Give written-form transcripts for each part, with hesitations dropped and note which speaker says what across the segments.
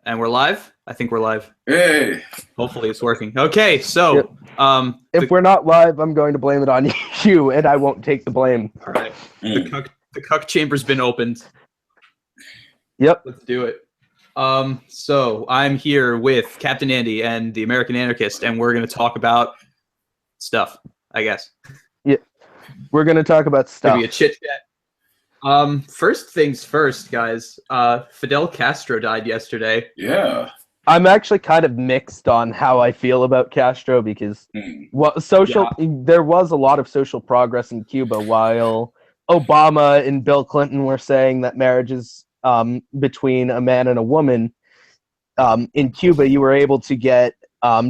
Speaker 1: And we're live? I think we're live.
Speaker 2: Hey.
Speaker 1: Hopefully it's working. Okay, so
Speaker 3: if we're not live, I'm going to blame it on you, and I won't take the blame.
Speaker 1: All right. The cuck chamber's been opened.
Speaker 3: Yep.
Speaker 1: Let's do it. So I'm here with Captain Andy and the American Anarchist, and we're going to talk about stuff, I guess.
Speaker 3: Yeah. We're going to talk about stuff.
Speaker 1: Maybe a chit-chat. First things first, guys. Fidel Castro died yesterday.
Speaker 2: Yeah.
Speaker 3: I'm actually kind of mixed on how I feel about Castro because there was a lot of social progress in Cuba while Obama and Bill Clinton were saying that marriages between a man and a woman. In Cuba, you were able to get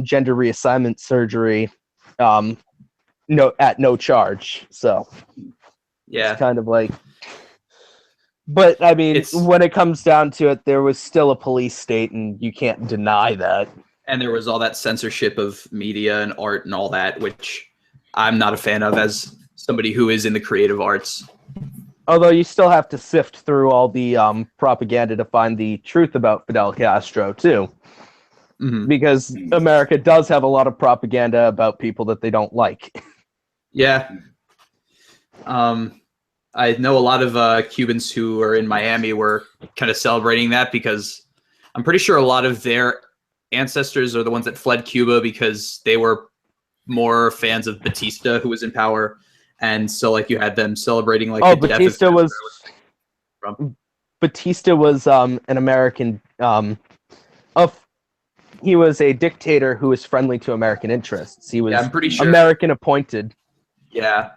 Speaker 3: gender reassignment surgery at no charge. So
Speaker 1: yeah,
Speaker 3: it's kind of like. But, I mean, when it comes down to it, there was still a police state, and you can't deny that.
Speaker 1: And there was all that censorship of media and art and all that, which I'm not a fan of as somebody who is in the creative arts.
Speaker 3: Although you still have to sift through all the propaganda to find the truth about Fidel Castro, too. Mm-hmm. Because America does have a lot of propaganda about people that they don't like.
Speaker 1: Yeah. I know a lot of Cubans who are in Miami were kind of celebrating that because I'm pretty sure a lot of their ancestors are the ones that fled Cuba because they were more fans of Batista, who was in power, and so like you had them celebrating like the
Speaker 3: Batista
Speaker 1: death
Speaker 3: of Batista was an American. He was a dictator who was friendly to American interests. He was
Speaker 1: I'm pretty sure.
Speaker 3: American appointed.
Speaker 1: Yeah.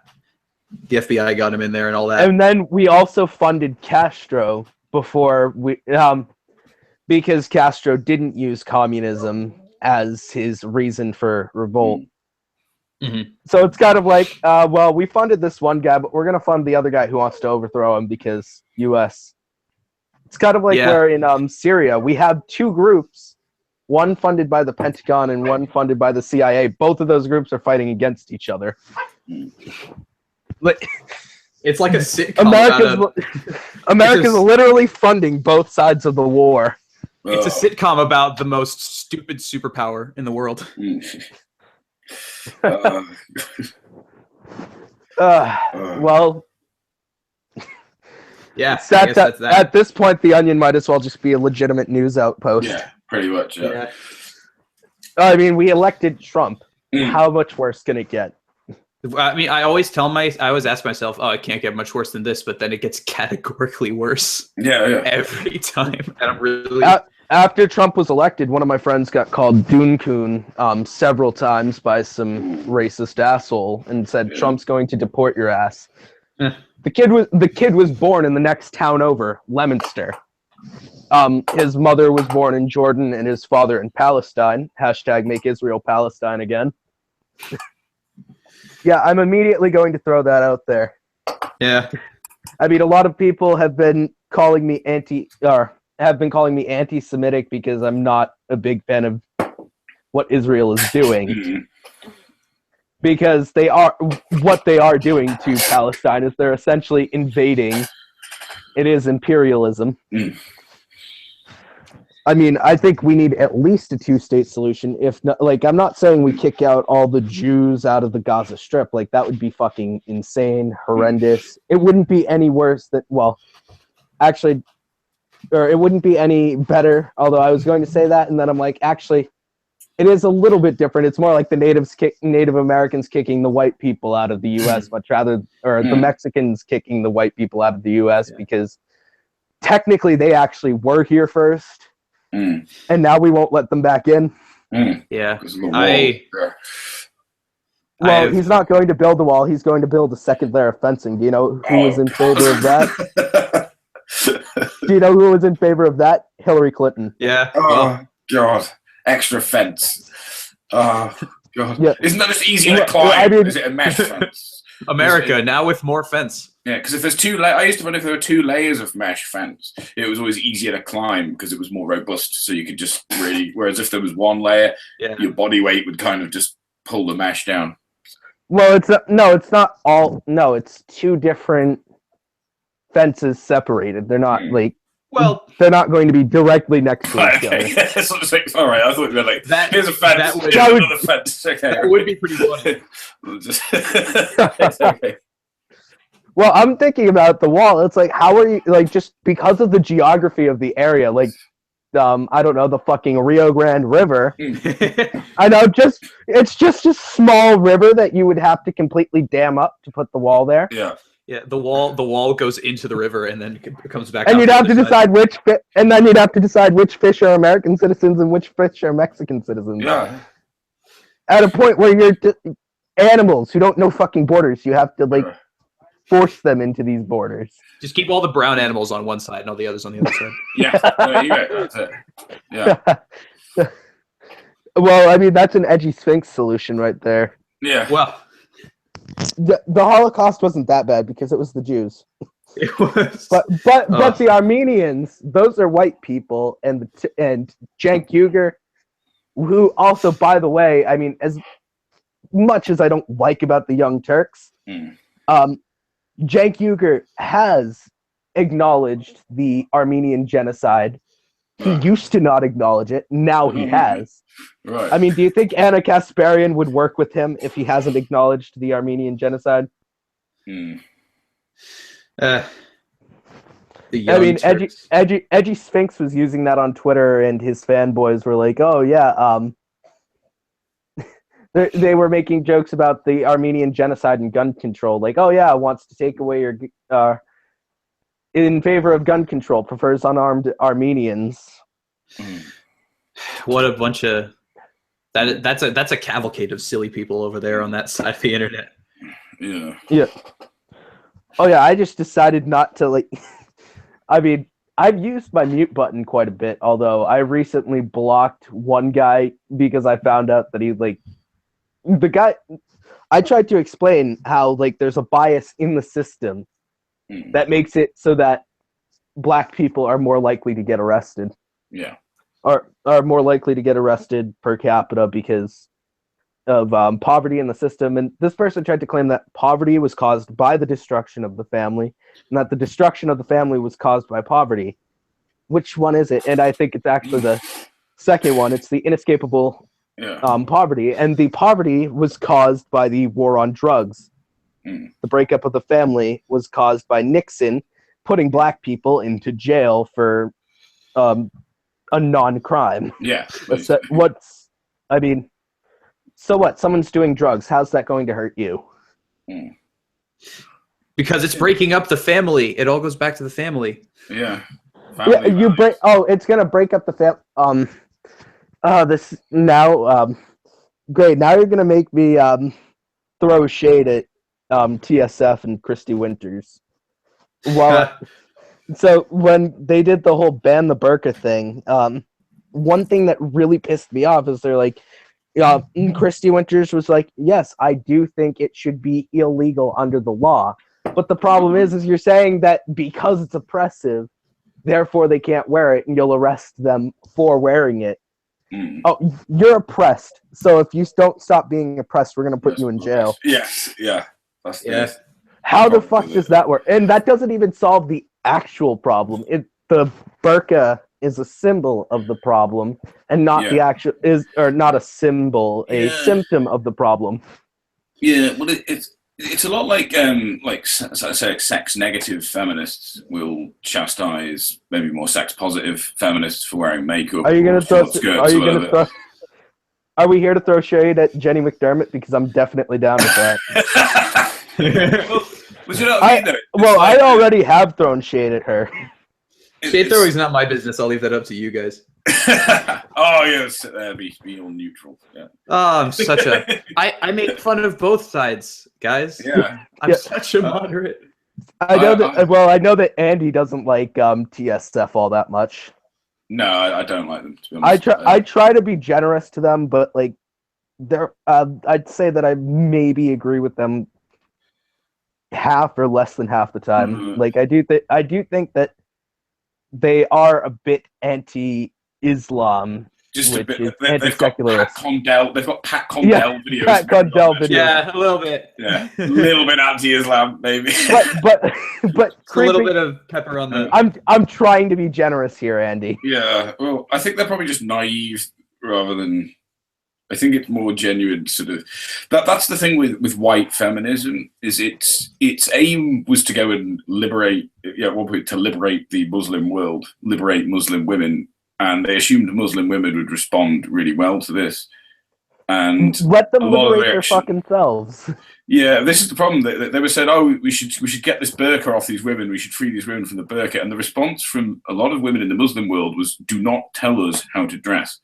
Speaker 1: The FBI got him in there and all that.
Speaker 3: And then we also funded Castro because Castro didn't use communism as his reason for revolt.
Speaker 1: Mm-hmm.
Speaker 3: So it's kind of like, we funded this one guy, but we're going to fund the other guy who wants to overthrow him because U.S. It's kind of like where in Syria, we have two groups, one funded by the Pentagon and one funded by the CIA. Both of those groups are fighting against each other.
Speaker 1: It's like a sitcom.
Speaker 3: America's literally funding both sides of the war.
Speaker 1: It's a sitcom about the most stupid superpower in the world.
Speaker 3: Well,
Speaker 1: yeah.
Speaker 3: At this point, The Onion might as well just be a legitimate news outpost.
Speaker 2: Yeah, pretty much. Yeah.
Speaker 3: I mean, we elected Trump. How much worse can it get?
Speaker 1: I mean, I always ask myself, oh, it can't get much worse than this, but then it gets categorically worse.
Speaker 2: Yeah.
Speaker 1: Every time. And I'm really...
Speaker 3: After Trump was elected, one of my friends got called Doon-coon several times by some racist asshole and said, Trump's going to deport your ass. The kid was born in the next town over, Leominster. His mother was born in Jordan and his father in Palestine. # make Israel Palestine again. Yeah, I'm immediately going to throw that out there.
Speaker 1: Yeah.
Speaker 3: I mean, a lot of people have been calling me anti-Semitic because I'm not a big fan of what Israel is doing. Because what they are doing to Palestine is they're essentially invading. It is imperialism. I mean, I think we need at least a two-state solution. If not, I'm not saying we kick out all the Jews out of the Gaza Strip. That would be fucking insane, horrendous. It wouldn't be any worse than, it wouldn't be any better. Although I was going to say that, and then I'm like, actually, it is a little bit different. It's more like the Native Americans kicking the white people out of the U.S., the Mexicans kicking the white people out of the U.S. because technically they actually were here first. And now we won't let them back in.
Speaker 1: Yeah.
Speaker 3: He's not going to build a wall. He's going to build a second layer of fencing. Do you know who was in favor of that? Do you know who was in favor of that? Hillary Clinton.
Speaker 1: Yeah.
Speaker 2: Oh, God. Extra fence. Oh, God. Yeah. Isn't that just easier to climb? Is it a mesh fence?
Speaker 1: America, now with more fence.
Speaker 2: Yeah, because if there's I used to wonder if there were 2 layers of mesh fence, it was always easier to climb because it was more robust, so you could just really... Whereas if there was 1 layer, your body weight would kind of just pull the mesh down.
Speaker 3: Well, it's not all... No, it's 2 different fences separated. They're not,
Speaker 1: Well,
Speaker 3: they're not going to be directly next to each other.
Speaker 2: All right, I thought you were like, here's a fence, here's another fence. Okay.
Speaker 1: That would be pretty funny.
Speaker 2: Okay.
Speaker 3: Well, I'm thinking about the wall. It's like, how are you, like, just because of the geography of the area, like, I don't know, the fucking Rio Grande River. I know, it's just a small river that you would have to completely dam up to put the wall there.
Speaker 2: Yeah.
Speaker 1: Yeah, the wall goes into the river and then comes back.
Speaker 3: And you'd have to decide which fish are American citizens and which fish are Mexican citizens.
Speaker 2: Yeah.
Speaker 3: At a point where you're animals who don't know fucking borders, you have to like force them into these borders.
Speaker 1: Just keep all the brown animals on one side and all the others on the other side.
Speaker 2: Yeah, there you go. That's it. Yeah.
Speaker 3: Well, I mean, that's an edgy Sphinx solution right there.
Speaker 2: Yeah.
Speaker 1: Well,
Speaker 3: the Holocaust wasn't that bad because it was the Jews.
Speaker 1: It was.
Speaker 3: But the Armenians, those are white people, and Cenk Uygur, who also, by the way, I mean, as much as I don't like about the Young Turks, Cenk Uygur has acknowledged the Armenian genocide. He used to not acknowledge it. Now he has.
Speaker 2: Right.
Speaker 3: I mean, do you think Anna Kasparian would work with him if he hasn't acknowledged the Armenian genocide?
Speaker 1: The Young Turks.
Speaker 3: Edgy Sphinx was using that on Twitter, and his fanboys were like, "Oh yeah." They were making jokes about the Armenian genocide and gun control, like, "Oh yeah, wants to take away your in favor of gun control, prefers unarmed Armenians."
Speaker 1: What a bunch of that's a cavalcade of silly people over there on that side of the internet.
Speaker 2: Yeah.
Speaker 3: Yeah. Oh yeah, I just decided not to like. I mean, I've used my mute button quite a bit, although I recently blocked one guy because I found out that he like the guy. I tried to explain how like there's a bias in the system that makes it so that black people are more likely to get arrested.
Speaker 2: Yeah.
Speaker 3: Are more likely to get arrested per capita because of poverty in the system. And this person tried to claim that poverty was caused by the destruction of the family, and that the destruction of the family was caused by poverty. Which one is it? And I think it's actually the second one. It's the inescapable poverty. And the poverty was caused by the war on drugs. The breakup of the family was caused by Nixon putting black people into jail for a non-crime.
Speaker 2: Yeah.
Speaker 3: So what? Someone's doing drugs. How's that going to hurt you?
Speaker 1: Because it's breaking up the family. It all goes back to the family.
Speaker 2: Yeah.
Speaker 3: It's gonna break up the this now. Great. Now you're gonna make me throw shade at TSF and Christy Winters. Well, so when they did the whole ban the burqa thing, one thing that really pissed me off is they're like, Christy Winters was like, yes, I do think it should be illegal under the law. But the problem is you're saying that because it's oppressive, therefore they can't wear it, and you'll arrest them for wearing it. Oh, you're oppressed. So if you don't stop being oppressed, we're going to put you in jail.
Speaker 2: Yes, yeah. That's
Speaker 3: How the fuck does that work? And that doesn't even solve the actual problem. The burqa is a symbol of the problem, and not the actual not a symbol, a symptom of the problem.
Speaker 2: Yeah, well, it's a lot like sex negative feminists will chastise maybe more sex positive feminists for wearing makeup.
Speaker 3: Are you gonna throw? Are we here to throw shade at Jenny McDermott? Because I'm definitely down with that.
Speaker 2: Well, you know what I mean,
Speaker 3: I already have thrown shade at her.
Speaker 1: Shade throwing's not my business. I'll leave that up to you guys.
Speaker 2: Oh yes, be all neutral. Yeah.
Speaker 1: Oh, I'm such a. I make fun of both sides, guys.
Speaker 2: Yeah.
Speaker 1: I'm such a moderate.
Speaker 3: I know that. Well, I know that Andy doesn't like TSF all that much.
Speaker 2: No, I don't like them. To be honest.
Speaker 3: I try to be generous to them, but like, I'd say that I maybe agree with them half or less than half the time.
Speaker 2: Mm-hmm.
Speaker 3: Like I do think that they are a bit anti-Islam
Speaker 2: Just a bit.
Speaker 3: is
Speaker 2: They've got
Speaker 3: anti-secularist.
Speaker 2: Pat Condell. They've got Pat Condell videos.
Speaker 3: Pat Condell videos.
Speaker 1: Yeah, a little bit.
Speaker 2: Yeah, a little bit anti-Islam, maybe.
Speaker 3: But
Speaker 1: a little bit of pepper on the.
Speaker 3: I'm trying to be generous here, Andy.
Speaker 2: Yeah, well, I think they're probably just naive rather than. I think it's more genuine sort of. That's the thing with white feminism is its aim was to go and liberate, at one point to liberate the Muslim world, liberate Muslim women, and they assumed Muslim women would respond really well to this. And
Speaker 3: let them liberate their fucking selves.
Speaker 2: Yeah, this is the problem. They were saying, "Oh, we should get this burqa off these women. We should free these women from the burqa." And the response from a lot of women in the Muslim world was, "Do not tell us how to dress."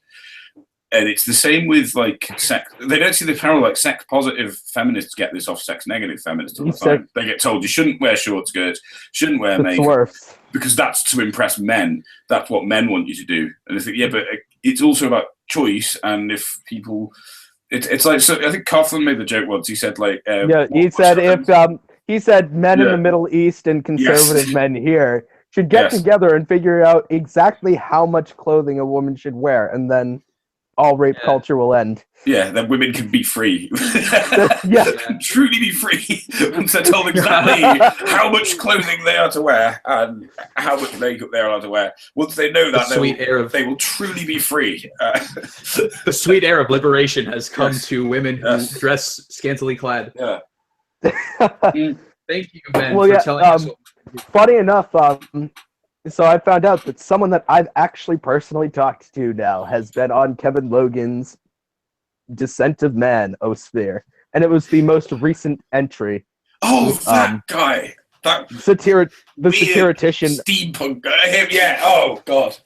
Speaker 2: And it's the same with like sex. They don't see the parallel. Like sex positive feminists get this off sex negative feminists all the time. They get told you shouldn't wear short skirts, shouldn't wear makeup, because that's to impress men. That's what men want you to do. And I think, yeah, but it's also about choice. And if people, it's like, so I think Coughlin made the joke once. He said like,
Speaker 3: he said men in the Middle East and conservative men here should get together and figure out exactly how much clothing a woman should wear, and then all rape culture will end.
Speaker 2: Yeah, then women can be free. Truly be free once they're told exactly how much clothing they are to wear and how much makeup they are allowed to wear. Once they know that, they will truly be free.
Speaker 1: The sweet air of liberation has come to women who dress scantily clad.
Speaker 2: Yeah.
Speaker 1: Thank you, Ben, for telling us.
Speaker 3: Funny enough, so I found out that someone that I've actually personally talked to now has been on Kevin Logan's Descent of Man Osphere, and it was the most recent entry.
Speaker 2: Oh, that guy. That
Speaker 3: satiritician.
Speaker 2: Steampunk guy. Yeah, oh, God.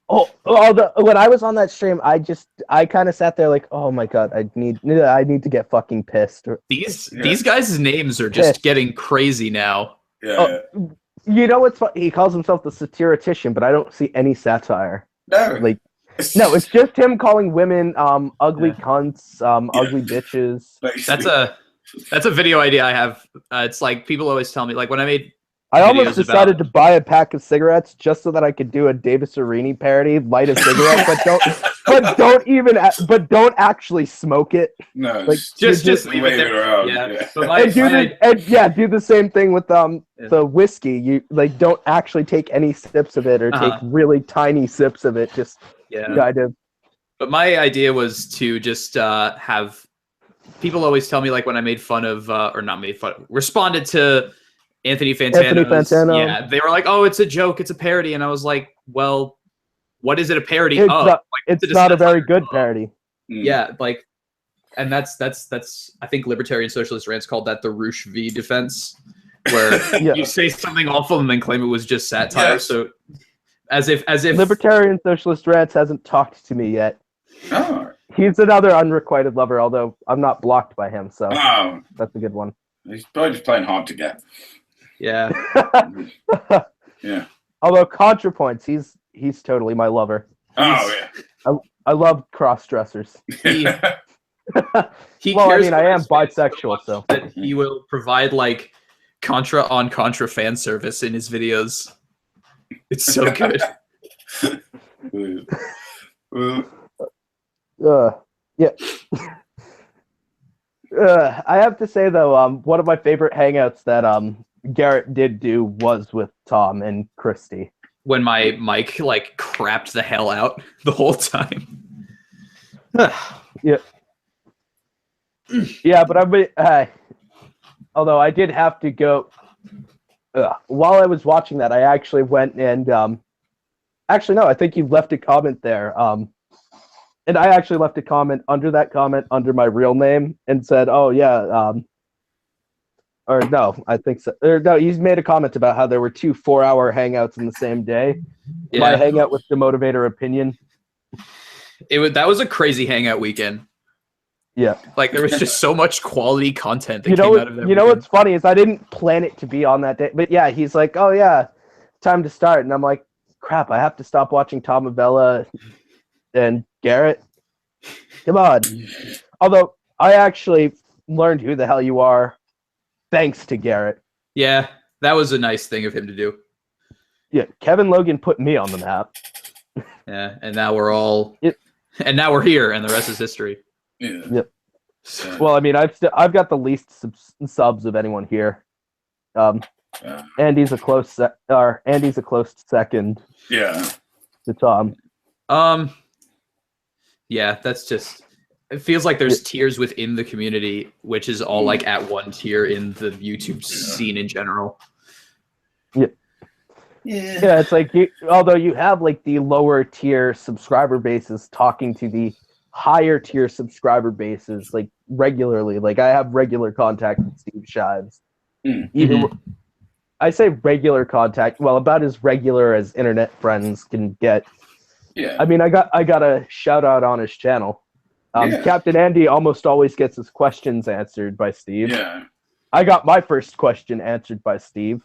Speaker 3: When I was on that stream, I kind of sat there like, oh my God, I need to get fucking pissed.
Speaker 1: These guys' names are just getting crazy now.
Speaker 2: Yeah.
Speaker 3: You know what's funny? He calls himself the satiritician, but I don't see any satire.
Speaker 2: No.
Speaker 3: It's just him calling women ugly cunts, ugly bitches.
Speaker 1: That's a video idea I have. It's like people always tell me, like when I made.
Speaker 3: I almost decided to buy a pack of cigarettes just so that I could do a Davis Arini parody, light a cigarette, but don't actually smoke it.
Speaker 2: No,
Speaker 3: like
Speaker 2: just leave it around.
Speaker 3: Yeah, do the same thing with the whiskey. You like don't actually take any sips of it or take really tiny sips of it. Just kind of.
Speaker 1: But my idea was to just have people always tell me, like when I made fun of responded to Anthony Fantano. Yeah, they were like, "Oh, it's a joke, it's a parody," and I was like, "Well, what is it a parody of?"
Speaker 3: It's not a very good parody.
Speaker 1: Yeah, like, and that's I think Libertarian Socialist Rants called that the Roosh V defense, where you say something awful and then claim it was just satire. Yes. So, as if
Speaker 3: Libertarian Socialist Rants hasn't talked to me yet.
Speaker 2: Oh.
Speaker 3: He's another unrequited lover, although I'm not blocked by him, so that's a good one.
Speaker 2: He's probably just playing hard to get.
Speaker 1: Yeah.
Speaker 2: Yeah.
Speaker 3: Although ContraPoints, he's totally my lover. I love cross dressers.
Speaker 1: He
Speaker 3: well, I mean, I am bisexual, so
Speaker 1: that he will provide like Contra on Contra fan service in his videos. It's so good.
Speaker 3: Yeah. I have to say though, one of my favorite hangouts that Garrett did do was with Thom and Christy.
Speaker 1: When my mic like crapped the hell out the whole time.
Speaker 3: Yeah. Yeah, but although I did have to go while I was watching that, I actually went and actually no, I think you left a comment there. And I actually left a comment under that comment under my real name and said, "Oh yeah," or no, I think so. Or no, he's made a comment about how there were 2 4-hour hangouts in the same day. Yeah. My hangout with the Motivator Opinion.
Speaker 1: That was a crazy hangout weekend.
Speaker 3: Yeah,
Speaker 1: like there was just so much quality content that came out of that.
Speaker 3: You know what's funny is I didn't plan it to be on that day, but yeah, he's like, "Oh yeah, time to start," and I'm like, "Crap, I have to stop watching Thom, Avella and Garrett. Come on." Although I actually learned who the hell you are thanks to Garrett.
Speaker 1: Yeah, that was a nice thing of him to do.
Speaker 3: Yeah, Kevin Logan put me on the map.
Speaker 1: Yeah, and now we're all And now we're here, and the rest is history.
Speaker 2: Yeah.
Speaker 3: Yep. Well, I mean, I've got the least subs of anyone here. Andy's a close second.
Speaker 2: Yeah.
Speaker 3: To Thom.
Speaker 1: Yeah, that's just. It feels like there's tiers within the community, which is all like at one tier in the YouTube scene in general.
Speaker 3: Yeah. Yeah, it's like although you have like the lower tier subscriber bases talking to the higher tier subscriber bases like regularly. Like I have regular contact with Steve Shives. Even I say regular contact, well, about as regular as internet friends can get.
Speaker 2: Yeah.
Speaker 3: I mean, I got a shout out on his channel. Captain Andy almost always gets his questions answered by Steve.
Speaker 2: Yeah.
Speaker 3: I got my first question answered by Steve,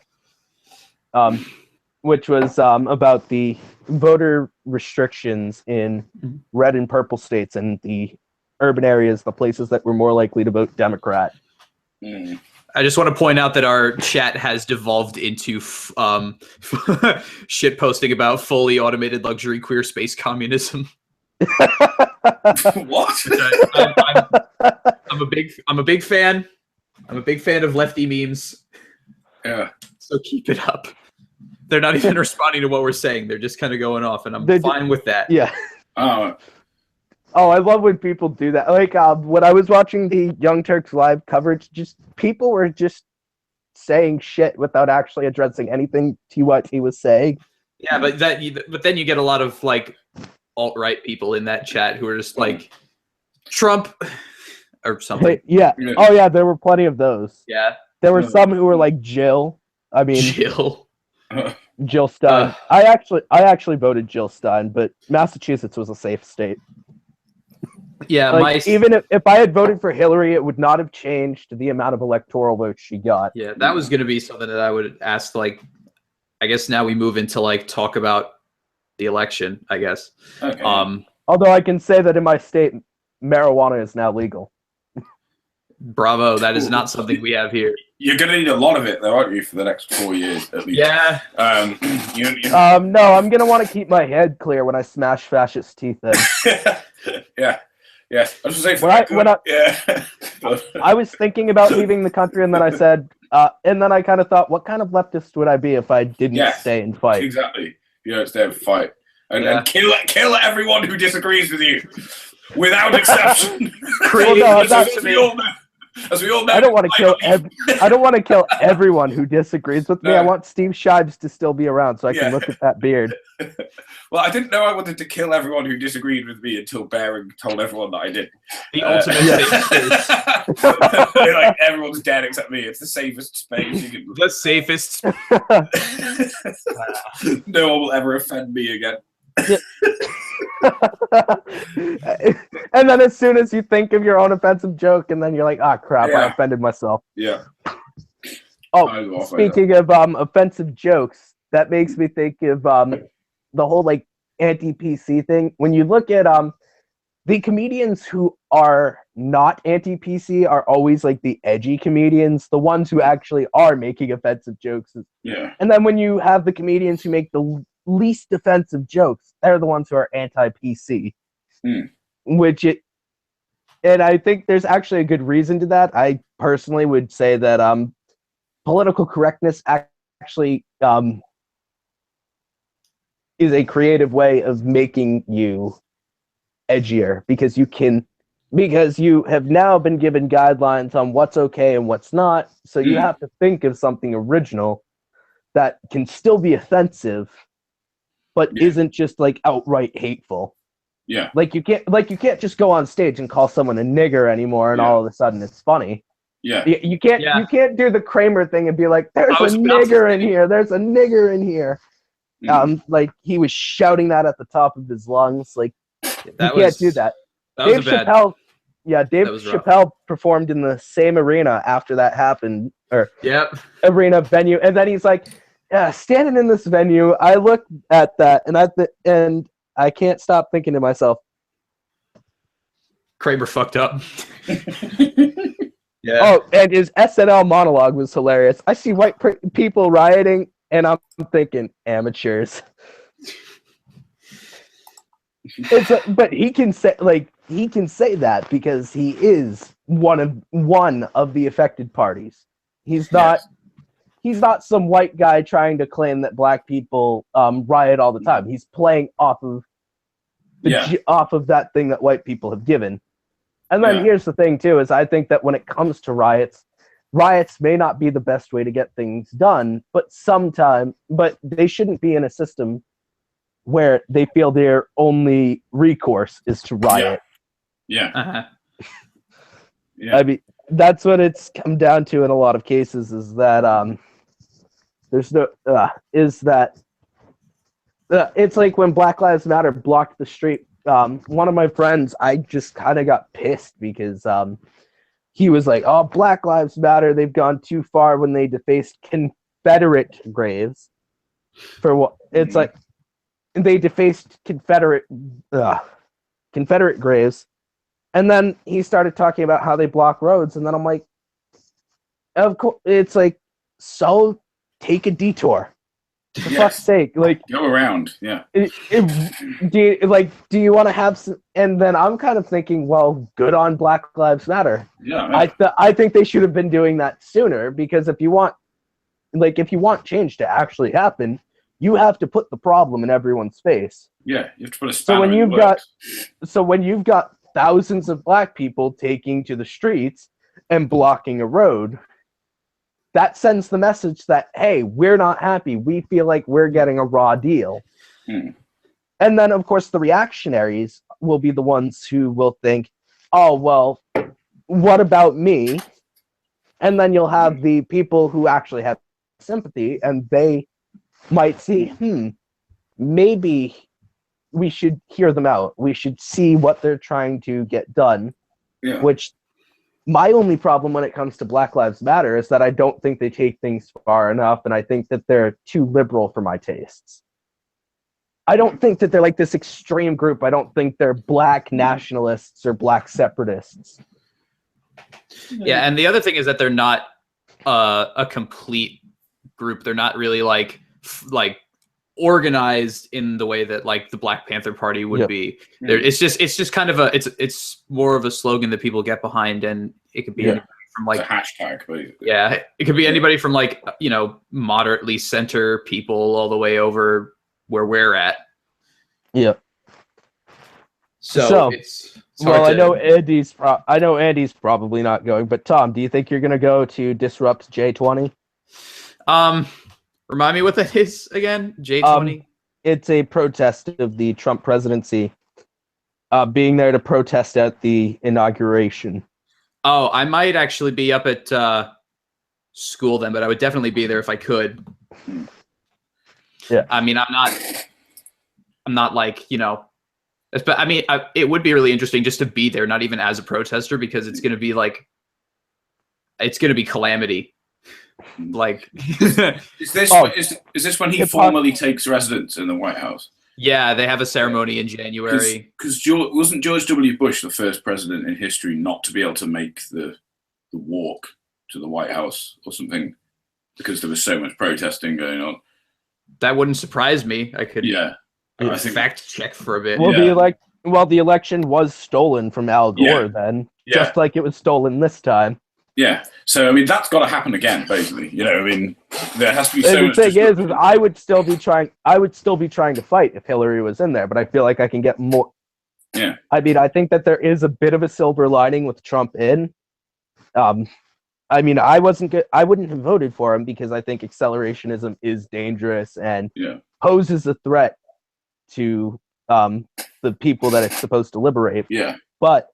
Speaker 3: which was about the voter restrictions in red and purple states and the urban areas, the places that were more likely to vote Democrat.
Speaker 1: I just want to point out that our chat has devolved into shit posting about fully automated luxury queer space communism.
Speaker 2: What?
Speaker 1: I'm a big fan. I'm a big fan of lefty memes.
Speaker 2: Yeah.
Speaker 1: So keep it up. They're not even responding to what we're saying. They're just kind of going off, and I'm fine with that.
Speaker 3: Yeah.
Speaker 2: Oh,
Speaker 3: I love when people do that. Like when I was watching the Young Turks live coverage, just people were just saying shit without actually addressing anything to what he was saying.
Speaker 1: Yeah, but then you get a lot of like alt-right people in that chat who are just like Trump or something.
Speaker 3: Yeah. Oh yeah, there were plenty of those.
Speaker 1: Yeah.
Speaker 3: There were some who were like Jill. I mean
Speaker 1: Jill
Speaker 3: Stein. I actually voted Jill Stein, but Massachusetts was a safe state.
Speaker 1: Yeah,
Speaker 3: like, even if I had voted for Hillary, it would not have changed the amount of electoral votes she got.
Speaker 1: Yeah, that was going to be something that I would ask. Like, I guess now we move into like talk about the election, I guess.
Speaker 2: Okay.
Speaker 3: Although I can say that in my state, marijuana is now legal.
Speaker 1: Bravo! That is not something we have here.
Speaker 2: You're going to need a lot of it, though, aren't you, for the next 4 years at least?
Speaker 1: Yeah.
Speaker 3: No, I'm gonna want to keep my head clear when I smash fascist teeth in.
Speaker 2: Yeah. I was just saying.
Speaker 3: I was thinking about leaving the country, and then I said, and then I kind of thought, what kind of leftist would I be if I didn't stay and fight?
Speaker 2: Exactly. You don't stay and fight, and kill everyone who disagrees with you, without exception. As we all know,
Speaker 3: I don't want to kill. I don't want to kill everyone who disagrees with me. I want Steve Shives to still be around so I can look at that beard.
Speaker 2: Well, I didn't know I wanted to kill everyone who disagreed with me until Baring told everyone that I did.
Speaker 1: The ultimate safe
Speaker 2: space. Like everyone's dead except me. It's the safest space you can.
Speaker 1: The safest.
Speaker 2: No one will ever offend me again.
Speaker 3: And then as soon as you think of your own offensive joke, and then you're like, crap, I offended myself.
Speaker 2: Yeah.
Speaker 3: Oh, speaking of offensive jokes, that makes me think of the whole like anti-PC thing. When you look at the comedians who are not anti-PC are always like the edgy comedians, the ones who actually are making offensive jokes.
Speaker 2: Yeah.
Speaker 3: And then when you have the comedians who make the least offensive jokes, they're the ones who are anti-PC. And I think there's actually a good reason to that. I personally would say that political correctness actually is a creative way of making you edgier, because you have now been given guidelines on what's okay and what's not, so you have to think of something original that can still be offensive but isn't just like outright hateful.
Speaker 2: Yeah.
Speaker 3: Like you can't just go on stage and call someone a nigger anymore and all of a sudden it's funny.
Speaker 2: Yeah.
Speaker 3: You can't do the Kramer thing and be like, there's a nigger in here. There's a nigger in here. Like he was shouting that at the top of his lungs. Like you can't do that. Dave Chappelle performed in the same arena after that happened, arena venue, and then he's like, standing in this venue, I look at that and I can't stop thinking to myself,
Speaker 1: Kramer fucked up. Yeah.
Speaker 3: Oh, and his SNL monologue was hilarious. I see white people rioting, and I'm thinking, amateurs. But he can say that because he is one of the affected parties. He's not some white guy trying to claim that black people riot all the time. He's playing off of that thing that white people have given. And then here's the thing too, is I think that when it comes to riots may not be the best way to get things done, but they shouldn't be in a system where they feel their only recourse is to riot.
Speaker 2: Yeah.
Speaker 1: Uh-huh.
Speaker 2: Yeah.
Speaker 3: I mean, that's what it's come down to in a lot of cases, is that it's like when Black Lives Matter blocked the street. One of my friends, I just kind of got pissed because he was like, "Oh, Black Lives Matter, they've gone too far when they defaced Confederate graves." For what? It's like they defaced Confederate graves, and then he started talking about how they block roads, and then I'm like, of course, it's like, so take a detour. For fuck's sake, like,
Speaker 2: go around, yeah.
Speaker 3: Do you want to have some? And then I'm kind of thinking, well, good on Black Lives Matter.
Speaker 2: Yeah,
Speaker 3: I think they should have been doing that sooner, because if you want change to actually happen, you have to put the problem in everyone's face.
Speaker 2: Yeah, you have to put a spanner in the works.
Speaker 3: So when you've got thousands of black people taking to the streets and blocking a road, that sends the message that, hey, we're not happy. We feel like we're getting a raw deal. And then, of course, the reactionaries will be the ones who will think, oh, well, what about me? And then you'll have the people who actually have sympathy, and they might see, maybe we should hear them out. We should see what they're trying to get done, which... My only problem when it comes to Black Lives Matter is that I don't think they take things far enough, and I think that they're too liberal for my tastes. I don't think that they're like this extreme group. I don't think they're black nationalists or black separatists.
Speaker 1: Yeah, and the other thing is that they're not a complete group. They're not really like organized in the way that like the Black Panther Party would be. It's just kind of it's more of a slogan that people get behind, and it could be anybody from like
Speaker 2: it's a hashtag, basically.
Speaker 1: Yeah, it could be anybody from like, you know, moderately center people all the way over where we're at.
Speaker 3: Yeah.
Speaker 1: So it's
Speaker 3: well, I know Andy's probably not going, but Tom, do you think you're gonna go to Disrupt J20?
Speaker 1: Remind me what that is again? J20?
Speaker 3: It's a protest of the Trump presidency. Being there to protest at the inauguration.
Speaker 1: Oh, I might actually be up at school then, but I would definitely be there if I could.
Speaker 3: Yeah.
Speaker 1: I mean, I'm not like, you know, but I mean, it would be really interesting just to be there, not even as a protester, because it's going to be like, it's going to be calamity. Like,
Speaker 2: is this when he formally takes residence in the White House?
Speaker 1: Yeah, they have a ceremony in January.
Speaker 2: Because wasn't George W. Bush the first president in history not to be able to make the walk to the White House or something, because there was so much protesting going on?
Speaker 1: That wouldn't surprise me. I could
Speaker 2: I think
Speaker 1: fact check for a bit.
Speaker 3: Well, the election was stolen from Al Gore then, just like it was stolen this time.
Speaker 2: Yeah, so I mean that's got to happen again, basically. You know, I mean there has to be so much.
Speaker 3: The thing is I would still be trying to fight if Hillary was in there, but I feel like I can get more.
Speaker 2: Yeah.
Speaker 3: I mean, I think that there is a bit of a silver lining with Trump in. I mean, I wouldn't have voted for him because I think accelerationism is dangerous and poses a threat to the people that it's supposed to liberate.
Speaker 2: Yeah.
Speaker 3: But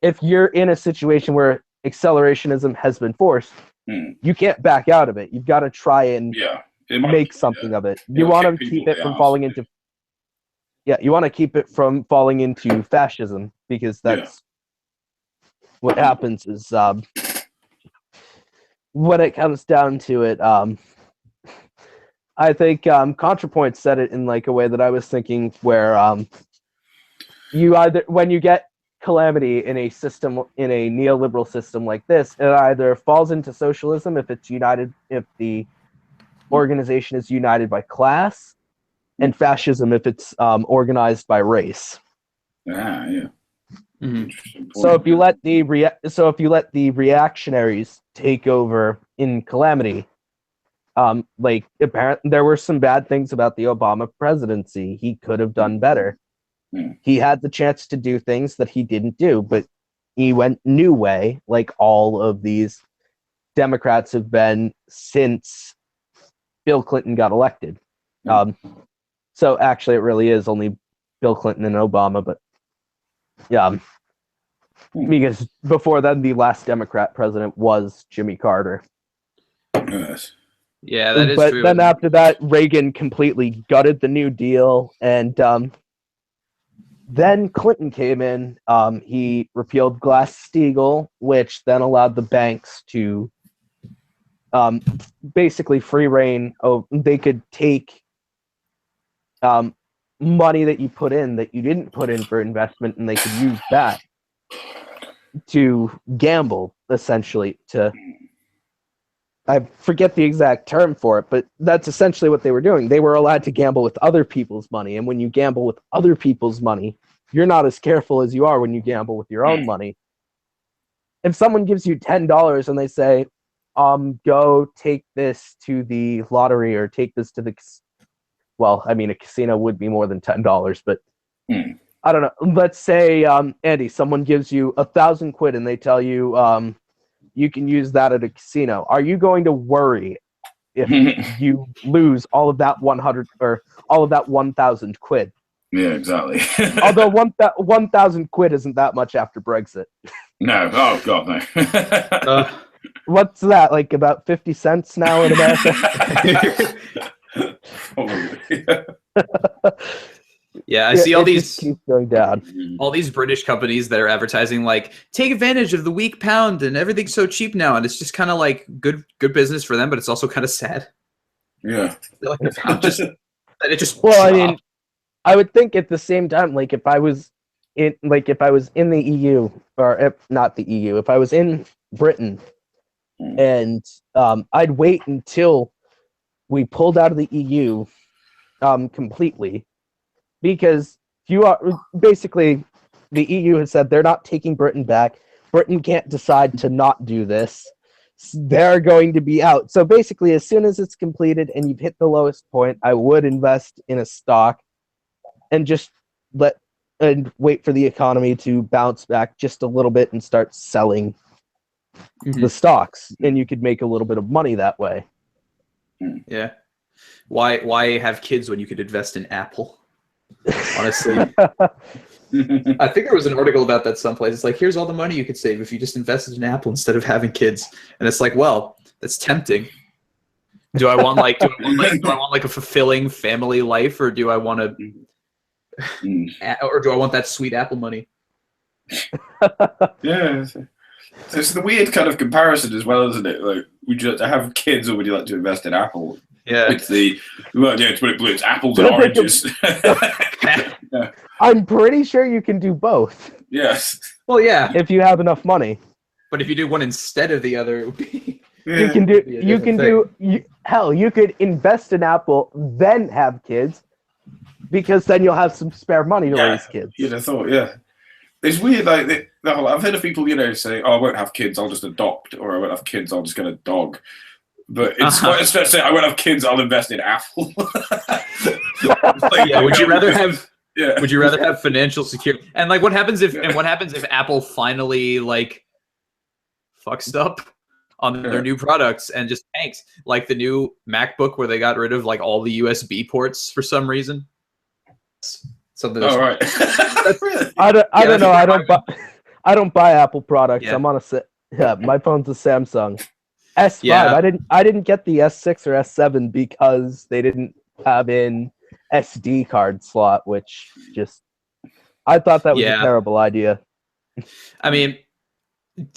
Speaker 3: if you're in a situation where accelerationism has been forced, you can't back out of it. You've got to try and make something of it. You want to keep it from falling into you want to keep it from falling into fascism, because that's what happens is when it comes down to it, I think ContraPoint said it in like a way that I was thinking, where you either, when you get calamity in a system, in a neoliberal system like this, it either falls into socialism if the organization is united by class, and fascism if it's organized by race.
Speaker 2: Ah, yeah.
Speaker 1: Mm-hmm.
Speaker 3: So if you let the reactionaries take over in calamity, like apparently there were some bad things about the Obama presidency. He could have done better. He had the chance to do things that he didn't do, but he went new way, like all of these Democrats have been since Bill Clinton got elected. So actually, it really is only Bill Clinton and Obama, but yeah, because before then, the last Democrat president was Jimmy Carter.
Speaker 2: Yes.
Speaker 1: Yeah, that is
Speaker 3: but
Speaker 1: true.
Speaker 3: Then after that, Reagan completely gutted the New Deal, and then Clinton came in. He repealed Glass-Steagall, which then allowed the banks to basically free reign. They could take money that you put in that you didn't put in for investment, and they could use that to gamble, essentially. I forget the exact term for it, but that's essentially what they were doing. They were allowed to gamble with other people's money, and when you gamble with other people's money, you're not as careful as you are when you gamble with your own money. If someone gives you $10 and they say, go take this to the lottery or take this to the... Well, I mean, a casino would be more than $10, but I don't know. Let's say, Andy, someone gives you 1,000 quid and they tell you you can use that at a casino. Are you going to worry if you lose all of that 100 or all of that 1,000 quid?
Speaker 2: Yeah, exactly.
Speaker 3: Although 1,000 quid isn't that much after Brexit.
Speaker 2: No. Oh, God, no.
Speaker 3: What's that, like about 50 cents now in America?
Speaker 1: Yeah, I see all these
Speaker 3: keeps going down.
Speaker 1: All these British companies that are advertising like take advantage of the weak pound and everything's so cheap now, and it's just kind of like good business for them, but it's also kind of sad.
Speaker 2: Yeah,
Speaker 1: like the pound just
Speaker 3: well, dropped. I mean, I would think at the same time, like if I was in the EU, or if not the EU, if I was in Britain, and I'd wait until we pulled out of the EU completely. Because you are basically, the EU has said they're not taking Britain back. Britain can't decide to not do this. They're going to be out. So basically, as soon as it's completed and you've hit the lowest point, I would invest in a stock and just wait for the economy to bounce back just a little bit and start selling the stocks, and you could make a little bit of money that way.
Speaker 1: Yeah. Why have kids when you could invest in Apple? Honestly, I think there was an article about that someplace. It's like, here's all the money you could save if you just invested in Apple instead of having kids. And it's like, well, that's tempting. Do I want like a fulfilling family life, or do I want that sweet Apple money?
Speaker 2: Yeah, it's the weird kind of comparison as well, isn't it? Like, would you like to have kids, or would you like to invest in Apple?
Speaker 1: Yeah,
Speaker 2: it's it's apples and oranges.
Speaker 3: Yeah. I'm pretty sure you can do both.
Speaker 2: Yes.
Speaker 1: Well, yeah,
Speaker 3: if you have enough money.
Speaker 1: But if you do one instead of the other, it would be.
Speaker 3: You could invest in Apple, then have kids, because then you'll have some spare money to raise kids.
Speaker 2: You'd have thought, yeah. It's weird, like I've heard of people, say, "Oh, I won't have kids, I'll just adopt," or "I won't have kids, I'll just get a dog." But it's quite a stretch to say, "I won't have kids, I'll invest in Apple."
Speaker 1: Would you rather have? Yeah. Would you rather have financial security? And like, what happens if Apple finally like fucks up on their new products and just tanks, like the new MacBook where they got rid of like all the USB ports for some reason? Something.
Speaker 2: Oh, right.
Speaker 3: I don't know. I don't buy Apple products. Yeah. I'm on my phone's a Samsung S5. Yeah. I didn't get the S6 or S7 because they didn't have an SD card slot, which I thought that was a terrible idea.
Speaker 1: I mean,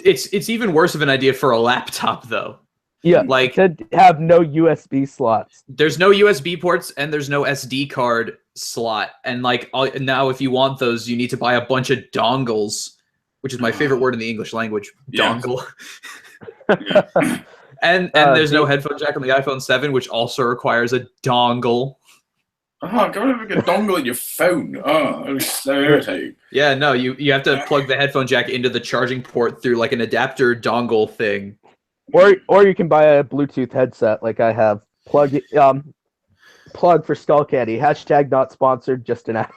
Speaker 1: it's even worse of an idea for a laptop, though.
Speaker 3: Yeah, like to have no USB slots.
Speaker 1: There's no USB ports and there's no SD card slot. And like now, if you want those, you need to buy a bunch of dongles, which is my favorite word in the English language. Dongle. Yeah. and there's no headphone jack on the iPhone 7, which also requires a dongle.
Speaker 2: Oh, go and have a dongle in your phone. Oh, that was so irritating.
Speaker 1: Yeah, no, you have to plug the headphone jack into the charging port through like an adapter dongle thing.
Speaker 3: Or you can buy a Bluetooth headset like I have. Plug for Skull Candy. Hashtag not sponsored, just an app.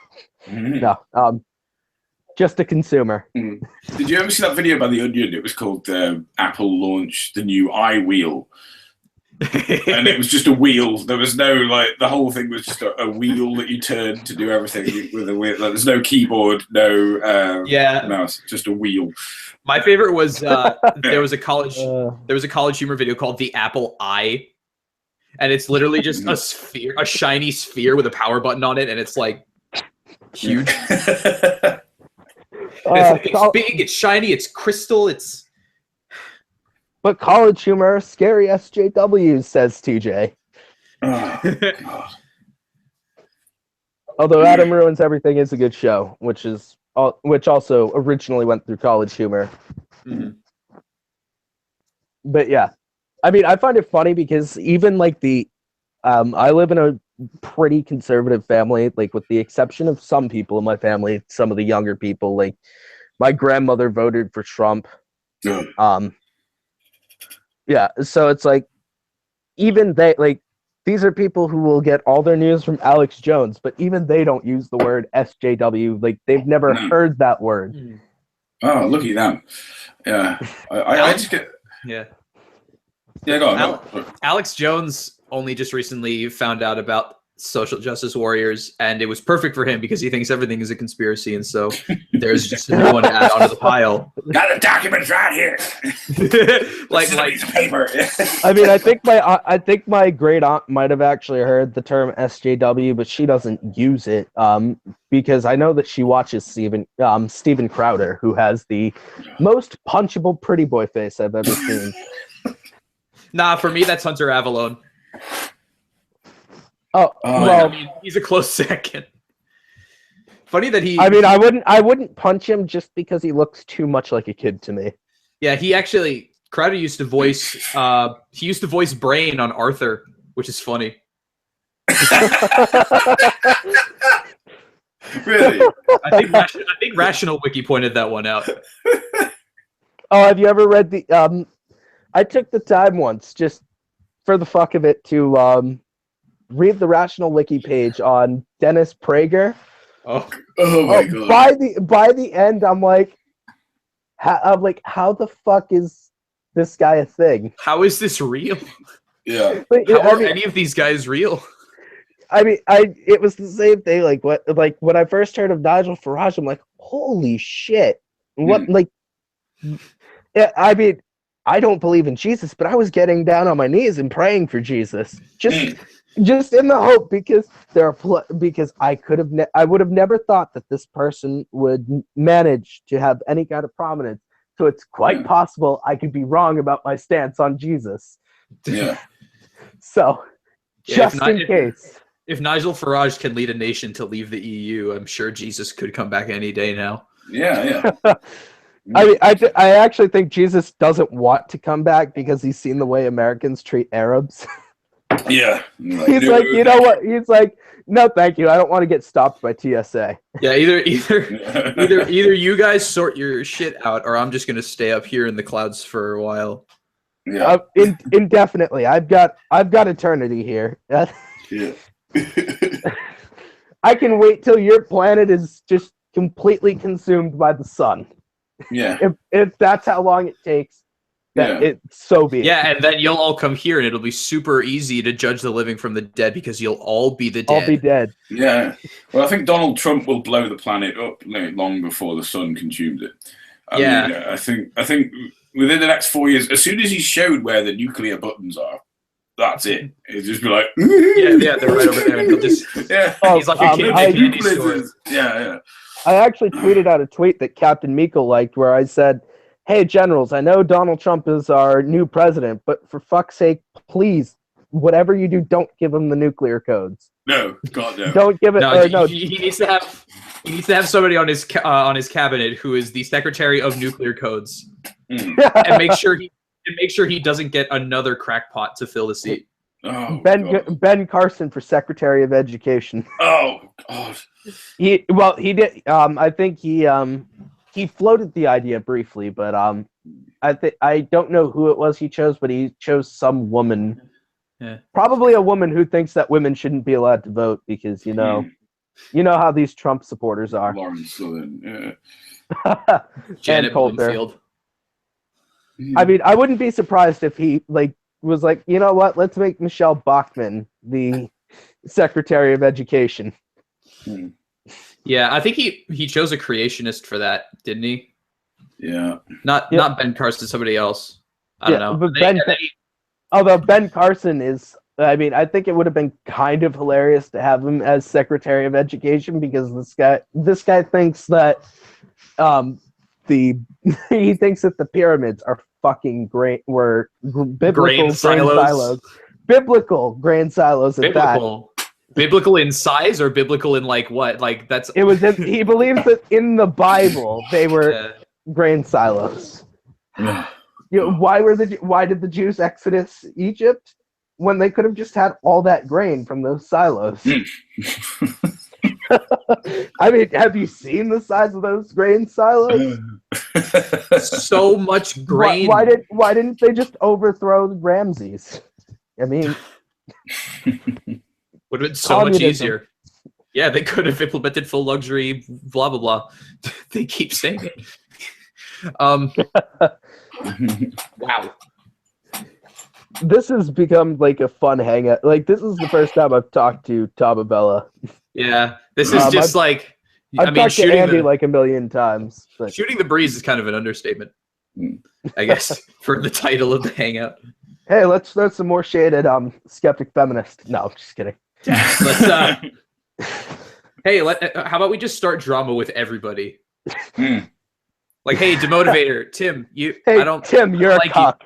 Speaker 3: No, just a consumer.
Speaker 2: Did you ever see that video by The Onion? It was called Apple launched the new iWheel. And it was just a wheel. There was no, like, the whole thing was just a wheel that you turn to do everything with a wheel. Like, there's no keyboard, no mouse, just a wheel.
Speaker 1: My favorite was there was a college humor video called The Apple Eye. And it's literally just a sphere, a shiny sphere with a power button on it, and it's like huge. It's big, it's shiny, it's crystal, it's.
Speaker 3: But college humor, scary SJWs, says TJ.
Speaker 2: Oh, God.
Speaker 3: Although Adam Ruins Everything is a good show, which also originally went through college humor.
Speaker 1: Mm-hmm.
Speaker 3: But yeah, I mean, I find it funny because even like I live in a pretty conservative family, like with the exception of some people in my family, some of the younger people, like my grandmother voted for Trump. Yeah, so it's like, even they, like, these are people who will get all their news from Alex Jones, but even they don't use the word SJW. Like, they've never heard that word.
Speaker 2: Oh, look at them. Yeah. I just get...
Speaker 1: Yeah.
Speaker 2: Yeah, go on.
Speaker 1: Alex Jones only just recently found out about social justice warriors, and it was perfect for him because he thinks everything is a conspiracy, and so there's just a new one to add onto the pile.
Speaker 2: Got the documents right here.
Speaker 1: like
Speaker 2: piece of paper.
Speaker 3: I mean, I think my great aunt might have actually heard the term SJW, but she doesn't use it because I know that she watches Steven Crowder, who has the most punchable pretty boy face I've ever seen.
Speaker 1: Nah, for me that's Hunter Avallone.
Speaker 3: Oh, well,
Speaker 1: I mean, he's a close second. Funny that he.
Speaker 3: I mean, I wouldn't punch him just because he looks too much like a kid to me.
Speaker 1: Yeah, he actually Crowder used to voice. He used to voice Brain on Arthur, which is funny.
Speaker 2: Really?
Speaker 1: I think Rational Wiki pointed that one out.
Speaker 3: Oh, have you ever read the? I took the time once, just for the fuck of it, to read the Rational Wiki page on Dennis Prager.
Speaker 2: Oh my God!
Speaker 3: By the end, I'm like, how the fuck is this guy a thing?
Speaker 1: How is this real?
Speaker 2: Yeah.
Speaker 1: How are any of these guys real?
Speaker 3: I mean, it was the same thing. Like when I first heard of Nigel Farage, I'm like, holy shit! What Yeah, I mean, I don't believe in Jesus, but I was getting down on my knees and praying for Jesus, just in the hope because I would have never thought that this person would manage to have any kind of prominence. So it's quite possible I could be wrong about my stance on Jesus.
Speaker 2: Yeah.
Speaker 3: So, just in case.
Speaker 1: If Nigel Farage can lead a nation to leave the EU, I'm sure Jesus could come back any day now.
Speaker 2: Yeah.
Speaker 3: I mean, I actually think Jesus doesn't want to come back because he's seen the way Americans treat Arabs.
Speaker 2: Yeah.
Speaker 3: He's like, you know what? He's like, no, thank you. I don't want to get stopped by TSA.
Speaker 1: Yeah, either you guys sort your shit out, or I'm just gonna stay up here in the clouds for a while.
Speaker 2: Yeah.
Speaker 3: Indefinitely. I've got eternity here.
Speaker 2: Yeah.
Speaker 3: I can wait till your planet is just completely consumed by the sun.
Speaker 2: Yeah.
Speaker 3: If that's how long it takes, so be it.
Speaker 1: Yeah, and then you'll all come here, and it'll be super easy to judge the living from the dead because you'll all be the dead.
Speaker 3: I'll be dead.
Speaker 2: Yeah. Well, I think Donald Trump will blow the planet up long before the sun consumes it. I mean, I think within the next 4 years, as soon as he showed where the nuclear buttons are, that's it. It'll just be like,
Speaker 1: yeah, they're right over there. And they'll just, he's like a kid in candy stores.
Speaker 2: Yeah.
Speaker 3: I actually tweeted out a tweet that Captain Meikle liked where I said, hey, generals, I know Donald Trump is our new president, but for fuck's sake, please, whatever you do, don't give him the nuclear codes.
Speaker 2: No, God, no.
Speaker 3: Don't give it.
Speaker 1: No, he needs to have somebody on his cabinet who is the secretary of nuclear codes, and make sure he doesn't get another crackpot to fill the seat.
Speaker 2: Oh,
Speaker 3: Ben Carson for Secretary of Education.
Speaker 2: Oh God.
Speaker 3: He did. I think he floated the idea briefly, but I don't know who it was he chose, but he chose some woman.
Speaker 1: Yeah.
Speaker 3: Probably a woman who thinks that women shouldn't be allowed to vote because you know how these Trump supporters are.
Speaker 2: Lawrence Southern,
Speaker 1: Janet Bloomfield.
Speaker 3: I mean, I wouldn't be surprised if he was like, you know what? Let's make Michelle Bachmann the Secretary of Education.
Speaker 1: Yeah, I think he chose a creationist for that, didn't he?
Speaker 2: Yeah.
Speaker 1: Not Ben Carson, somebody else. I don't know.
Speaker 3: But although Ben Carson is, I mean, I think it would have been kind of hilarious to have him as Secretary of Education because this guy thinks that he thinks that the pyramids are fucking great. Were biblical grain silos. Biblical grain silos at that.
Speaker 1: Biblical in size or biblical in like what? Like that's.
Speaker 3: It was. He believes that in the Bible they were grain silos. Why did the Jews exodus Egypt when they could have just had all that grain from those silos? I mean, have you seen the size of those grain silos?
Speaker 1: So much grain.
Speaker 3: Why didn't they just overthrow Ramses? I mean,
Speaker 1: would have been so much easier. Yeah, they could have implemented full luxury, blah blah blah. They keep saying it. Wow.
Speaker 3: This has become like a fun hangout. Like this is the first time I've talked to Thom Avella.
Speaker 1: Yeah, this is just
Speaker 3: I've talked to Andy like a million times. But...
Speaker 1: Shooting the breeze is kind of an understatement, I guess, for the title of the hangout.
Speaker 3: Hey, let's throw some more shade at skeptic feminist. No, I'm just kidding.
Speaker 1: Let's hey, how about we just start drama with everybody? Like, hey, demotivator, Tim,
Speaker 3: Tim, you're a cock.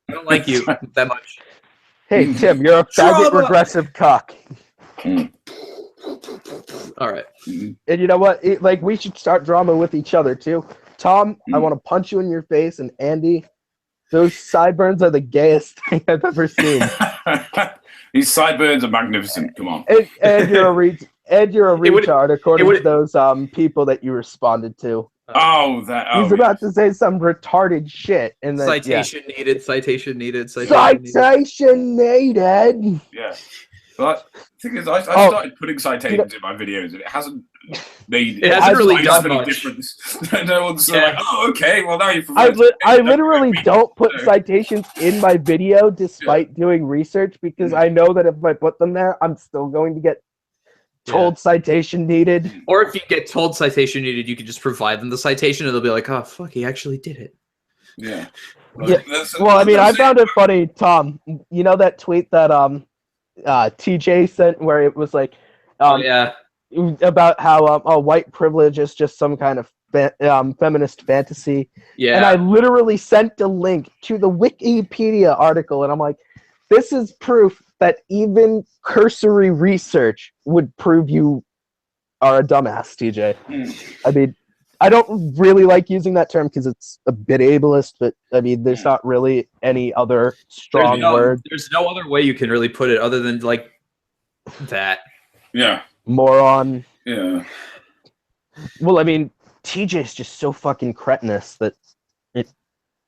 Speaker 1: I don't like you that much.
Speaker 3: Hey, Tim, you're a faggot regressive cock.
Speaker 1: All right.
Speaker 3: And you know what? We should start drama with each other too. Thom, I want to punch you in your face, and Andy, those sideburns are the gayest thing I've ever seen.
Speaker 2: These sideburns are magnificent. Come on.
Speaker 3: And you're a retard, according to those people that you responded to. He's about to say some retarded shit, and then
Speaker 1: citation needed.
Speaker 2: Yeah. But the thing is, I started putting citations in my videos, and it hasn't made
Speaker 1: really done much
Speaker 2: difference. No one's like, oh, okay, well now you've.
Speaker 3: I literally don't put citations in my video, despite doing research, because I know that if I put them there, I'm still going to get told citation needed.
Speaker 1: Or if you get told citation needed, you can just provide them the citation, and they'll be like, "Oh, fuck, he actually did it."
Speaker 2: Yeah.
Speaker 3: Well, I mean, I found it funny, Thom. You know that tweet that TJ sent where it was like, about how white privilege is just some kind of feminist fantasy.
Speaker 1: Yeah.
Speaker 3: And I literally sent a link to the Wikipedia article, and I'm like, this is proof that even cursory research would prove you are a dumbass, TJ. I mean, I don't really like using that term because it's a bit ableist, but I mean, there's not really any other strong word.
Speaker 1: There's no other way you can really put it other than like that.
Speaker 2: Yeah.
Speaker 3: Moron.
Speaker 2: Yeah.
Speaker 3: Well, I mean, TJ's just so fucking cretinous that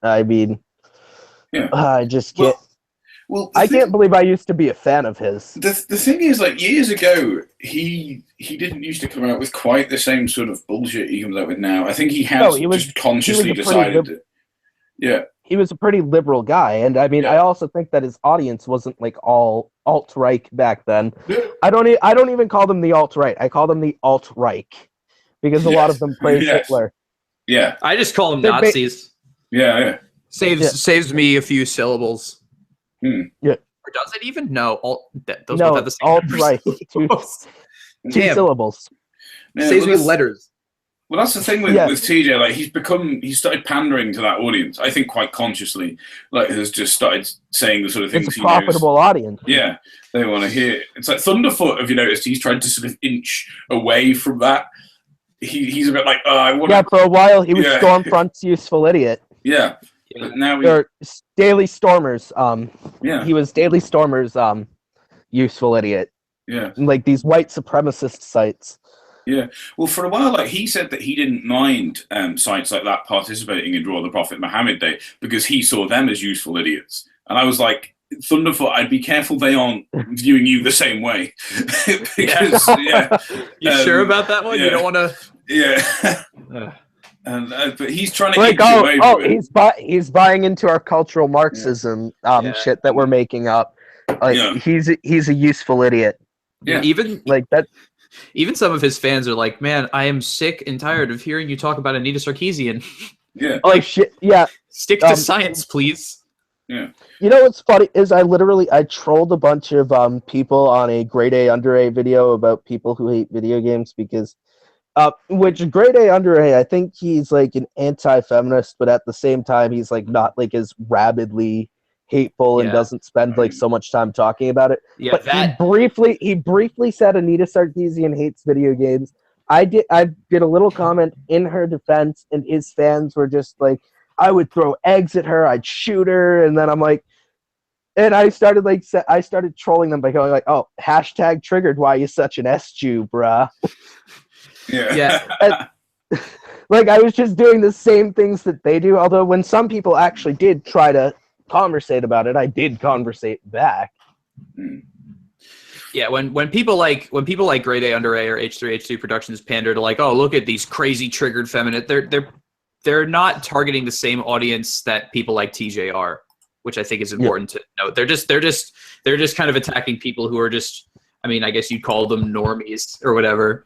Speaker 3: I mean, I just can't.
Speaker 2: Well,
Speaker 3: I can't believe I used to be a fan of his.
Speaker 2: The thing is, like, years ago, he didn't used to come out with quite the same sort of bullshit he comes out with now. I think he has just consciously decided that,
Speaker 3: he was a pretty liberal guy, and I mean, I also think that his audience wasn't like all alt-right back then. I don't even call them the alt-right. I call them the alt-right because a lot of them praise Hitler.
Speaker 2: Yeah,
Speaker 1: I just call them Nazis. Saves me a few syllables.
Speaker 3: Yeah.
Speaker 1: Or does it even? No. Those
Speaker 3: no,
Speaker 1: both have the same
Speaker 3: alt-right. Two syllables.
Speaker 2: Yeah,
Speaker 1: saves me letters.
Speaker 2: Well, that's the thing with TJ. Like, he's started pandering to that audience. I think quite consciously, like, has just started saying the sort of things.
Speaker 3: It's a profitable audience.
Speaker 2: Yeah, they want to hear. It's like Thunderfoot. Have you noticed? He's tried to sort of inch away from that. He's a bit like, I want.
Speaker 3: Yeah, for a while he was Stormfront's useful idiot.
Speaker 2: Yeah. But now
Speaker 3: or Daily Stormers.
Speaker 2: Yeah.
Speaker 3: He was Daily Stormers. Useful idiot.
Speaker 2: Yeah.
Speaker 3: Like these white supremacist sites.
Speaker 2: Yeah. Well, for a while, like he said that he didn't mind sites like that participating in Draw the Prophet Muhammad Day because he saw them as useful idiots. And I was like, Thunderfoot, I'd be careful they aren't viewing you the same way. Because,
Speaker 1: You sure about that one?
Speaker 2: Yeah.
Speaker 1: You don't want to...
Speaker 2: Yeah. And but he's trying to get away with it.
Speaker 3: He's buying into our cultural Marxism shit that we're making up. Like he's a useful idiot.
Speaker 2: Yeah.
Speaker 1: Even
Speaker 3: like that.
Speaker 1: Even some of his fans are like, "Man, I am sick and tired of hearing you talk about Anita Sarkeesian."
Speaker 2: Yeah.
Speaker 3: Like shit. Yeah.
Speaker 1: Stick to science, please.
Speaker 2: Yeah.
Speaker 3: You know what's funny is I trolled a bunch of people on a grade A under A video about people who hate video games because which grade A under A, I think he's like an anti-feminist, but at the same time he's like not like as rabidly hateful and doesn't spend like so much time talking about it.
Speaker 1: Yeah,
Speaker 3: but he briefly said Anita Sarkeesian hates video games. I did a little comment in her defense, and his fans were just like, I would throw eggs at her, I'd shoot her, and then I'm like, and I started trolling them by going like, oh, hashtag triggered, why you such an S-Jew, bruh.
Speaker 2: Yeah.
Speaker 3: And, like I was just doing the same things that they do, although when some people actually did try to conversate about it, I did conversate back.
Speaker 1: Yeah, when people like grade A under A or H3H2 Productions pander to like, oh, look at these crazy triggered feminine, they're not targeting the same audience that people like TJ are, which I think is important to note. They're just kind of attacking people who are just, I mean, I guess you'd call them normies or whatever.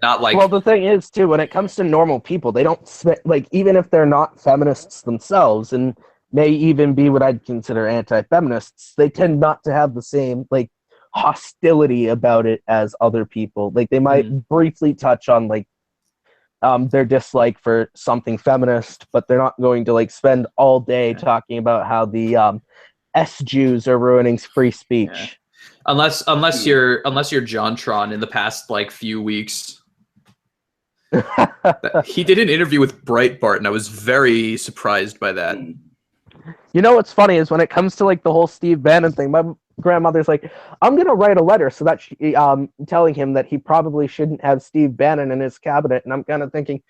Speaker 1: Not like. Well,
Speaker 3: the thing is too, when it comes to normal people, they don't like, even if they're not feminists themselves and may even be what I'd consider anti-feminists, they tend not to have the same like hostility about it as other people. Like they might briefly touch on like their dislike for something feminist, but they're not going to like spend all day talking about how the S-Jews are ruining free speech.
Speaker 1: Yeah. Unless you're JonTron in the past like few weeks. He did an interview with Breitbart, and I was very surprised by that.
Speaker 3: You know what's funny is when it comes to like the whole Steve Bannon thing, my grandmother's like, I'm gonna write a letter so that she, telling him that he probably shouldn't have Steve Bannon in his cabinet, and I'm kind of thinking,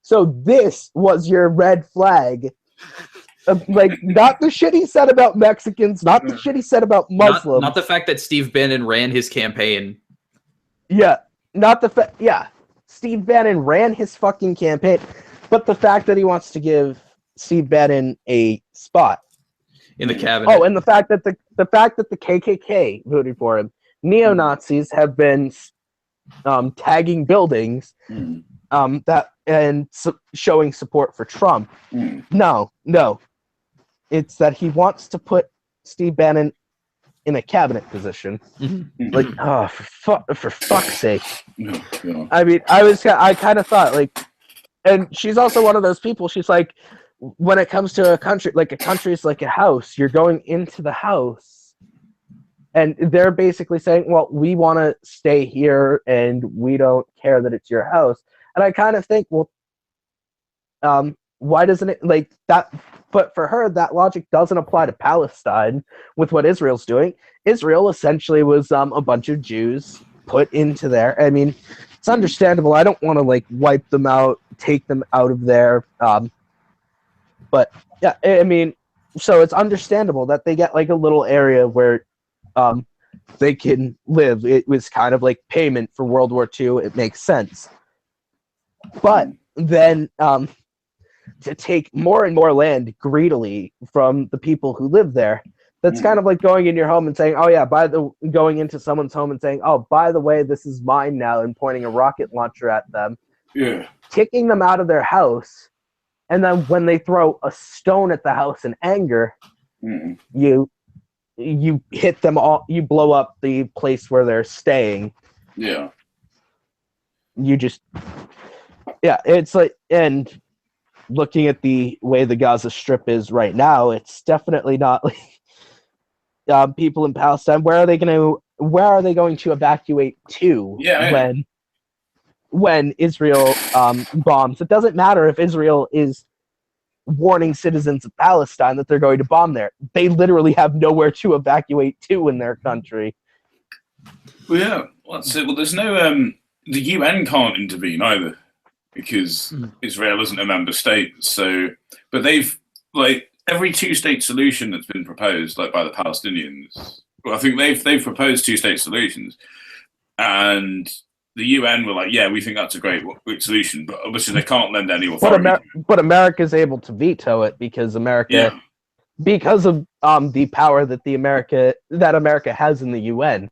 Speaker 3: so this was your red flag. Like, not the shit he said about Mexicans, not the shit he said about Muslims.
Speaker 1: Not the fact that Steve Bannon ran his campaign.
Speaker 3: Yeah, Steve Bannon ran his fucking campaign, but the fact that he wants to give Steve Bannon a spot
Speaker 1: in the cabinet.
Speaker 3: Oh, and the fact that the KKK voted for him. Neo-Nazis have been tagging buildings showing support for Trump. No. It's that he wants to put Steve Bannon in a cabinet position. Like, oh, for fuck's sake. I mean, I kind of thought, like, and she's also one of those people, she's like, when it comes to a country is like a house, you're going into the house, and they're basically saying, well, we want to stay here, and we don't care that it's your house. And I kind of think, well, why doesn't it, like, that, but for her, that logic doesn't apply to Palestine with what Israel's doing. Israel essentially was a bunch of Jews put into there. I mean, it's understandable. I don't want to, like, wipe them out, take them out of there. But, yeah, I mean, so it's understandable that they get, like, a little area where they can live. It was kind of like payment for World War II. It makes sense. But then to take more and more land greedily from the people who live there, that's kind of like going in your home and saying, oh yeah, going into someone's home and saying, oh, by the way, this is mine now, and pointing a rocket launcher at them, kicking them out of their house, and then when they throw a stone at the house in anger, you hit them all, you blow up the place where they're staying.
Speaker 2: Yeah.
Speaker 3: You just, yeah, it's like, and looking at the way the Gaza Strip is right now, it's definitely not like people in Palestine. Where are they going to evacuate to when Israel bombs? It doesn't matter if Israel is warning citizens of Palestine that they're going to bomb there. They literally have nowhere to evacuate to in their country.
Speaker 2: Well, yeah. Well, there's no the UN can't intervene either because Israel isn't a member state. So, but they've every two-state solution that's been proposed, like by the Palestinians. Well, I think they've proposed two-state solutions, and the UN were like, yeah, we think that's a great solution, but obviously they can't lend any authority.
Speaker 3: But America's able to veto it because because of the power that America has in the UN.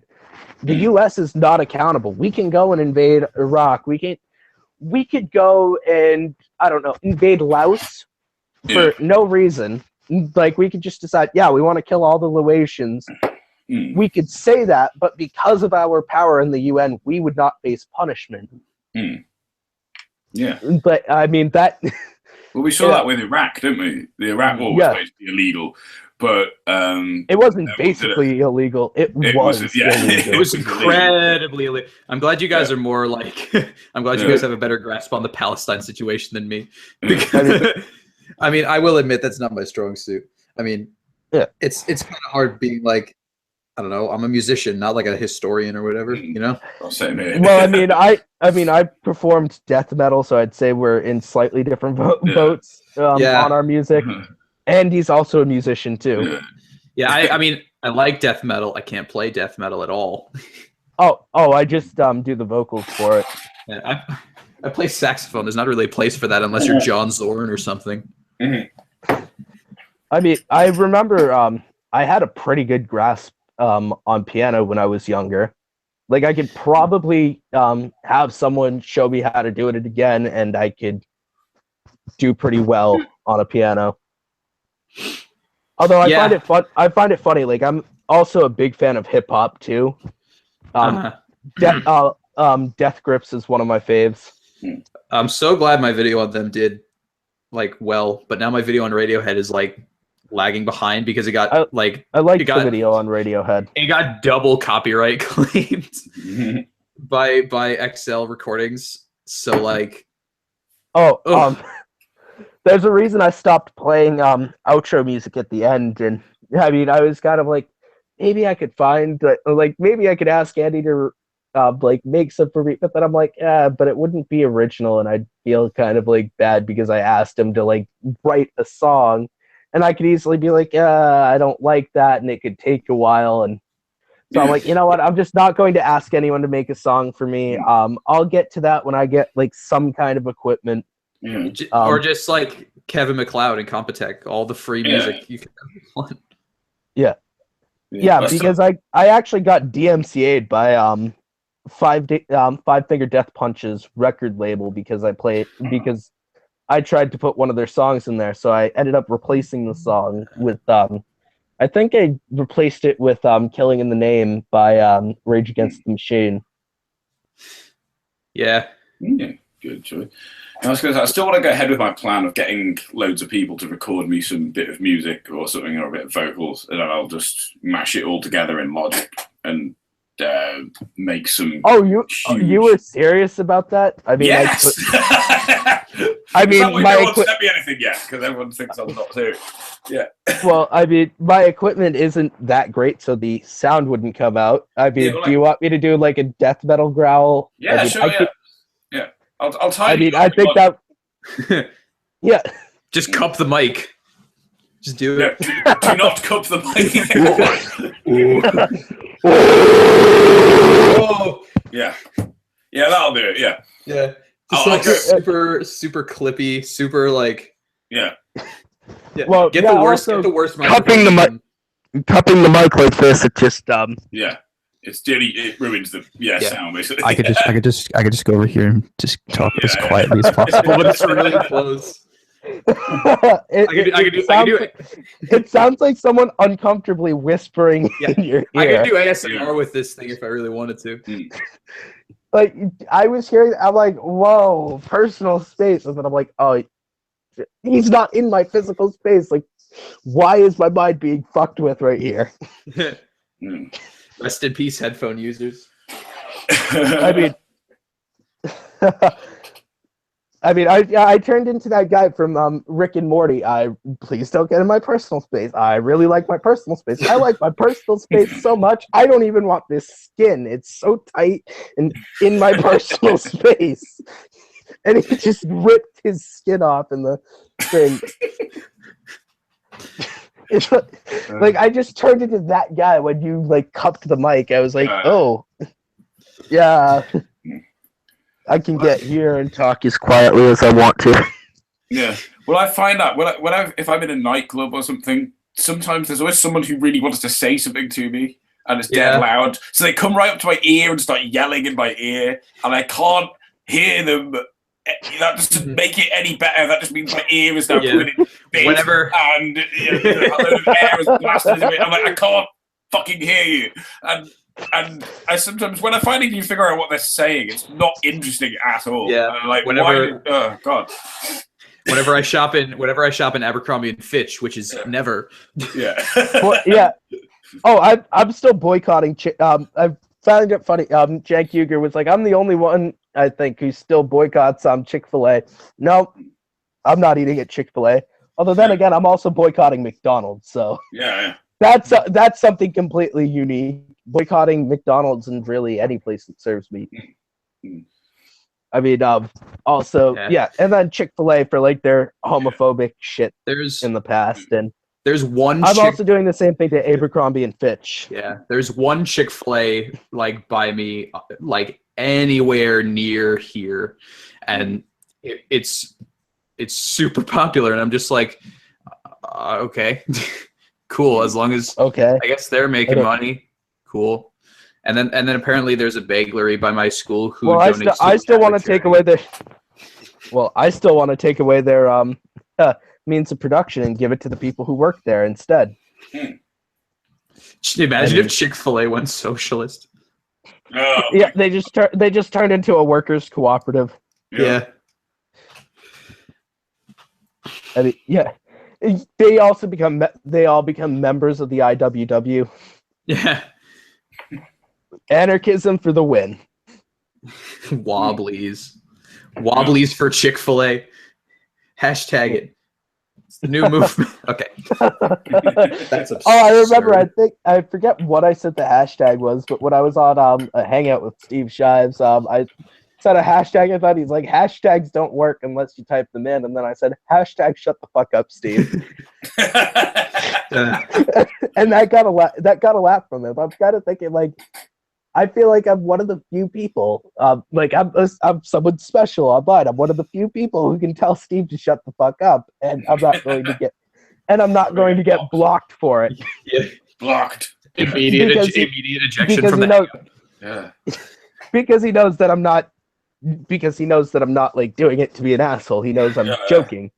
Speaker 3: The U.S. is not accountable. We can go and invade Iraq. We could go and, I don't know, invade Laos for no reason. Like, we could just decide, yeah, we want to kill all the Laotians. We could say that, but because of our power in the UN, we would not face punishment.
Speaker 2: Yeah.
Speaker 3: But, I mean, that...
Speaker 2: Well, we saw that with Iraq, didn't we? The Iraq war was basically illegal, but...
Speaker 3: it wasn't basically illegal. It was illegal.
Speaker 1: It was incredibly illegal. I'm glad you guys are more like... I'm glad you guys have a better grasp on the Palestine situation than me. Because, I mean, I will admit that's not my strong suit. I mean, it's kind of hard being like, I don't know, I'm a musician, not like a historian or whatever, you know?
Speaker 3: Well, I mean, I performed death metal, so I'd say we're in slightly different boats on our music. And he's also a musician too.
Speaker 1: Yeah, I mean, I like death metal. I can't play death metal at all.
Speaker 3: Oh, I just do the vocals for it.
Speaker 1: Yeah, I play saxophone. There's not really a place for that unless you're John Zorn or something.
Speaker 3: I mean, I remember I had a pretty good grasp on piano when I was younger. Like, I could probably have someone show me how to do it again, and I could do pretty well on a piano. Although I find it funny. Like, I'm also a big fan of hip hop too. Death Grips is one of my faves.
Speaker 1: I'm so glad my video on them did well, but now my video on Radiohead is lagging behind because it got
Speaker 3: I liked the video on Radiohead.
Speaker 1: It got double copyright claimed by XL Recordings. So
Speaker 3: there's a reason I stopped playing outro music at the end, and I mean, I was kind of like, maybe I could find maybe I could ask Andy to make some for me, but then I'm like, but it wouldn't be original, and I'd feel kind of bad because I asked him to write a song. And I could easily be like, I don't like that, and it could take a while. And so I'm like, you know what? I'm just not going to ask anyone to make a song for me. I'll get to that when I get some kind of equipment.
Speaker 1: Or just like Kevin MacLeod and Compotech, all the free music you can want.
Speaker 3: Yeah, because I actually got DMCA'd by Five Finger Death Punch's record label because I tried to put one of their songs in there, so I ended up replacing the song with I think I replaced it with Killing in the Name by Rage Against the Machine.
Speaker 2: Yeah, good choice. I still want to go ahead with my plan of getting loads of people to record me some bit of music or something, or a bit of vocals, and then I'll just mash it all together in Logic and make some.
Speaker 3: Oh, you were serious about that? I mean,
Speaker 2: yes.
Speaker 3: I mean,
Speaker 2: no one sent me anything yet because everyone thinks I'm not serious. Yeah.
Speaker 3: Well, I mean, my equipment isn't that great, so the sound wouldn't come out. I mean, do you want me to do a death metal growl?
Speaker 2: Yeah, sure. Yeah. I'll tell you.
Speaker 3: I mean, I think that. Yeah.
Speaker 1: Just cup the mic. Just do it.
Speaker 2: Yeah, do not cup the mic.
Speaker 1: Oh.
Speaker 2: Yeah, that'll do it. Yeah.
Speaker 1: Just super clippy, super
Speaker 2: Yeah.
Speaker 3: Well,
Speaker 1: get the worst.
Speaker 3: Cupping the mic like this, it just
Speaker 2: Yeah. It ruins the sound basically.
Speaker 4: I could just go over here and just talk as quietly as possible.
Speaker 1: But it's really close. I could do it.
Speaker 3: It sounds like someone uncomfortably whispering in your ear.
Speaker 1: I could do ASMR with this thing if I really wanted to.
Speaker 3: I was hearing, I'm like, whoa, personal space, and then I'm like, oh, he's not in my physical space. Why is my mind being fucked with right here?
Speaker 1: Rest in peace, headphone users.
Speaker 3: I mean, I mean, I turned into that guy from Rick and Morty. Please don't get in my personal space. I really like my personal space. I like my personal space so much. I don't even want this skin. It's so tight and in my personal space. And he just ripped his skin off in the thing. It's like I just turned into that guy when you like cupped the mic. I was like, oh, yeah. I can get here and talk as quietly as I want to.
Speaker 2: Yeah. Well, I find that if I'm in a nightclub or something, sometimes there's always someone who really wants to say something to me, and it's dead loud. So they come right up to my ear and start yelling in my ear, and I can't hear them. That doesn't make it any better. That just means my ear is now put in bit,
Speaker 1: whenever
Speaker 2: and a load of air is blasted into it. I'm like, I can't fucking hear you. And I sometimes, when I finally figure out what they're saying, it's not interesting at all.
Speaker 1: Yeah.
Speaker 2: Like,
Speaker 1: whenever,
Speaker 2: oh god.
Speaker 1: Whenever I shop in Abercrombie and Fitch, which is never.
Speaker 2: Yeah.
Speaker 3: Well, yeah. Oh, I'm still boycotting. I found it funny. Jack Huger was like, I'm the only one I think who still boycotts Chick-fil-A. No, I'm not eating at Chick-fil-A. Although then again, I'm also boycotting McDonald's. So
Speaker 2: yeah.
Speaker 3: That's something completely unique. Boycotting McDonald's and really any place that serves meat. I mean, also, and then Chick-fil-A for like their homophobic shit in the past, and
Speaker 1: there's one.
Speaker 3: I'm also doing the same thing to Abercrombie and Fitch.
Speaker 1: Yeah, there's one Chick-fil-A like by me, like anywhere near here, and it's super popular, and I'm just like, okay. Cool, as long as I guess they're making money. Cool. And then apparently there's a baglery by my school who donates
Speaker 3: I still want to take away their means of production and give it to the people who work there instead.
Speaker 1: Can you imagine if Chick-fil-A went socialist?
Speaker 3: Yeah, they just turned into a workers' cooperative.
Speaker 1: Yeah.
Speaker 3: I mean, yeah. They all become members of the IWW.
Speaker 1: Yeah.
Speaker 3: Anarchism for the win.
Speaker 1: Wobblies for Chick-fil-A. Hashtag it. It's the new movement. Okay. That's absurd.
Speaker 3: Oh, I remember. I forget what I said the hashtag was, but when I was on a hangout with Steve Shives, I said a hashtag. I thought he's like, hashtags don't work unless you type them in, and then I said hashtag shut the fuck up, Steve. And that got a laugh from him. I'm kind of thinking like, I feel like I'm one of the few people, like I'm someone special online. I'm one of the few people who can tell Steve to shut the fuck up, and I'm not going to get blocked for it.
Speaker 1: Yeah,
Speaker 2: blocked.
Speaker 1: Immediate ejection from the
Speaker 2: yeah.
Speaker 3: Because he knows that I'm not. Because he knows that I'm not like doing it to be an asshole. He knows I'm joking.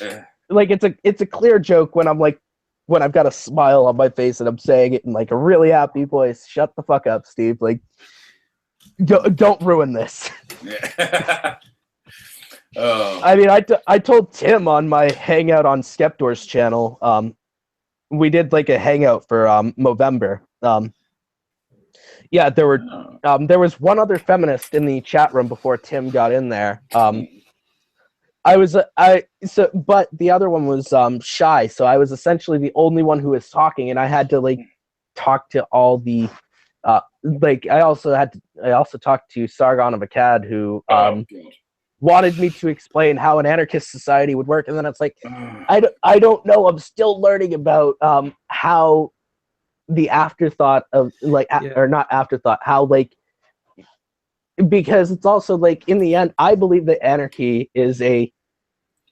Speaker 2: Yeah.
Speaker 3: Like it's a clear joke when I've got a smile on my face and I'm saying it in like a really happy voice. Shut the fuck up, Steve. Like, don't ruin this.
Speaker 2: Yeah. Oh.
Speaker 3: I mean, I told Tim on my hangout on Skeptor's channel. We did like a hangout for Movember. Yeah, there was one other feminist in the chat room before Tim got in there. But the other one was shy, so I was essentially the only one who was talking, and I had to like talk to all the I also talked to Sargon of Akkad, who wanted me to explain how an anarchist society would work, and then it's like I don't know. I'm still learning about how the afterthought of or not afterthought, how like, because it's also like in the end I believe that anarchy is a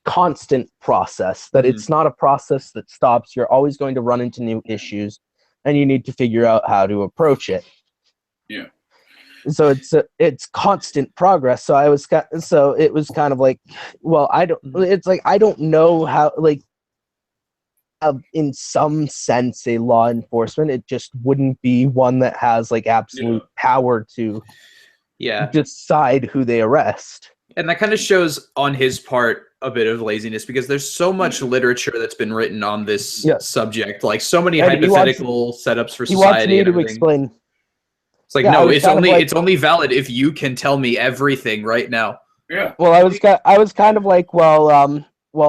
Speaker 3: constant process, that it's not a process that stops. You're always going to run into new issues and you need to figure out how to approach it.
Speaker 2: Yeah.
Speaker 3: So it's constant progress. So it was kind of like, well, I don't know how, like, in some sense a law enforcement, it just wouldn't be one that has like absolute power to decide who they arrest.
Speaker 1: And that kind of shows on his part a bit of laziness, because there's so much literature that's been written on this subject, like so many hypothetical setups for society.
Speaker 3: He wants me to explain.
Speaker 1: It's like, no, it's only valid if you can tell me everything right now.
Speaker 2: Yeah.
Speaker 3: Well, I was kind of like, well,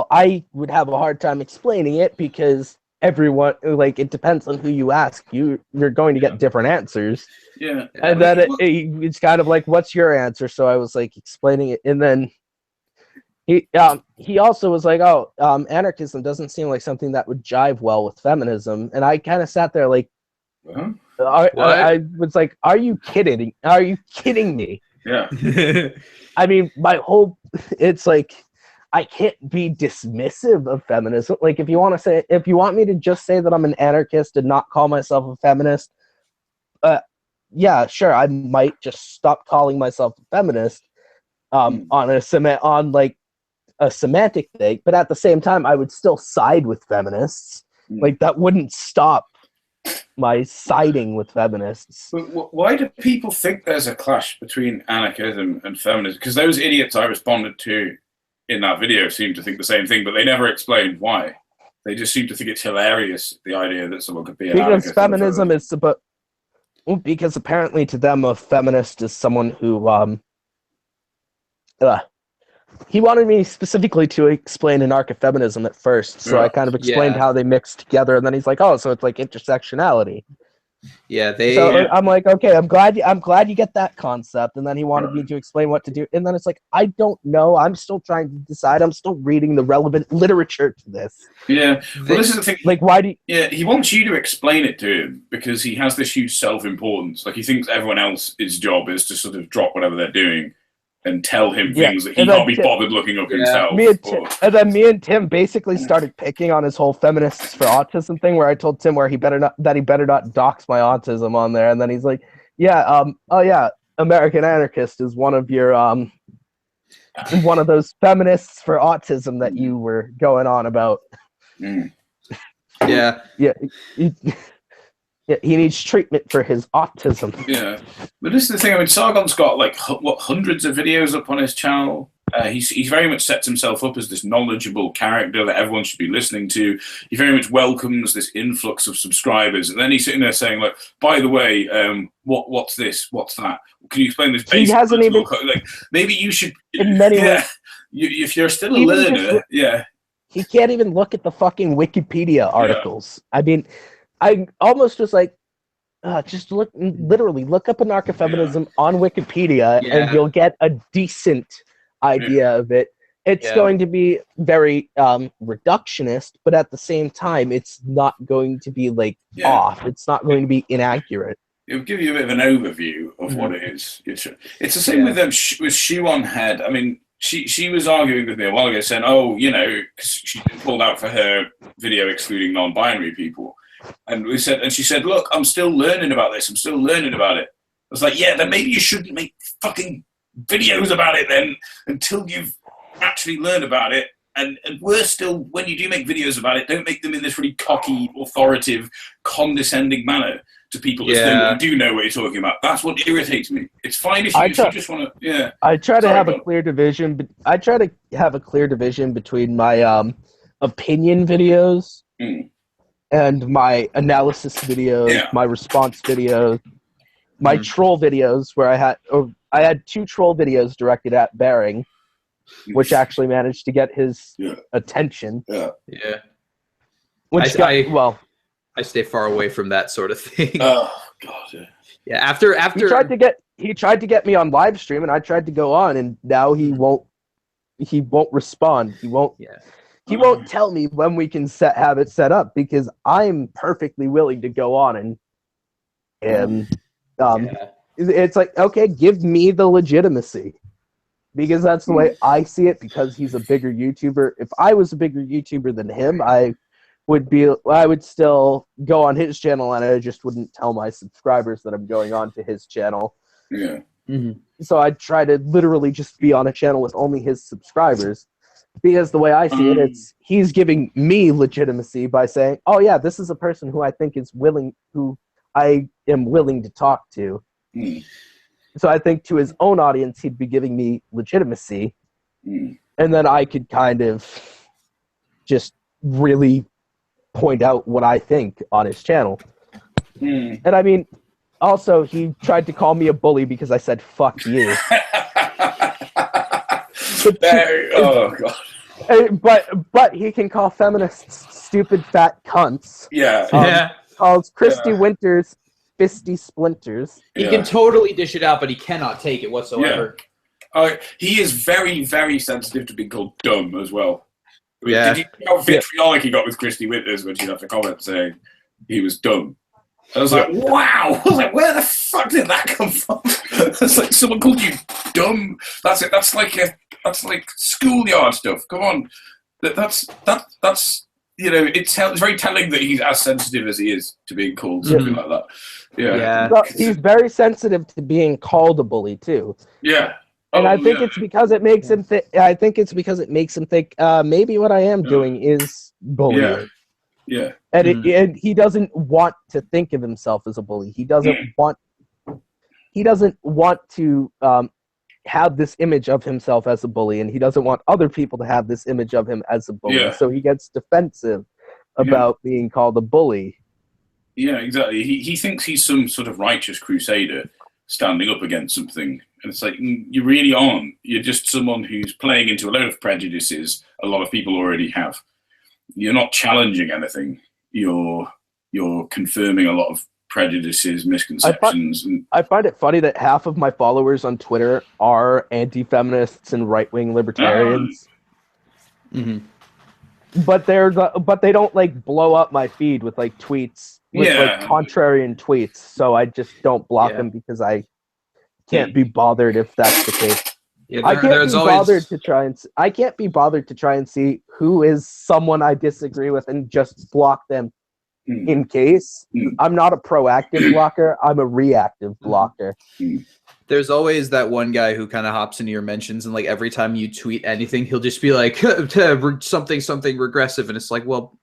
Speaker 3: I would have a hard time explaining it because everyone, like, it depends on who you ask. You're going to get different answers.
Speaker 2: Yeah.
Speaker 3: And then it's kind of like, what's your answer? So I was like explaining it, and then he also was like, anarchism doesn't seem like something that would jive well with feminism. And I kind of sat there like, I was like, are you kidding? Are you kidding me?
Speaker 2: Yeah.
Speaker 3: I mean, it's like, I can't be dismissive of feminism. Like, if you want me to just say that I'm an anarchist and not call myself a feminist, yeah, sure, I might just stop calling myself a feminist, on like a semantic thing. But at the same time, I would still side with feminists. Like, that wouldn't stop my siding with feminists.
Speaker 2: But why do people think there's a clash between anarchism and feminism? Because those idiots I responded to in that video seem to think the same thing, but they never explained why. They just seem to think it's hilarious, the idea that someone could be an anarchist.
Speaker 3: Because feminism is about... Because apparently to them, a feminist is someone who... he wanted me specifically to explain anarcho-feminism at first, so I kind of explained how they mix together, and then he's like, oh, so it's like intersectionality.
Speaker 1: Yeah,
Speaker 3: I'm like, okay, I'm glad you get that concept. And then he wanted me to explain what to do, and then it's like, I don't know. I'm still trying to decide. I'm still reading the relevant literature to this.
Speaker 2: Yeah, well, this is the thing.
Speaker 3: Like, why do you...
Speaker 2: Yeah, he wants you to explain it to him because he has this huge self-importance. Like, he thinks everyone else's job is to sort of drop whatever they're doing and tell him things that he can't be bothered looking up himself.
Speaker 3: And then me and Tim basically started picking on his whole feminists for autism thing, where I told Tim he better not dox my autism on there, and then he's like, American Anarchist is one of your one of those feminists for autism that you were going on about.
Speaker 1: Yeah.
Speaker 3: Yeah, he needs treatment for his autism.
Speaker 2: Yeah, but this is the thing. I mean, Sargon's got like hundreds of videos up on his channel. He's very much sets himself up as this knowledgeable character that everyone should be listening to. He very much welcomes this influx of subscribers, and then he's sitting there saying, like, by the way, what's this? What's that? Can you explain this?
Speaker 3: He hasn't even
Speaker 2: like, maybe you should.
Speaker 3: In many ways,
Speaker 2: if you're still a learner,
Speaker 3: he can't even look at the fucking Wikipedia articles. I mean, I almost was like, just literally look up anarcho-feminism on Wikipedia, and you'll get a decent idea of it. It's going to be very reductionist, but at the same time, it's not going to be like off. It's not going to be inaccurate.
Speaker 2: It'll give you a bit of an overview of what it is. It's the same with Shoe on Head. I mean, she was arguing with me a while ago, saying, because she'd been pulled out for her video excluding non-binary people. And she said, look, I'm still learning about this. I'm still learning about it. I was like, yeah, then maybe you shouldn't make fucking videos about it then until you've actually learned about it. And worse still, when you do make videos about it, don't make them in this really cocky, authoritative, condescending manner to people that do know what you're talking about. That's what irritates me. It's fine if you just want to,
Speaker 3: I try to have a clear division. I try to have a clear division between my opinion videos and my analysis videos, my response videos, my troll videos, where I had 2 troll videos directed at Bering, which actually managed to get his attention.
Speaker 1: Yeah.
Speaker 3: Which
Speaker 1: I stay far away from that sort of thing.
Speaker 2: Oh God. Yeah.
Speaker 1: Yeah. After
Speaker 3: he tried to get me on live stream, and I tried to go on, and now he won't respond. He won't. Yeah. He won't tell me when we can have it set up, because I'm perfectly willing to go on and it's like, okay, give me the legitimacy, because that's the way I see it, because he's a bigger YouTuber. If I was a bigger YouTuber than him, I would still go on his channel, and I just wouldn't tell my subscribers that I'm going on to his channel.
Speaker 2: Yeah.
Speaker 3: Mm-hmm. So I try to literally just be on a channel with only his subscribers. Because the way I see it, he's giving me legitimacy by saying, oh yeah, this is a person who I think who I am willing to talk to. So I think to his own audience, he'd be giving me legitimacy. And then I could kind of just really point out what I think on his channel. And I mean, also, he tried to call me a bully because I said, fuck you.
Speaker 2: Oh god.
Speaker 3: But he can call feminists stupid fat cunts.
Speaker 2: Yeah.
Speaker 3: Calls Christy Winters fisty splinters.
Speaker 1: He can totally dish it out, but he cannot take it whatsoever.
Speaker 2: He is very, very sensitive to being called dumb as well.
Speaker 1: Yeah.
Speaker 2: Did you know how vitriolic he got with Christy Winters when she left a comment saying he was dumb? I was like, wow! I was like, where the fuck did that come from? It's like someone called you dumb. That's it. That's like schoolyard stuff. Come on, that's it's very telling that he's as sensitive as he is to being called something like that. Yeah.
Speaker 3: He's very sensitive to being called a bully too.
Speaker 2: Yeah.
Speaker 3: And I think it's because it makes him think. I think it's because it makes him think. Maybe what I am doing is bullying.
Speaker 2: Yeah.
Speaker 3: And he doesn't want to think of himself as a bully. He doesn't want. He doesn't want to have this image of himself as a bully, and he doesn't want other people to have this image of him as a bully. So he gets defensive about being called a bully.
Speaker 2: Yeah, exactly. He thinks he's some sort of righteous crusader standing up against something. And it's like, you really aren't. You're just someone who's playing into a load of prejudices a lot of people already have. You're not challenging anything. You're confirming a lot of prejudices, misconceptions.
Speaker 3: I find it funny that half of my followers on Twitter are anti-feminists and right-wing libertarians. But they don't like blow up my feed with like tweets with like contrarian tweets. So I just don't block them because I can't be bothered if that's the case. I can't be bothered to try and see who is someone I disagree with and just block them in case. I'm not a proactive blocker. I'm a reactive blocker.
Speaker 1: There's always that one guy who kind of hops into your mentions, and like every time you tweet anything, he'll just be like something regressive, and it's like, well,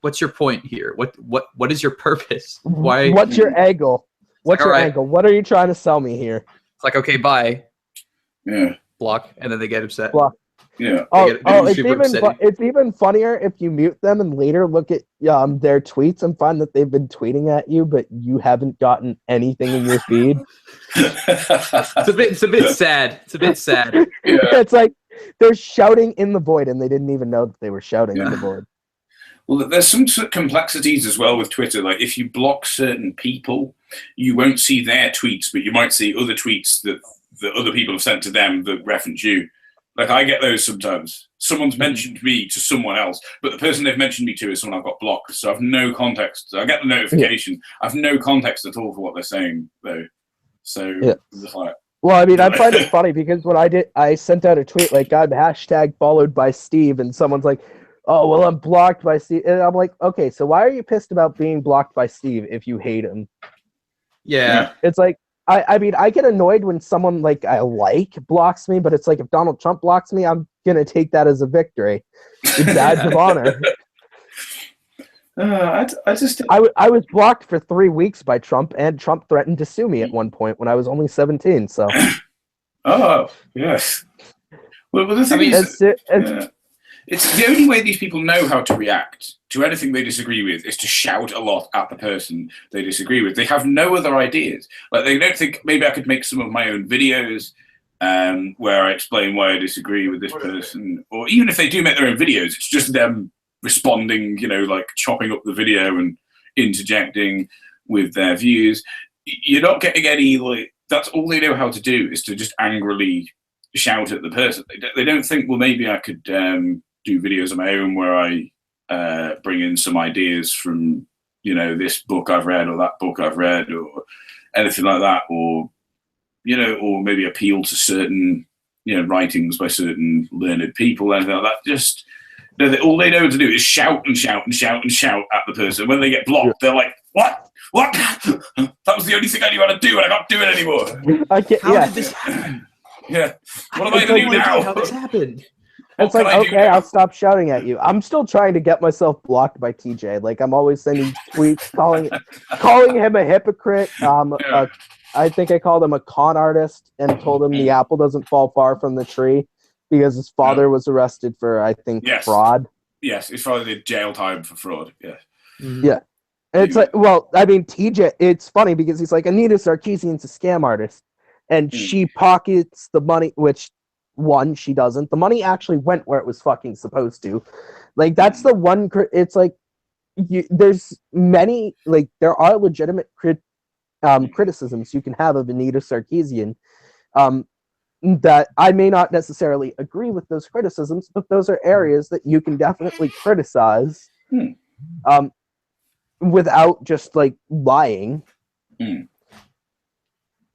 Speaker 1: what's your point here? What is your purpose? Why?
Speaker 3: What's your angle? What's your angle? What are you trying to sell me here?
Speaker 1: It's like, okay, bye.
Speaker 2: Yeah.
Speaker 1: Block, and then they get upset.
Speaker 3: Block.
Speaker 2: Yeah.
Speaker 3: It's even funnier if you mute them and later look at their tweets and find that they've been tweeting at you, but you haven't gotten anything in your feed.
Speaker 1: It's a bit sad. It's a bit sad.
Speaker 2: Yeah.
Speaker 3: It's like they're shouting in the void, and they didn't even know that they were shouting in the void.
Speaker 2: Well, there's some sort of complexities as well with Twitter. Like, if you block certain people, you won't see their tweets, but you might see other tweets that other people have sent to them that reference you. Like, I get those sometimes. Someone's mentioned me to someone else, but the person they've mentioned me to is someone I've got blocked, so I've no context. I get the notification. I've no context at all for what they're saying, though. So, just like...
Speaker 3: Well, I mean, I find it funny because when I sent out a tweet like, I'm hashtag followed by Steve, and someone's like, oh, well, I'm blocked by Steve. And I'm like, okay, so why are you pissed about being blocked by Steve if you hate him?
Speaker 1: Yeah.
Speaker 3: It's like, I mean, I get annoyed when someone like I blocks me, but it's like if Donald Trump blocks me, I'm going to take that as a victory. It's badge of honor. I was blocked for 3 weeks by Trump, and Trump threatened to sue me at one point when I was only 17. So.
Speaker 2: Oh, yes. Well, the thing is... It's the only way these people know how to react to anything they disagree with is to shout a lot at the person they disagree with. They have no other ideas. Like, they don't think maybe I could make some of my own videos where I explain why I disagree with this person. Or even if they do make their own videos, it's just them responding, like chopping up the video and interjecting with their views. You're not getting any, that's all they know how to do, is to just angrily shout at the person. They don't think, well, maybe I could... do videos of my own where I bring in some ideas from, this book I've read or that book I've read or anything like that, or, or maybe appeal to certain, writings by certain learned people, anything like that. Just, all they know to do is shout and shout and shout and shout at the person. When they get blocked, they're like, what? That was the only thing I knew how to do, and I can't do it anymore.
Speaker 1: How did this happen?
Speaker 2: Yeah. What am I going to do now?
Speaker 1: How this happened?
Speaker 3: It's like, okay, I'll stop shouting at you. I'm still trying to get myself blocked by TJ. Like, I'm always sending tweets calling him a hypocrite. I think I called him a con artist and told him the apple doesn't fall far from the tree because his father was arrested for, I think, fraud.
Speaker 2: Yes, his father did jail time for fraud. Yeah.
Speaker 1: Mm-hmm.
Speaker 3: Yeah. And it's like, well, I mean, TJ, it's funny because he's like, Anita Sarkeesian's a scam artist. And she pockets the money, which one, she doesn't. The money actually went where it was fucking supposed to. Like, that's the one. It's like, there's many, like, there are legitimate criticisms you can have of Anita Sarkeesian. That I may not necessarily agree with those criticisms, but those are areas that you can definitely criticize without just, like, lying.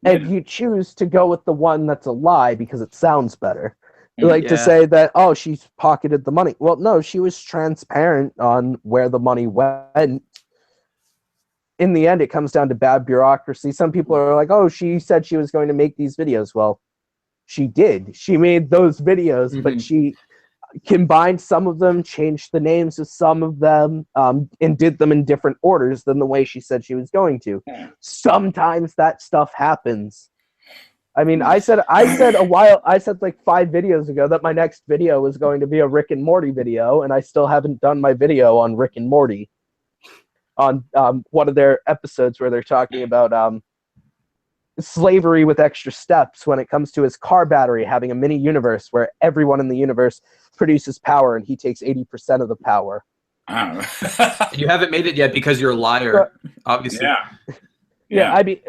Speaker 3: And you choose to go with the one that's a lie because it sounds better. Like, to say that, oh, she's pocketed the money. Well, no, she was transparent on where the money went. In the end, it comes down to bad bureaucracy. Some people are like, oh, she said she was going to make these videos. Well, she did. She made those videos, but she combined some of them, changed the names of some of them, and did them in different orders than the way she said she was going to. Sometimes that stuff happens. I mean, I said like 5 videos ago that my next video was going to be a Rick and Morty video, and I still haven't done my video on Rick and Morty, on one of their episodes where they're talking about slavery with extra steps when it comes to his car battery having a mini universe where everyone in the universe produces power and he takes 80% of the power.
Speaker 1: You haven't made it yet because you're a liar, obviously.
Speaker 3: Yeah, I mean,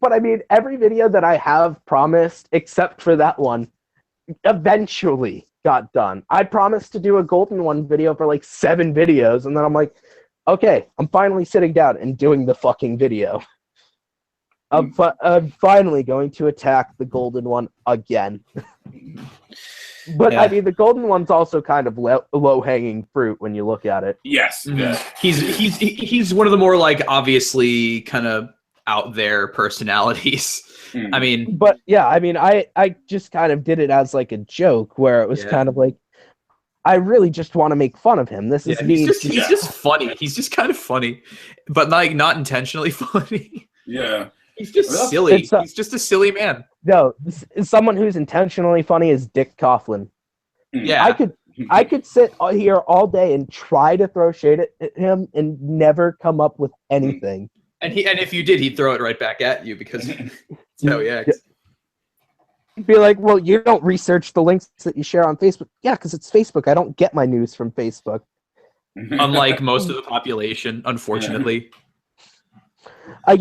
Speaker 3: but I mean, every video that I have promised, except for that one, eventually got done. I promised to do a Golden One video for like 7 videos, and then I'm like, okay, I'm finally sitting down and doing the fucking video. I'm finally going to attack the Golden One again. But I mean, the Golden One's also kind of low-hanging fruit when you look at it.
Speaker 2: Yes.
Speaker 1: He's one of the more, like, obviously kind of out there personalities. I mean,
Speaker 3: but yeah, I mean, I just kind of did it as like a joke where it was kind of like, I really just want to make fun of him. This is me.
Speaker 1: He's just funny. He's just kind of funny, but like not intentionally funny.
Speaker 2: Yeah.
Speaker 1: He's just silly. He's just a silly man.
Speaker 3: No, someone who's intentionally funny is Dick Coughlin.
Speaker 1: Yeah.
Speaker 3: I could sit here all day and try to throw shade at him and never come up with anything.
Speaker 1: And if you did, he'd throw it right back at you because that's how he acts.
Speaker 3: He'd be like, well, you don't research the links that you share on Facebook. Yeah, because it's Facebook. I don't get my news from Facebook.
Speaker 1: Unlike most of the population, unfortunately.
Speaker 3: I'm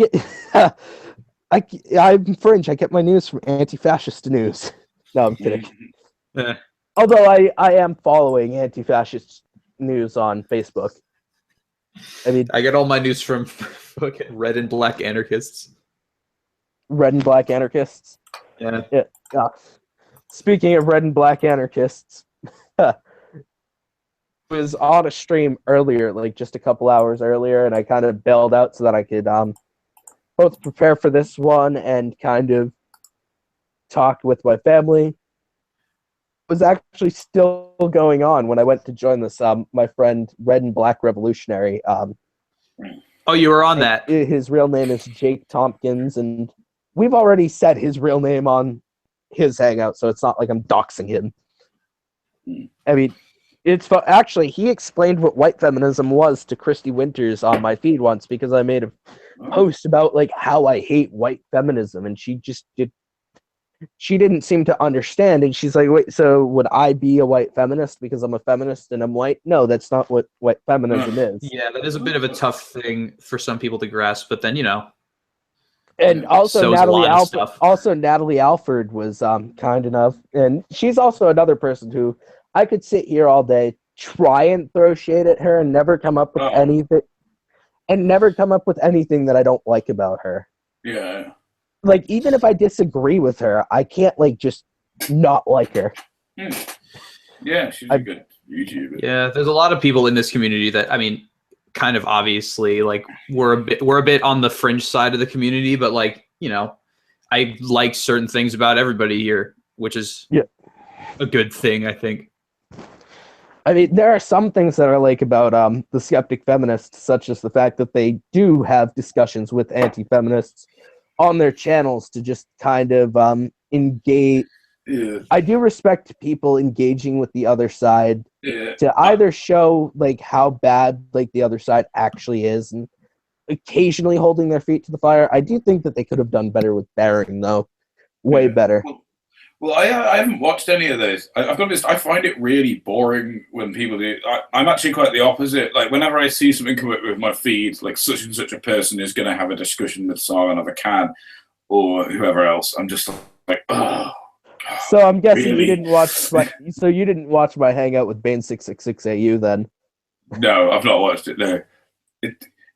Speaker 3: fringe. I get my news from anti-fascist news. No, I'm kidding. Although I am following anti-fascist news on Facebook. I mean,
Speaker 1: I get all my news from fucking red and black anarchists.
Speaker 3: Red and black anarchists?
Speaker 1: Yeah.
Speaker 3: Speaking of red and black anarchists, was on a stream earlier, like just a couple hours earlier, and I kind of bailed out so that I could both prepare for this one and kind of talk with my family. It was actually still going on when I went to join this. My friend, Red and Black Revolutionary.
Speaker 1: Oh, you were on that.
Speaker 3: His real name is Jake Tompkins, and we've already said his real name on his Hangout, so it's not like I'm doxing him. I mean, it's actually, he explained what white feminism was to Christy Winters on my feed once because I made a post about like how I hate white feminism, and she didn't seem to understand, and she's like, wait, so would I be a white feminist because I'm a feminist and I'm white? No, that's not what white feminism is.
Speaker 1: Yeah, that is a bit of a tough thing for some people to grasp, but then, you know.
Speaker 3: And also Natalie Alford was kind enough, and she's also another person who I could sit here all day, try and throw shade at her and never come up with anything that I don't like about her.
Speaker 2: Yeah.
Speaker 3: Like, even if I disagree with her, I can't, like, just not like her.
Speaker 2: Yeah, she's a good YouTuber.
Speaker 1: Yeah, there's a lot of people in this community that, I mean, kind of obviously, like, we're a bit on the fringe side of the community, but, like, you know, I like certain things about everybody here, which is a good thing, I think.
Speaker 3: I mean, there are some things that I like about the skeptic feminists, such as the fact that they do have discussions with anti-feminists on their channels to just kind of engage. Yeah. I do respect people engaging with the other side to either show like how bad like the other side actually is, and occasionally holding their feet to the fire. I do think that they could have done better with Baring, though. Way better.
Speaker 2: Well, I haven't watched any of those. I've got to be honest, I find it really boring when people do. I'm actually quite the opposite. Like, whenever I see something come up with my feed, like such and such a person is going to have a discussion with Sargon of Akkad or whoever else, I'm just like, oh.
Speaker 3: So I'm guessing
Speaker 2: really?
Speaker 3: you didn't watch my hangout with Bane666AU then.
Speaker 2: No, I've not watched it. No,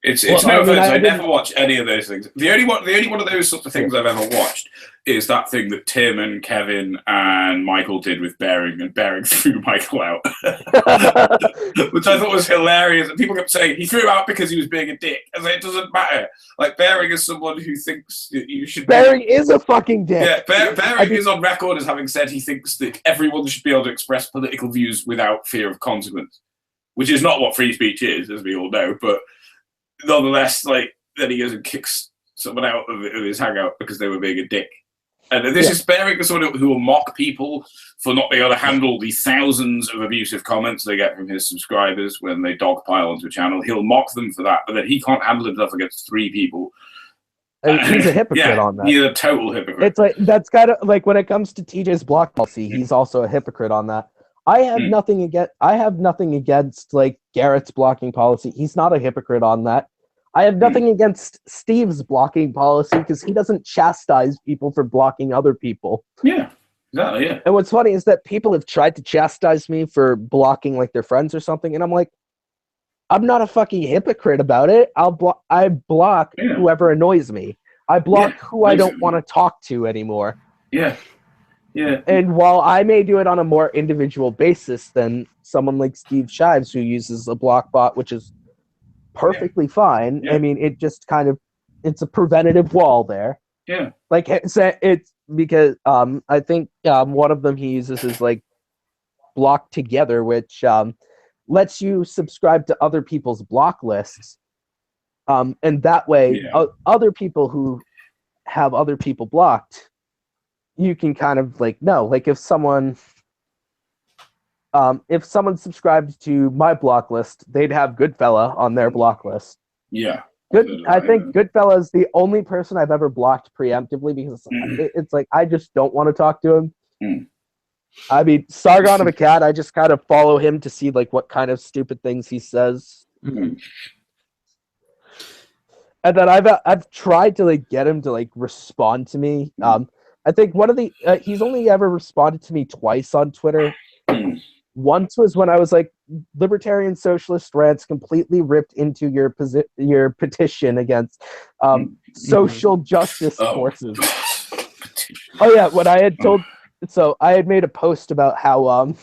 Speaker 2: it's
Speaker 3: Well,
Speaker 2: no
Speaker 3: I mean,
Speaker 2: offense. I
Speaker 3: didn't-
Speaker 2: never watch any of those things. The only one of those sorts of things I've ever watched is that thing that Tim and Kevin and Michael did with Bering, and Bering threw Michael out, which I thought was hilarious. And people kept saying he threw him out because he was being a dick. I was like, it doesn't matter. Like, Bering is someone who thinks that you should.
Speaker 3: Bering is a fucking dick.
Speaker 2: Yeah, Bering is on record as having said he thinks that everyone should be able to express political views without fear of consequence, which is not what free speech is, as we all know. But nonetheless, like, then he goes and kicks someone out of his hangout because they were being a dick. And this is Bering, someone who will mock people for not being able to handle the thousands of abusive comments they get from his subscribers when they dogpile onto a channel. He'll mock them for that, but then he can't handle himself against 3 people.
Speaker 3: He's a hypocrite on that.
Speaker 2: He's a total hypocrite.
Speaker 3: It's like, that's kind of like when it comes to TJ's block policy, he's also a hypocrite on that. I have nothing against like Garrett's blocking policy. He's not a hypocrite on that. I have nothing against Steve's blocking policy because he doesn't chastise people for blocking other people.
Speaker 2: Yeah, exactly. Yeah.
Speaker 3: And what's funny is that people have tried to chastise me for blocking like their friends or something, and I'm like, I'm not a fucking hypocrite about it. I block whoever annoys me. I block who I don't want to talk to anymore.
Speaker 2: Yeah. Yeah.
Speaker 3: And while I may do it on a more individual basis than someone like Steve Shives, who uses a block bot, which is perfectly fine. I mean, it just kind of, it's a preventative wall there.
Speaker 2: Yeah.
Speaker 3: Like, it's because I think one of them he uses is like Block Together, which lets you subscribe to other people's block lists. And that way, other people who have other people blocked, you can kind of like know, like if someone subscribed to my block list, they'd have Goodfella on their block list.
Speaker 2: Yeah.
Speaker 3: I think Goodfella is the only person I've ever blocked preemptively because it's like I just don't want to talk to him. I mean, Sargon of Akkad, I just kind of follow him to see like what kind of stupid things he says. And then I've tried to like get him to like respond to me. I think one of the he's only ever responded to me twice on Twitter. Once was when I was like, libertarian socialist rants completely ripped into your petition against social justice forces. Oh yeah, what I had told. So I had made a post about how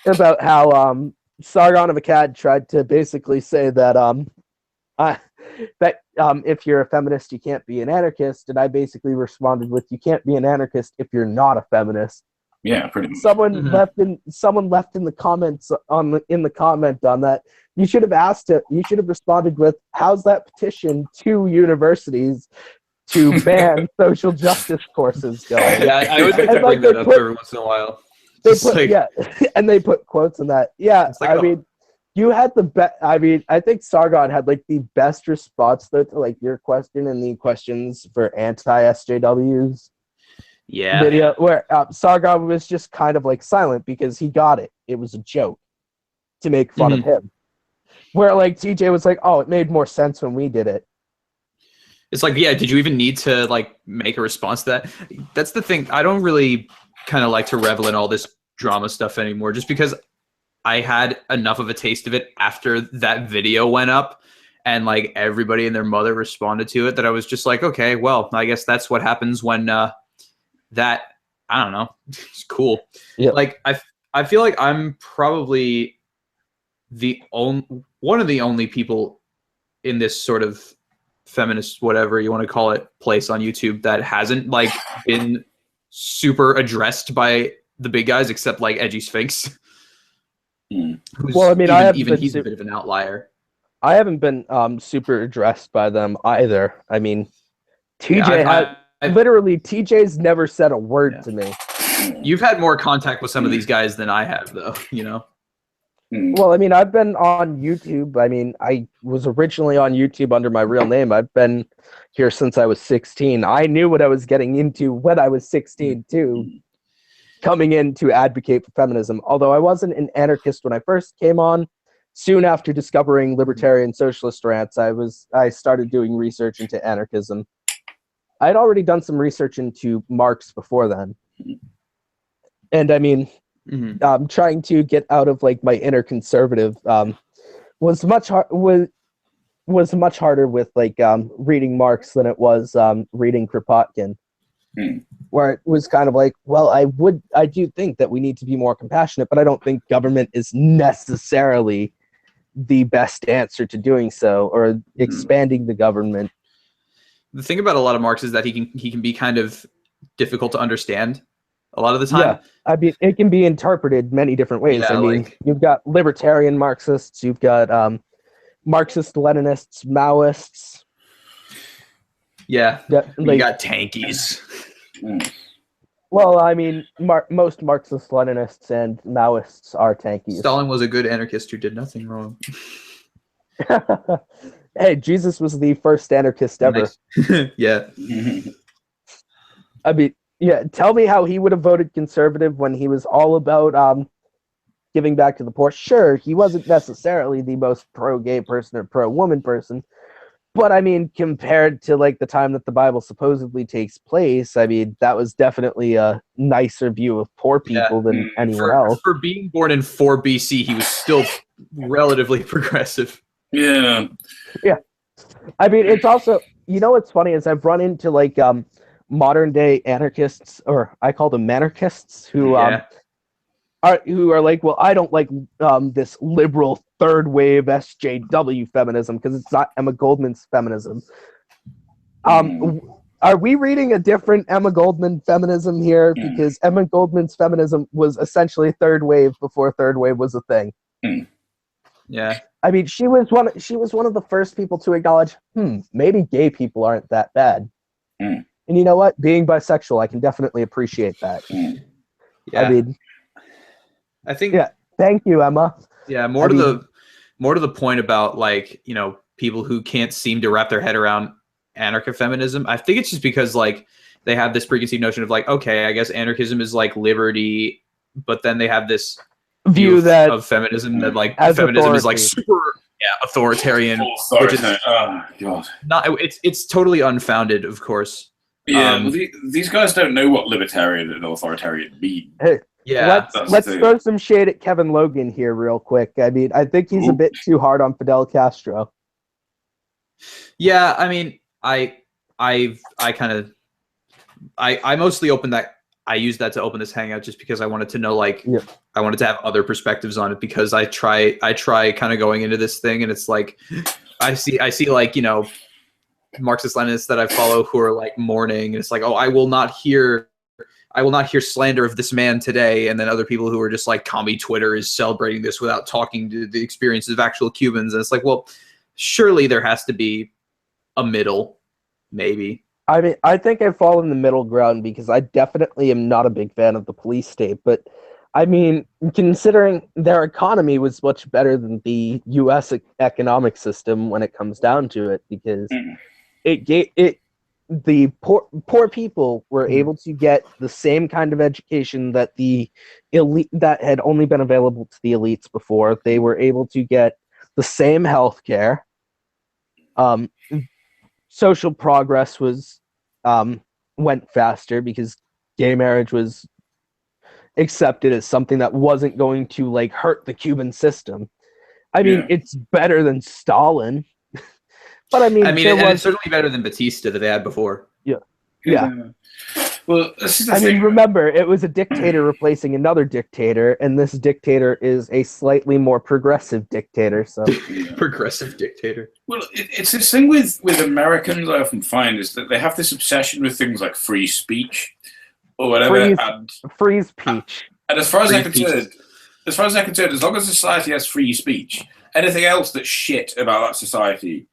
Speaker 3: Sargon of Akkad tried to basically say that if you're a feminist, you can't be an anarchist, and I basically responded with, you can't be an anarchist if you're not a feminist.
Speaker 2: Yeah, pretty much.
Speaker 3: Someone left in the comments on that. You should have asked it. You should have responded with, "How's that petition to universities to ban social justice courses going?"
Speaker 1: Yeah, I would like to bring that up every once in a while.
Speaker 3: And they put quotes on that. Yeah,
Speaker 1: like,
Speaker 3: I mean, you had the best. I mean, I think Sargon had like the best response though to like your question and the questions for anti-SJWs.
Speaker 1: Yeah.
Speaker 3: Video where Sargon was just kind of like silent because he got it. It was a joke to make fun of him. Where like TJ was like, "Oh, it made more sense when we did it."
Speaker 1: It's like, yeah, did you even need to like make a response to that? That's the thing. I don't really kind of like to revel in all this drama stuff anymore, just because I had enough of a taste of it after that video went up and like everybody and their mother responded to it that I was just like, okay, well, I guess that's what happens when that, I don't know, it's cool.
Speaker 3: Yeah.
Speaker 1: Like I feel like I'm probably one of the only people in this sort of feminist, whatever you want to call it, place on YouTube that hasn't like been super addressed by the big guys, except like Edgy Sphinx.
Speaker 3: Well, I mean,
Speaker 1: he's a bit of an outlier.
Speaker 3: I haven't been super addressed by them either. I mean, TJ TJ's never said a word to me.
Speaker 1: You've had more contact with some of these guys than I have, though. You know.
Speaker 3: Well, I mean, I've been on YouTube. I mean, I was originally on YouTube under my real name. I've been here since I was 16. I knew what I was getting into when I was 16, too, coming in to advocate for feminism. Although I wasn't an anarchist when I first came on, soon after discovering libertarian socialist rants, I started doing research into anarchism. I'd already done some research into Marx before then. And I mean, trying to get out of like my inner conservative was much harder with like reading Marx than it was reading Kropotkin, where it was kind of like, well, I do think that we need to be more compassionate, but I don't think government is necessarily the best answer to doing so, or expanding the government.
Speaker 1: The thing about a lot of Marx is that he can be kind of difficult to understand a lot of the time.
Speaker 3: Yeah, I mean, it can be interpreted many different ways.
Speaker 1: Yeah,
Speaker 3: I mean, you've got libertarian Marxists, you've got Marxist-Leninists, Maoists.
Speaker 1: Yeah, you got tankies.
Speaker 3: Well, I mean, most Marxist-Leninists and Maoists are tankies.
Speaker 1: Stalin was a good anarchist who did nothing wrong.
Speaker 3: Hey, Jesus was the first anarchist ever.
Speaker 1: Nice. Yeah.
Speaker 3: I mean, yeah, tell me how he would have voted conservative when he was all about giving back to the poor. Sure, he wasn't necessarily the most pro-gay person or pro-woman person, but I mean, compared to like the time that the Bible supposedly takes place, I mean, that was definitely a nicer view of poor people than anyone else.
Speaker 1: For being born in 4 BC, he was still relatively progressive.
Speaker 2: Yeah.
Speaker 3: Yeah. I mean, it's also, you know what's funny is I've run into like modern day anarchists, or I call them manarchists, who are like, well, I don't like this liberal third wave SJW feminism because it's not Emma Goldman's feminism. Are we reading a different Emma Goldman feminism here? Because Emma Goldman's feminism was essentially third wave before third wave was a thing.
Speaker 1: Yeah.
Speaker 3: I mean, she was one of the first people to acknowledge, maybe gay people aren't that bad. And you know what? Being bisexual, I can definitely appreciate that.
Speaker 1: Yeah.
Speaker 3: I mean,
Speaker 1: I think.
Speaker 3: Yeah. Thank you, Emma.
Speaker 1: Yeah. More to the point about like, you know, people who can't seem to wrap their head around anarcho-feminism. I think it's just because like they have this preconceived notion of like, okay, I guess anarchism is like liberty, but then they have this view that of feminism that like feminism is like super authoritarian, which is it's totally unfounded, of course.
Speaker 2: Yeah, well, these guys don't know what libertarian and authoritarian mean.
Speaker 3: Hey, let's throw some shade at Kevin Logan here real quick. I mean, I think he's a bit too hard on Fidel Castro.
Speaker 1: Yeah, I mean, I mostly opened that. I used that to open this hangout just because I wanted to know, like, I wanted to have other perspectives on it, because I try kind of going into this thing, and it's like, I see like, you know, Marxist-Leninists that I follow who are like mourning, and it's like, oh, I will not hear slander of this man today. And then other people who are just like, commie Twitter is celebrating this without talking to the experiences of actual Cubans. And it's like, well, surely there has to be a middle, maybe.
Speaker 3: I mean, I think I fall in the middle ground because I definitely am not a big fan of the police state. But I mean, considering their economy was much better than the U.S. economic system when it comes down to it, because the poor people were able to get the same kind of education that the elite that had only been available to the elites before. They were able to get the same health care. Social progress went faster because gay marriage was accepted as something that wasn't going to like hurt the Cuban system. I mean, it's better than Stalin, but I mean,
Speaker 1: it's certainly better than Batista that they had before.
Speaker 3: Yeah.
Speaker 2: Well, this is the
Speaker 3: thing.
Speaker 2: I
Speaker 3: mean, remember, it was a dictator replacing another dictator, and this dictator is a slightly more progressive dictator. So,
Speaker 1: progressive dictator.
Speaker 2: Well, it's this thing with Americans. I often find is that they have this obsession with things like free speech or whatever.
Speaker 3: Free speech.
Speaker 2: And as far as I'm concerned, as long as society has free speech, anything else that's shit about that society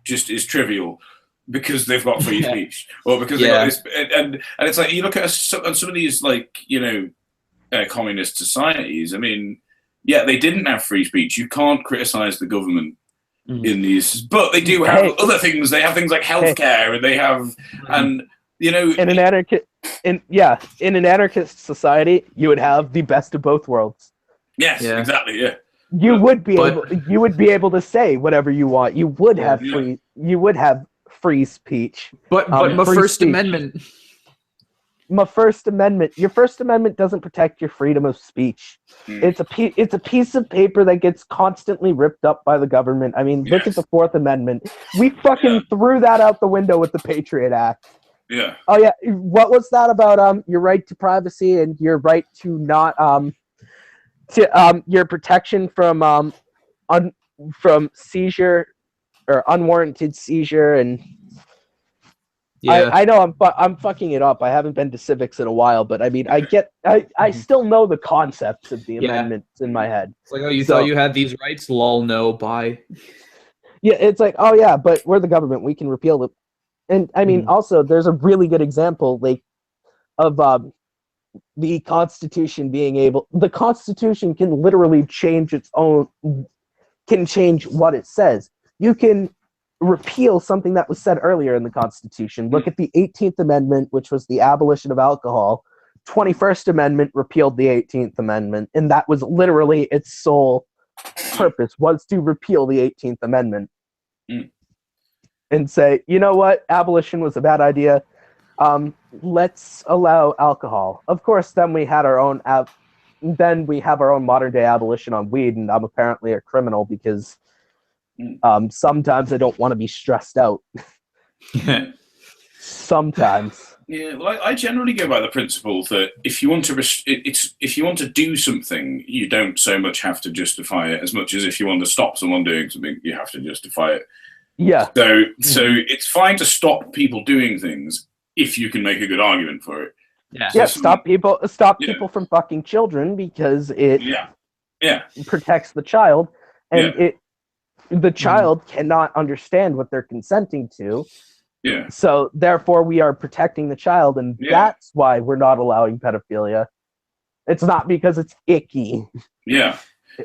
Speaker 2: just is trivial. Because they've got free speech, or because they got this, and it's like you look at some of these, like, you know, communist societies. I mean, Yeah, they didn't have free speech. You can't criticize the government in these, but they do have other things. They have things like healthcare, and they have, and you know,
Speaker 3: in an anarchist society, you would have the best of both worlds.
Speaker 2: Yes, exactly. Yeah,
Speaker 3: you would be able to say whatever you want. You would have free. You would have free speech.
Speaker 1: But my First Amendment.
Speaker 3: My First Amendment. Your First Amendment doesn't protect your freedom of speech. It's a piece of paper that gets constantly ripped up by the government. I mean, look at the Fourth Amendment. We fucking threw that out the window with the Patriot Act.
Speaker 2: Yeah.
Speaker 3: Oh yeah. What was that about? Your right to privacy and your right to not your protection from from seizure or unwarranted seizure and. Yeah. I know I'm fucking it up. I haven't been to civics in a while, but I mean, I still know the concepts of the amendments in my head.
Speaker 1: It's like, oh, you thought you had these rights? Lol, no, bye.
Speaker 3: Yeah, it's like, oh yeah, but we're the government. We can repeal them. And I mean, also, there's a really good example, like, of the Constitution being able. The Constitution can literally change can change what it says. You can repeal something that was said earlier in the Constitution. Look at the 18th Amendment, which was the abolition of alcohol. 21st Amendment repealed the 18th Amendment, and that was literally its sole purpose, was to repeal the 18th Amendment. And say, you know what, abolition was a bad idea. Let's allow alcohol. Of course, then we had our own modern day abolition on weed, and I'm apparently a criminal because sometimes I don't want to be stressed out. Sometimes.
Speaker 2: Yeah, well, I generally go by the principle that if you want to if you want to do something, you don't so much have to justify it as much as if you want to stop someone doing something, you have to justify it.
Speaker 3: Yeah.
Speaker 2: So it's fine to stop people doing things if you can make a good argument for it.
Speaker 3: Yeah. Yeah. Stop people from fucking children because it protects the child, and the child cannot understand what they're consenting to.
Speaker 2: Yeah.
Speaker 3: So therefore, we are protecting the child, and that's why we're not allowing pedophilia. It's not because it's icky.
Speaker 2: Yeah.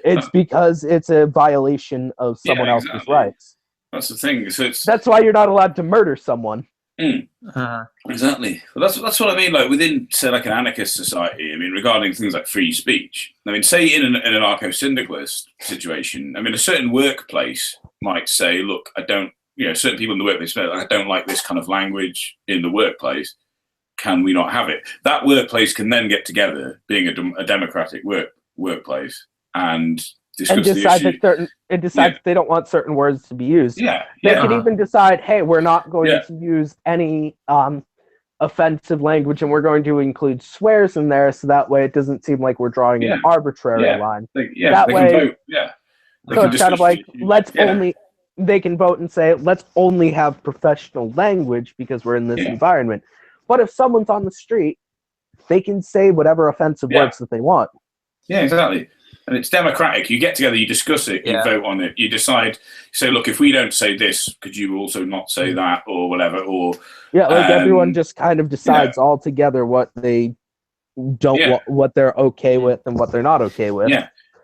Speaker 3: It's because it's a violation of someone else's rights.
Speaker 2: That's the thing. So
Speaker 3: that's why you're not allowed to murder someone.
Speaker 2: Exactly. Well, that's what I mean. Like within, say, like an anarchist society. I mean, regarding things like free speech. I mean, say in an anarcho-syndicalist situation. I mean, a certain workplace might say, "Look, I don't." Certain people in the workplace say, "I don't like this kind of language in the workplace. Can we not have it?" That workplace can then get together, being a democratic workplace, and decide
Speaker 3: that they don't want certain words to be used. They can even decide, hey, we're not going to use any offensive language, and we're going to include swears in there, so that way it doesn't seem like we're drawing an arbitrary line. That way, so it's kind of like they can vote and say, let's only have professional language because we're in this environment. But if someone's on the street, they can say whatever offensive words that they want.
Speaker 2: Yeah, exactly. And it's democratic. You get together, you discuss it, you vote on it, you decide, say, look, if we don't say this, could you also not say that or whatever? Or
Speaker 3: everyone just kind of decides all together what they don't what they're okay with and what they're not okay with.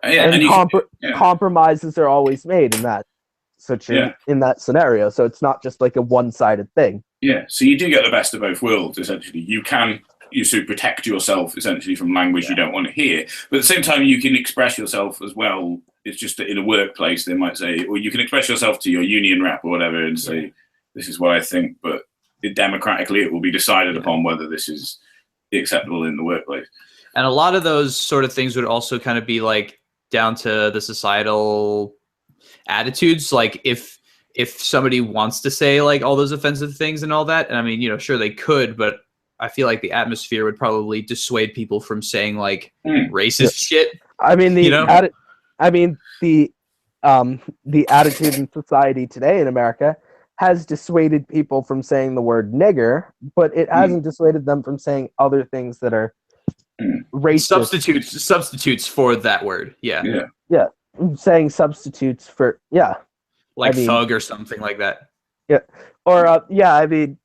Speaker 3: And compromises are always made in that in that scenario. So it's not just like a one-sided thing.
Speaker 2: Yeah. So you do get the best of both worlds, essentially. You can protect yourself essentially from language you don't want to hear, but at the same time you can express yourself as well. It's just that in a workplace they might say, or you can express yourself to your union rep or whatever and say, this is what I think, but democratically it will be decided upon whether this is acceptable in the workplace.
Speaker 1: And a lot of those sort of things would also kind of be like down to the societal attitudes. Like if somebody wants to say like all those offensive things and all that, and I mean, sure they could, but I feel like the atmosphere would probably dissuade people from saying like racist shit.
Speaker 3: I mean the attitude in society today in America has dissuaded people from saying the word nigger, but it hasn't dissuaded them from saying other things that are racist.
Speaker 1: Substitutes for that word. Yeah.
Speaker 3: Saying substitutes for
Speaker 1: like thug or something like that.
Speaker 3: Yeah. Or I mean,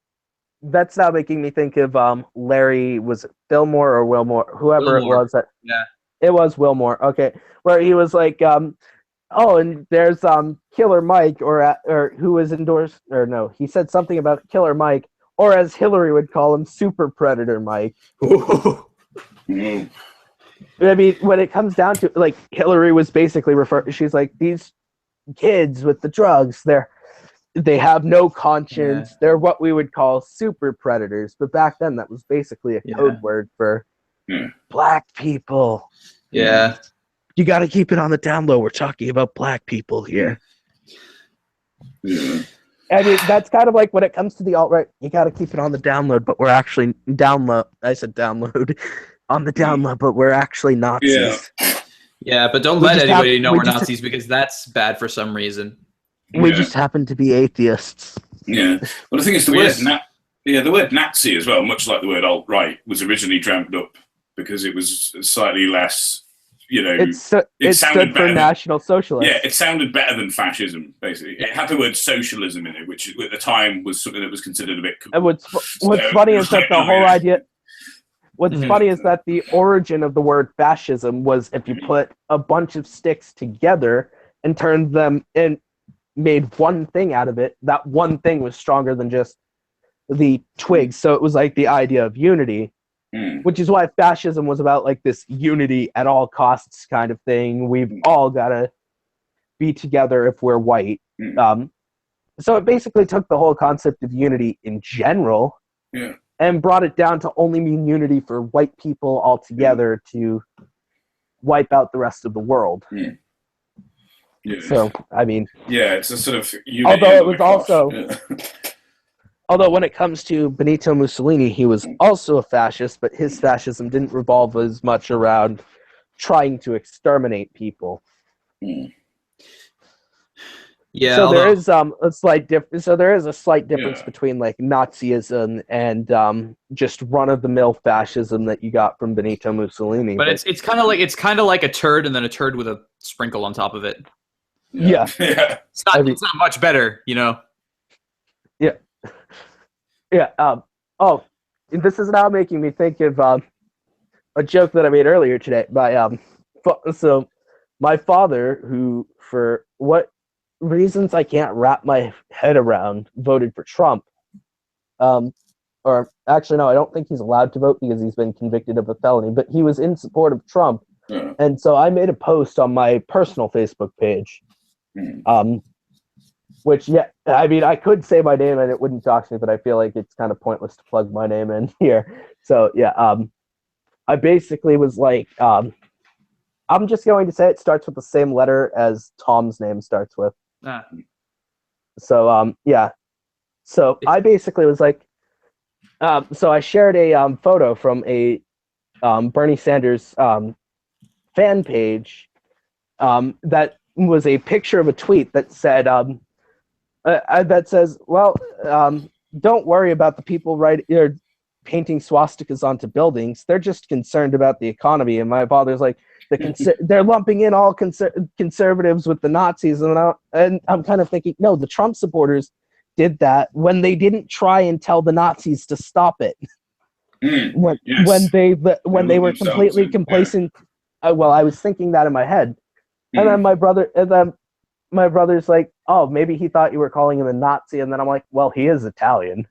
Speaker 3: that's now making me think of Larry, was it Fillmore or Wilmore, whoever it was that It was Wilmore. Okay, where he was like, oh, and there's Killer Mike, or who was endorsed, or no, he said something about Killer Mike, or as Hillary would call him, Super Predator Mike. I mean, when it comes down to like, Hillary was basically she's like, these kids with the drugs, they have no conscience. They're what we would call super predators. But back then, that was basically a code word for black people.
Speaker 1: Yeah.
Speaker 3: You got to keep it on the down low. We're talking about black people here.
Speaker 2: Yeah.
Speaker 3: I mean, that's kind of like when it comes to the alt-right, you got to keep it on the download, but we're actually I said download. On the download, but we're actually Nazis.
Speaker 1: Yeah, but don't let anybody know we're Nazis because that's bad for some reason.
Speaker 3: We just happen to be atheists.
Speaker 2: Yeah. Well, the thing is, the word Nazi as well, much like the word alt-right, was originally dreamt up because it was slightly less, it
Speaker 3: stood for National Socialist.
Speaker 2: Yeah, it sounded better than fascism, basically. It had the word socialism in it, which at the time was something that was considered a bit cool.
Speaker 3: And what's funny is that the whole idea... What's funny is that the origin of the word fascism was if you put a bunch of sticks together and turned them and made one thing out of it, that one thing was stronger than just the twigs. So it was like the idea of unity, which is why fascism was about like this unity at all costs kind of thing. We've all got to be together if we're white. So it basically took the whole concept of unity in general.
Speaker 2: Yeah.
Speaker 3: And brought it down to only mean unity for white people altogether to wipe out the rest of the world.
Speaker 2: Yeah.
Speaker 3: So, I mean...
Speaker 2: Yeah, it's a sort of...
Speaker 3: Although it was also... Although when it comes to Benito Mussolini, he was also a fascist, but his fascism didn't revolve as much around trying to exterminate people.
Speaker 1: Yeah,
Speaker 3: so there is a slight difference. So there is a slight difference between like Nazism and just run-of-the-mill fascism that you got from Benito Mussolini.
Speaker 1: But it's kind of like a turd and then a turd with a sprinkle on top of it.
Speaker 3: Yeah.
Speaker 1: It's not much better,
Speaker 3: Yeah. Oh, this is now making me think of a joke that I made earlier today. So my father, who for what reasons I can't wrap my head around, voted for Trump. Or actually, no, I don't think he's allowed to vote because he's been convicted of a felony, but he was in support of Trump. And so I made a post on my personal Facebook page, which, I mean, I could say my name and it wouldn't dox me, but I feel like it's kind of pointless to plug my name in here. So, I basically was like, I'm just going to say it starts with the same letter as Tom's name starts with. So, So I basically was like, so I shared a photo from a Bernie Sanders fan page that was a picture of a tweet that said, that says, well, don't worry about the people painting swastikas onto buildings. They're just concerned about the economy. And my father's like, they're lumping in all conservatives with the Nazis, and I'm kind of thinking, no, the Trump supporters did that when they didn't try and tell the Nazis to stop it. When they were completely complacent. Well, I was thinking that in my head, and then my brother's like, oh, maybe he thought you were calling him a Nazi, and then I'm like, well, he is Italian.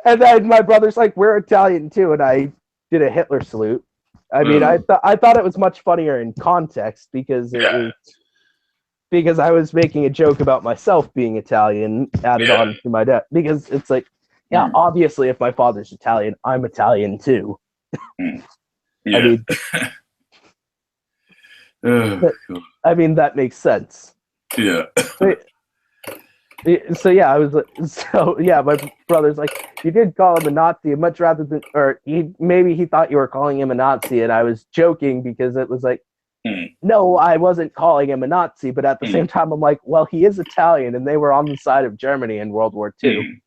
Speaker 3: And then my brother's like, we're Italian too, and I did a Hitler salute. I mean, I thought it was much funnier in context because because I was making a joke about myself being Italian added on to my dad, because it's like, obviously if my father's Italian, I'm Italian too. I mean, that makes sense.
Speaker 2: Yeah.
Speaker 3: So my brother's like, you did call him a Nazi, much rather than, or maybe he thought you were calling him a Nazi, and I was joking because it was like, no, I wasn't calling him a Nazi, but at the same time, I'm like, well, he is Italian, and they were on the side of Germany in World War II.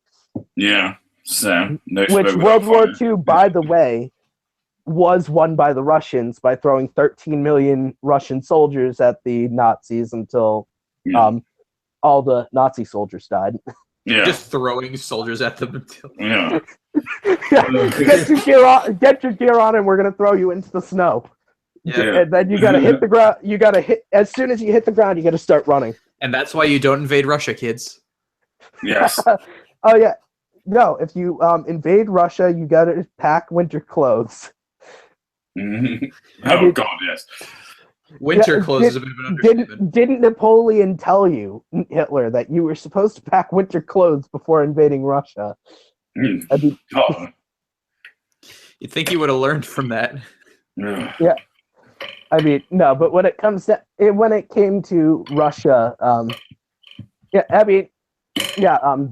Speaker 2: Yeah, so
Speaker 3: which World War II, by the way, was won by the Russians by throwing 13 million Russian soldiers at the Nazis until all the Nazi soldiers died.
Speaker 2: Yeah.
Speaker 1: Just throwing soldiers at them.
Speaker 2: Yeah.
Speaker 3: Get your gear on, and we're gonna throw you into the snow.
Speaker 1: Yeah.
Speaker 3: And then you gotta hit the ground. You gotta hit as soon as you hit the ground. You gotta start running.
Speaker 1: And that's why you don't invade Russia, kids.
Speaker 2: Yes.
Speaker 3: Oh yeah. No, if you invade Russia, you gotta pack winter clothes.
Speaker 2: Oh God, yes.
Speaker 1: Winter clothes is a bit of an understatement.
Speaker 3: Didn't Napoleon tell you, Hitler, that you were supposed to pack winter clothes before invading Russia?
Speaker 2: I mean,
Speaker 1: you'd think you would have learned from that.
Speaker 3: Yeah. I mean, no, but when it came to Russia,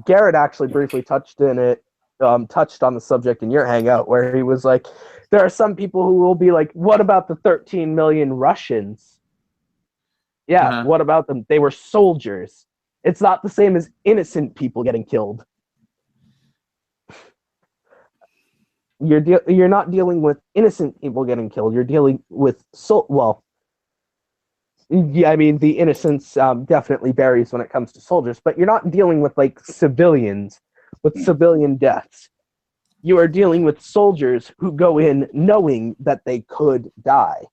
Speaker 3: Garrett actually briefly touched on the subject in your hangout, where he was like, there are some people who will be like, what about the 13 million Russians? Yeah, what about them? They were soldiers. It's not the same as innocent people getting killed. You're not dealing with innocent people getting killed. You're dealing with I mean, the innocence definitely varies when it comes to soldiers, but you're not dealing with like civilians with civilian deaths. You are dealing with soldiers who go in knowing that they could die.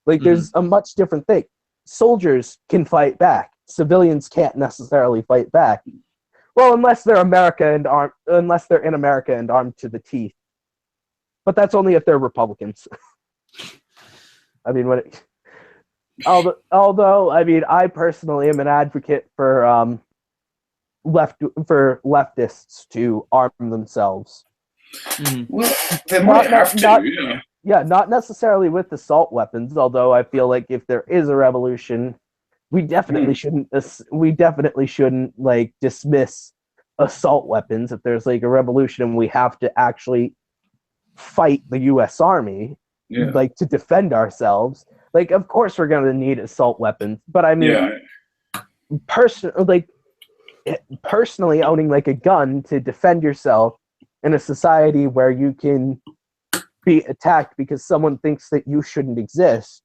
Speaker 3: Like, there's a much different thing. Soldiers can fight back. Civilians can't necessarily fight back. Well, unless they're in America and armed to the teeth. But that's only if they're Republicans. I mean, although I mean, I personally am an advocate for leftists to arm themselves.
Speaker 2: Well, they might have to,
Speaker 3: yeah, not necessarily with assault weapons. Although I feel like if there is a revolution, we definitely shouldn't like dismiss assault weapons. If there's like a revolution and we have to actually fight the U.S. Army, like to defend ourselves, like of course we're gonna need assault weapons. But I mean, personally owning like a gun to defend yourself in a society where you can be attacked because someone thinks that you shouldn't exist.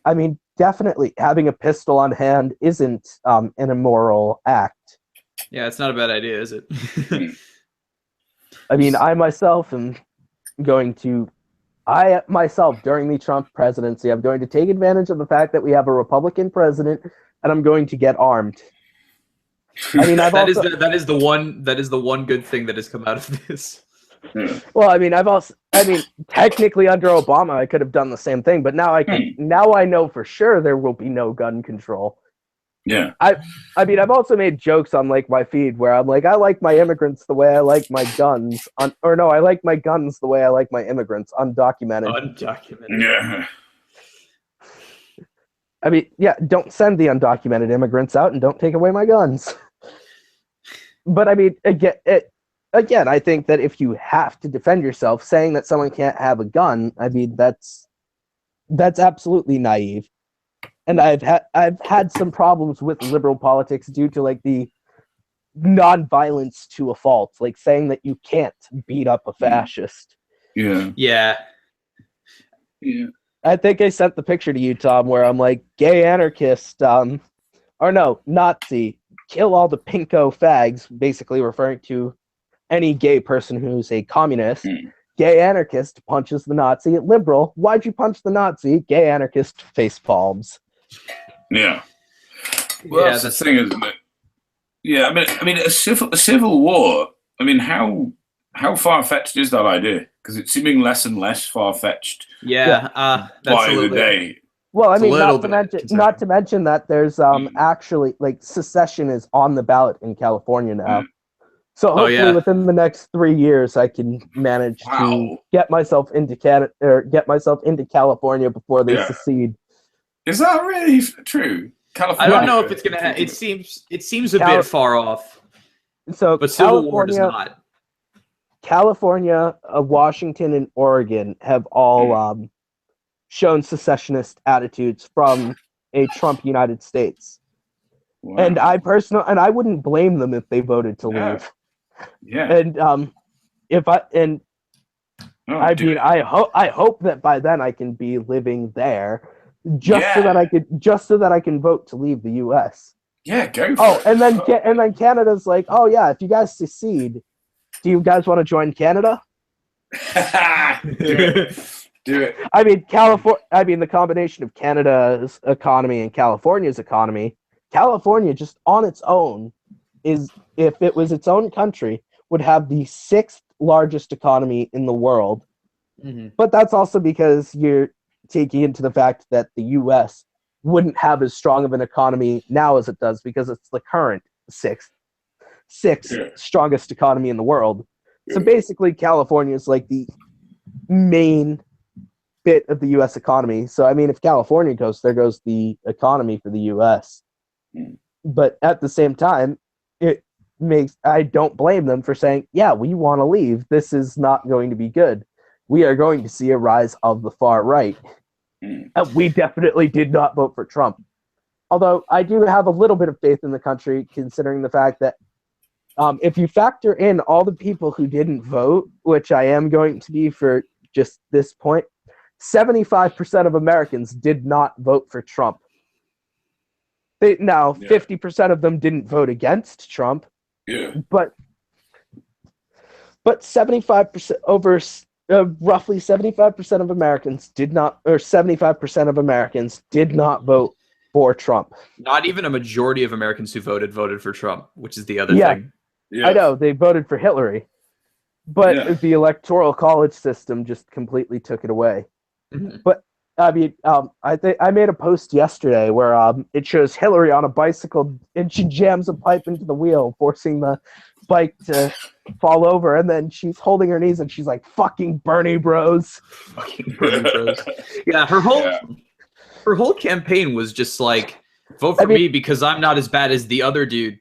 Speaker 3: I mean, definitely having a pistol on hand isn't an immoral act.
Speaker 1: Yeah, it's not a bad idea, is it?
Speaker 3: I mean, I myself during the Trump presidency, I'm going to take advantage of the fact that we have a Republican president, and I'm going to get armed. I mean,
Speaker 1: that is the one good thing that has come out of this.
Speaker 3: Well, I mean, technically under Obama, I could have done the same thing, but now now I know for sure there will be no gun control.
Speaker 2: Yeah.
Speaker 3: I mean, I've also made jokes on like my feed where I'm like, I like my immigrants the way I like my guns, I like my guns the way I like my immigrants, undocumented.
Speaker 2: Yeah.
Speaker 3: I mean, yeah, don't send the undocumented immigrants out and don't take away my guns. But I mean, again, I think that if you have to defend yourself, saying that someone can't have a gun, I mean, that's absolutely naive. And I've had some problems with liberal politics due to like the non-violence to a fault, like saying that you can't beat up a fascist.
Speaker 1: Yeah.
Speaker 3: I think I sent the picture to you, Tom, where I'm like, gay anarchist, Nazi, kill all the pinko fags, basically referring to any gay person who's a communist. Gay anarchist punches the Nazi. Liberal, why'd you punch the Nazi? Gay anarchist face palms.
Speaker 2: Yeah. Well, that's the thing, isn't it? Yeah, I mean, a civil war. I mean, how far fetched is that idea? Because it's seeming less and less far fetched.
Speaker 1: Yeah,
Speaker 2: by the day.
Speaker 3: Well, I mean, not to mention that there's actually like secession is on the ballot in California now. So hopefully within the next 3 years, I can manage to get myself into California before they secede.
Speaker 2: Is that really true?
Speaker 1: California? I don't know if it's gonna. It seems a bit far off.
Speaker 3: So,
Speaker 1: but Civil War does not.
Speaker 3: California, Washington, and Oregon have all shown secessionist attitudes from a Trump United States. Wow. And I wouldn't blame them if they voted to leave.
Speaker 2: Yeah.
Speaker 3: And I hope that by then I can be living there, so that I can vote to leave the U.S.
Speaker 2: Yeah, go for it.
Speaker 3: And then Canada's like, oh yeah, if you guys secede, Do you guys want to join Canada?
Speaker 2: Do it.
Speaker 3: I mean, the combination of Canada's economy and California's economy, California just on its own is, if it was its own country, would have the 6th largest economy in the world.
Speaker 1: Mm-hmm.
Speaker 3: But that's also because you're taking into the fact that the U.S. wouldn't have as strong of an economy now as it does because it's the current sixth strongest economy in the world. So basically, California is like the main bit of the U.S. economy. So, I mean, if California goes, there goes the economy for the U.S. But at the same time, I don't blame them for saying, yeah, we want to leave. This is not going to be good. We are going to see a rise of the far right. And we definitely did not vote for Trump. Although I do have a little bit of faith in the country, considering the fact that if you factor in all the people who didn't vote, which I am going to be for just this point, 75% of Americans did not vote for Trump. 50% of them didn't vote against Trump.
Speaker 2: Yeah.
Speaker 3: But 75% roughly 75% of Americans did not, or 75% of Americans did not vote for Trump.
Speaker 1: Not even a majority of Americans who voted for Trump, which is the other thing.
Speaker 2: Yeah.
Speaker 3: I know, they voted for Hillary. But the electoral college system just completely took it away.
Speaker 1: Mm-hmm.
Speaker 3: But I mean, I made a post yesterday where it shows Hillary on a bicycle and she jams a pipe into the wheel, forcing the bike to fall over, and then she's holding her knees and she's like, "Fucking Bernie bros."
Speaker 1: Fucking Bernie bros. Yeah, her whole campaign was just like, vote for me because I'm not as bad as the other dude.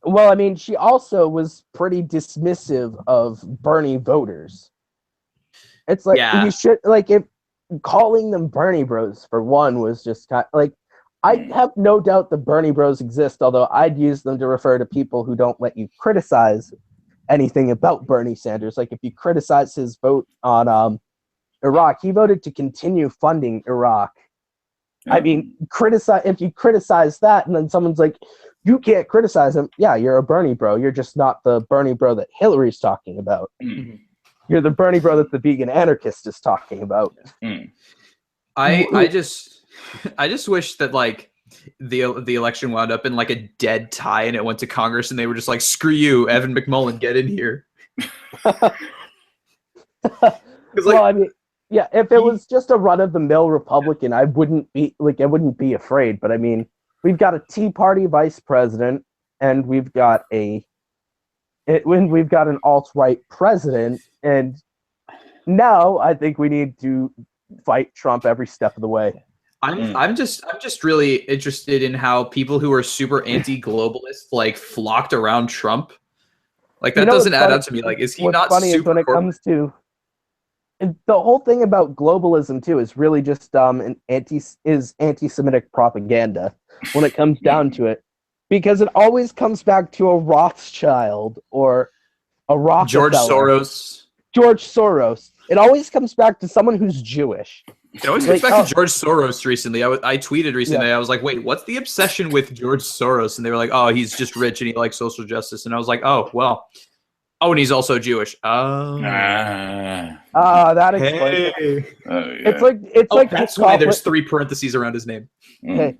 Speaker 3: Well, I mean, she also was pretty dismissive of Bernie voters. It's like you should, like, if calling them Bernie bros for one was just kind of, like, I have no doubt the Bernie bros exist, although I'd use them to refer to people who don't let you criticize anything about Bernie Sanders. Like, if you criticize his vote on Iraq, he voted to continue funding Iraq. I mean, if you criticize that and then someone's like, you can't criticize him, yeah, you're a Bernie bro. You're just not the Bernie bro that Hillary's talking about.
Speaker 1: Mm-hmm.
Speaker 3: You're the Bernie bro that the vegan anarchist is talking about.
Speaker 1: I just wish that, like, the election wound up in like a dead tie and it went to Congress and they were just like, screw you, Evan McMullen, get in here.
Speaker 3: Well, I mean, yeah, if it was just a run-of-the-mill Republican, I wouldn't be afraid. But I mean, we've got a Tea Party vice president, and we've got an alt-right president, and now I think we need to fight Trump every step of the way.
Speaker 1: I'm just really interested in how people who are super anti-globalist like flocked around Trump. Like, that doesn't add up to me. Like, is he not
Speaker 3: funny
Speaker 1: super
Speaker 3: is when it comes to the whole thing about globalism too is really just anti-Semitic propaganda when it comes down to it, because it always comes back to a Rothschild or a Rockefeller. George Soros. It always comes back to someone who's Jewish.
Speaker 1: It always comes back to George Soros recently. I tweeted recently. Yeah. I was like, wait, what's the obsession with George Soros? And they were like, oh, he's just rich and he likes social justice. And I was like, oh, well. Oh, and he's also Jewish.
Speaker 3: That explains it. It's like
Speaker 1: that's why there's 3 parentheses around his name.
Speaker 3: Hey,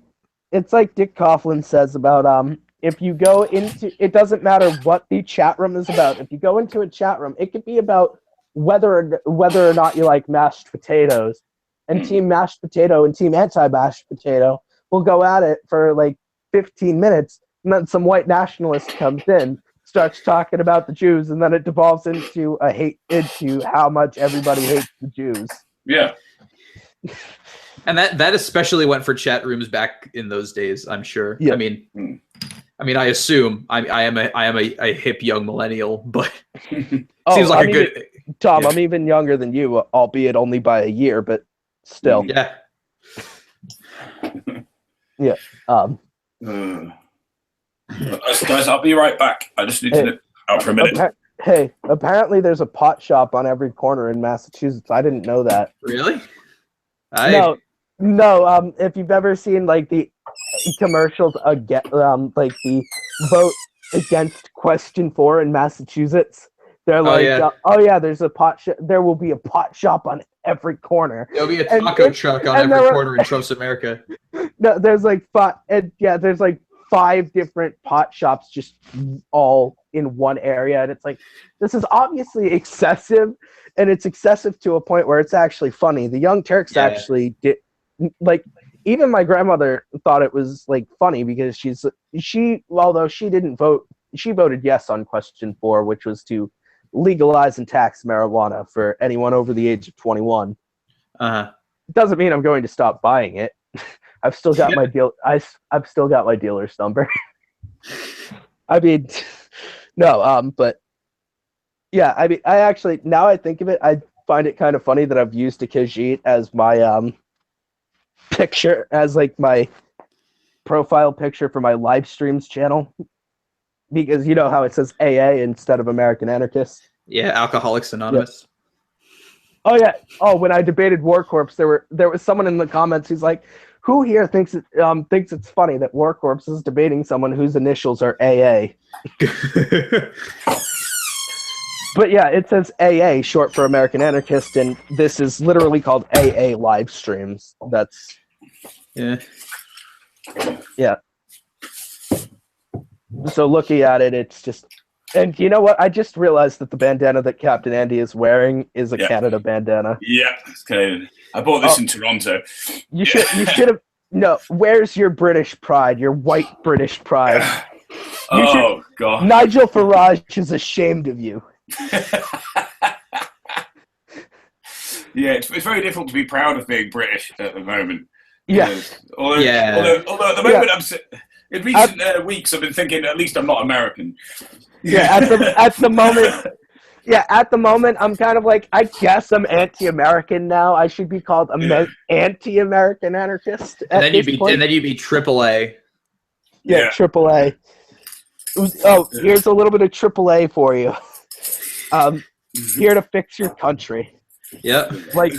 Speaker 3: it's like Dick Coughlin says about if you go into, it doesn't matter what the chat room is about. If you go into a chat room, it could be about whether or not you like mashed potatoes, and Team Mashed Potato and Team Anti-Mashed Potato will go at it for like 15 minutes, and then some white nationalist comes in, starts talking about the Jews, and then it devolves into how much everybody hates the Jews.
Speaker 2: Yeah.
Speaker 1: And that especially went for chat rooms back in those days, I'm sure. Yeah. I mean, I assume I am a hip young millennial, but seems like a good
Speaker 3: Tom. Yeah. I'm even younger than you, albeit only by a year, but still.
Speaker 1: Yeah.
Speaker 3: Yeah.
Speaker 2: Guys, I'll be right back. I just need to nip out for a minute.
Speaker 3: Apparently there's a pot shop on every corner in Massachusetts. I didn't know that.
Speaker 1: Really?
Speaker 3: No. If you've ever seen like the commercials, like the against Question 4 in Massachusetts. They're like, there's a pot shop. There will be a pot shop on every corner.
Speaker 1: There'll be a taco truck on every corner in Trump's America.
Speaker 3: No, there's like there's like 5 different pot shops just all in one area, and it's like, this is obviously excessive, and it's excessive to a point where it's actually funny. The Young Turks actually did, like, even my grandmother thought it was like funny because although she didn't vote, she voted yes on Question 4, which was to legalize and tax marijuana for anyone over the age of 21. It doesn't mean I'm going to stop buying it. I've still got my deal. I've still got my dealer's number. I mean, no, but yeah, I mean, I actually, now I think of it, I find it kind of funny that I've used a Khajiit as my picture, as like my profile picture for my live streams channel. Because you know how it says AA instead of American Anarchist?
Speaker 1: Yeah, Alcoholics Anonymous.
Speaker 3: Yeah. Oh yeah. Oh, when I debated War Corps, there was someone in the comments who's like, "Who here thinks it's funny that War Corps is debating someone whose initials are AA?" But yeah, it says AA, short for American Anarchist, and this is literally called AA live streams. That's yeah. So looking at it, it's just, and you know what? I just realized that the bandana that Captain Andy is wearing is a Canada bandana.
Speaker 2: Yeah, it's Canadian. I bought this in Toronto.
Speaker 3: You should have. No, where's your British pride? Your white British pride.
Speaker 2: God.
Speaker 3: Nigel Farage is ashamed of you.
Speaker 2: Yeah, it's very difficult to be proud of being British at the moment.
Speaker 3: Yeah.
Speaker 2: Although at the moment in recent weeks, I've been thinking at least I'm not American.
Speaker 3: Yeah, at the moment, I'm kind of like, I guess I'm anti-American now. I should be called anti-American anarchist.
Speaker 1: And then you'd be AAA.
Speaker 3: Yeah, AAA. Oh, here's a little bit of AAA for you. Here to fix your country.
Speaker 1: Yep.
Speaker 3: Like,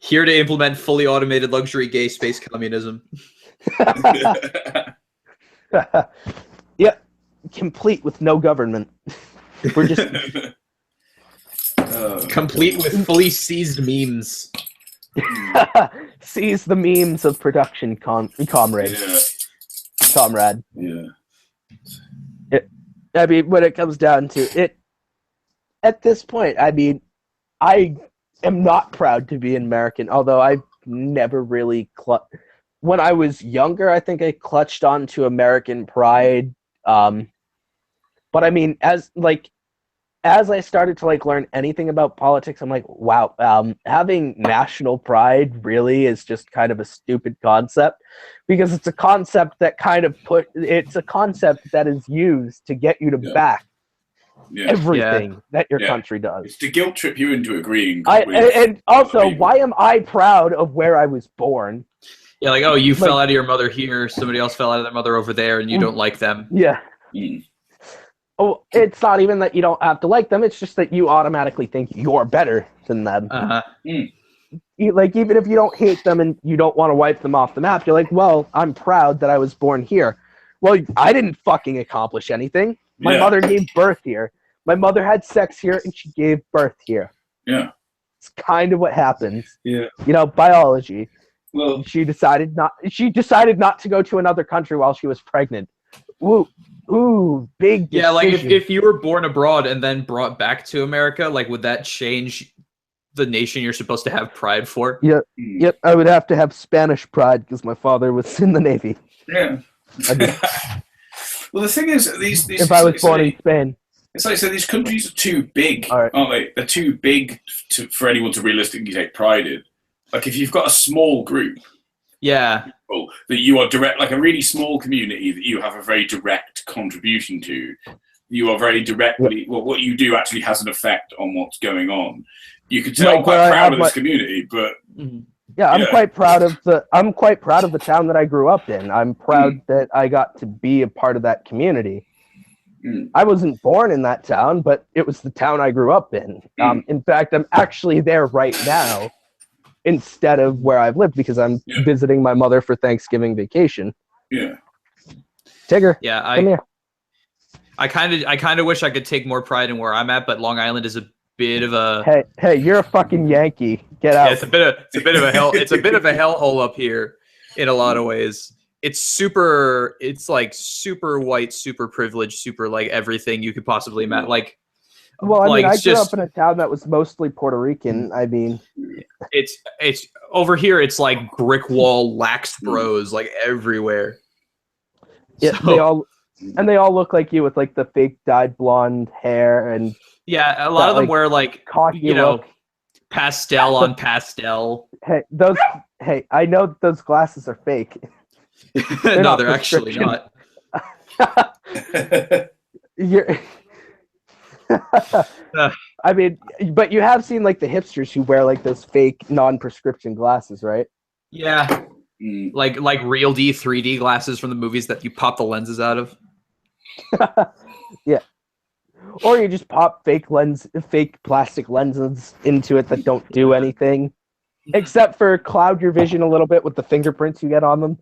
Speaker 1: here to implement fully automated luxury gay space communism.
Speaker 3: Yep, complete with no government. We're just
Speaker 1: complete with fully seized memes.
Speaker 3: Seize the memes of production, comrade. Comrade.
Speaker 2: Yeah.
Speaker 3: I mean, when it comes down to it, at this point, I mean, I am not proud to be an American, although I've never really when I was younger, I think I clutched on to American pride. But I mean, as I started to learn anything about politics, I'm like, wow, having national pride really is just kind of a stupid concept, because it's a concept that it's a concept that is used to get you to back everything that your country does.
Speaker 2: It's to guilt trip you into agreeing.
Speaker 3: And also, why am I proud of where I was born?
Speaker 1: Yeah, like, oh, you fell out of your mother here, somebody else fell out of their mother over there, and you don't like them.
Speaker 3: Yeah. Oh, it's not even that you don't have to like them, it's just that you automatically think you're better than them. Even if you don't hate them and you don't want to wipe them off the map, you're like, well, I'm proud that I was born here. Well, I didn't fucking accomplish anything. My mother gave birth here. My mother had sex here, and she gave birth here.
Speaker 2: Yeah.
Speaker 3: It's kind of what happens.
Speaker 2: Yeah.
Speaker 3: Biology.
Speaker 2: Well,
Speaker 3: she decided not to go to another country while she was pregnant. Ooh, big decision.
Speaker 1: Yeah, like if you were born abroad and then brought back to America, like, would that change the nation you're supposed to have pride for?
Speaker 3: Yep. I would have to have Spanish pride because my father was in the Navy.
Speaker 2: Yeah. Well, the thing is,
Speaker 3: if I was born in Spain.
Speaker 2: It's like, so these countries are too big, aren't they? They're too big for anyone to realistically take pride in. Like, if you've got a small group, that you are direct, like a really small community that you have a very direct contribution to, you are very directly, what you do actually has an effect on what's going on. You could say, I'm quite proud of this community, but...
Speaker 3: Yeah, I'm quite proud of the town that I grew up in. I'm proud that I got to be a part of that community. I wasn't born in that town, but it was the town I grew up in. In fact, I'm actually there right now instead of where I've lived because I'm visiting my mother for Thanksgiving vacation.
Speaker 2: Yeah.
Speaker 3: Tigger,
Speaker 1: yeah,
Speaker 3: come here.
Speaker 1: I kind of wish I could take more pride in where I'm at, but Long Island is a bit of a
Speaker 3: hey, you're a fucking Yankee. Get out.
Speaker 1: Yeah, it's a bit of a hellhole up here in a lot of ways. It's like super white, super privileged, super like everything you could possibly imagine. Like,
Speaker 3: well, I mean, I grew
Speaker 1: up
Speaker 3: in a town that was mostly Puerto Rican. I mean,
Speaker 1: it's over here. It's like brick wall lax bros like everywhere.
Speaker 3: Yeah,
Speaker 1: So,
Speaker 3: they all look like you with like the fake dyed blonde hair and
Speaker 1: yeah, a lot of them wear like
Speaker 3: look.
Speaker 1: Pastel on pastel.
Speaker 3: Hey, I know those glasses are fake.
Speaker 1: No, they're actually not.
Speaker 3: I mean, but you have seen like the hipsters who wear like those fake non-prescription glasses, right?
Speaker 1: Yeah. Like real 3D glasses from the movies that you pop the lenses out of.
Speaker 3: Yeah. Or you just pop fake plastic lenses into it that don't do anything, except for cloud your vision a little bit with the fingerprints you get on them.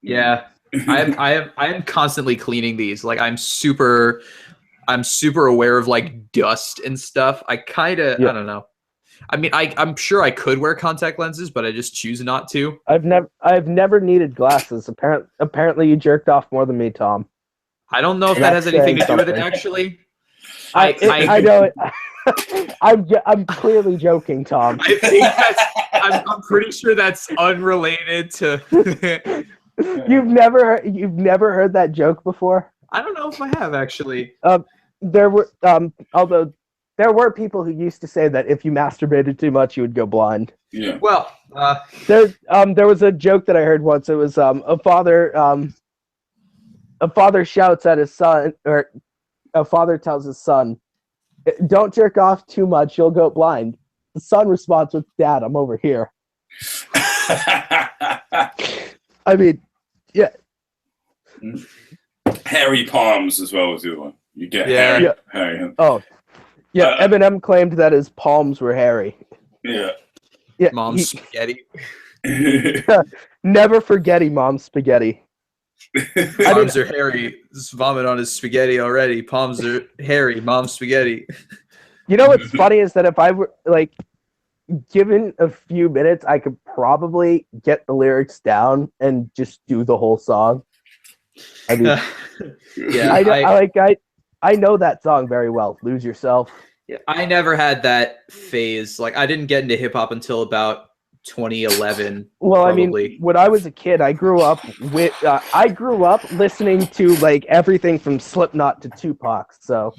Speaker 1: Yeah, I am constantly cleaning these. Like I'm super aware of like dust and stuff. I don't know. I mean, I'm sure I could wear contact lenses, but I just choose not to.
Speaker 3: I've never needed glasses. Apparently, you jerked off more than me, Tom.
Speaker 1: I don't know if that has anything to do with it, actually.
Speaker 3: I know it. I'm clearly joking, Tom.
Speaker 1: I think I'm pretty sure that's unrelated to.
Speaker 3: You've never heard that joke before?
Speaker 1: I don't know if I have actually.
Speaker 3: Although there were people who used to say that if you masturbated too much, you would go blind.
Speaker 2: Yeah.
Speaker 1: Well,
Speaker 3: there was a joke that I heard once. It was a father shouts at his son, or a father tells his son, "Don't jerk off too much, you'll go blind." The son responds with, "Dad, I'm over here." I mean, yeah.
Speaker 2: Hairy palms as well as the other one. You get hairy.
Speaker 3: Yeah.
Speaker 2: Hairy.
Speaker 3: Oh, yeah. Eminem claimed that his palms were hairy.
Speaker 2: Yeah.
Speaker 3: Yeah.
Speaker 1: Mom's spaghetti.
Speaker 3: Never forgetty mom's spaghetti.
Speaker 1: Palms are hairy. Just vomit on his spaghetti already. Palms are hairy. Mom's spaghetti.
Speaker 3: You know what's funny is that if I were like given a few minutes, I could probably get the lyrics down and just do the whole song. I mean,
Speaker 1: yeah,
Speaker 3: I know that song very well. Lose Yourself.
Speaker 1: Yeah, I never had that phase. Like, I didn't get into hip hop until about 2011.
Speaker 3: Well,
Speaker 1: probably.
Speaker 3: I mean, when I was a kid, I grew up listening to like everything from Slipknot to Tupac. So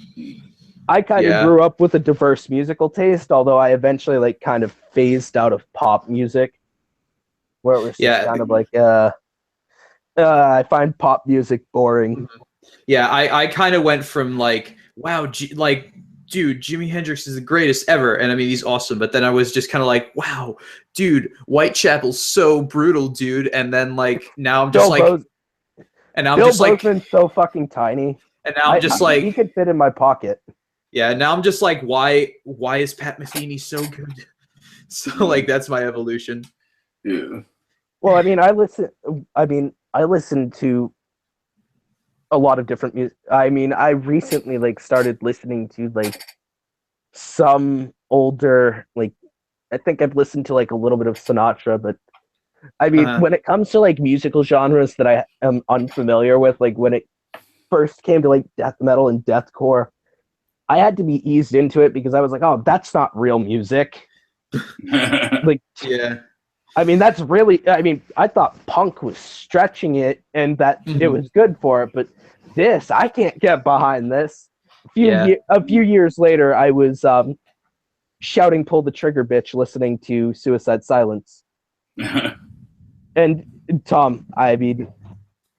Speaker 3: I kind of grew up with a diverse musical taste, although I eventually like kind of phased out of pop music, where it was just kind of like, I find pop music boring.
Speaker 1: Yeah, I kind of went from like, wow, dude, Jimi Hendrix is the greatest ever, and I mean he's awesome. But then I was just kind of like, wow, dude, Whitechapel's so brutal, dude. And then like now I'm just
Speaker 3: Bozeman's so fucking tiny.
Speaker 1: And now I'm just like,
Speaker 3: he could fit in my pocket.
Speaker 1: Yeah, now I'm just like, why is Pat Metheny so good? So like that's my evolution.
Speaker 2: Yeah.
Speaker 3: Well, I mean, I listen to a lot of different music. I mean, I recently like started listening to like some older, like I think I've listened to like a little bit of Sinatra, but I mean, when it comes to like musical genres that I am unfamiliar with, like when it first came to like death metal and deathcore, I had to be eased into it because I was like, oh, that's not real music. Like,
Speaker 1: yeah.
Speaker 3: I mean, that's really, I mean, I thought punk was stretching it and that it was good for it, but this, I can't get behind this. A few years later, I was shouting "Pull the Trigger, Bitch" listening to Suicide Silence. And Tom, I mean,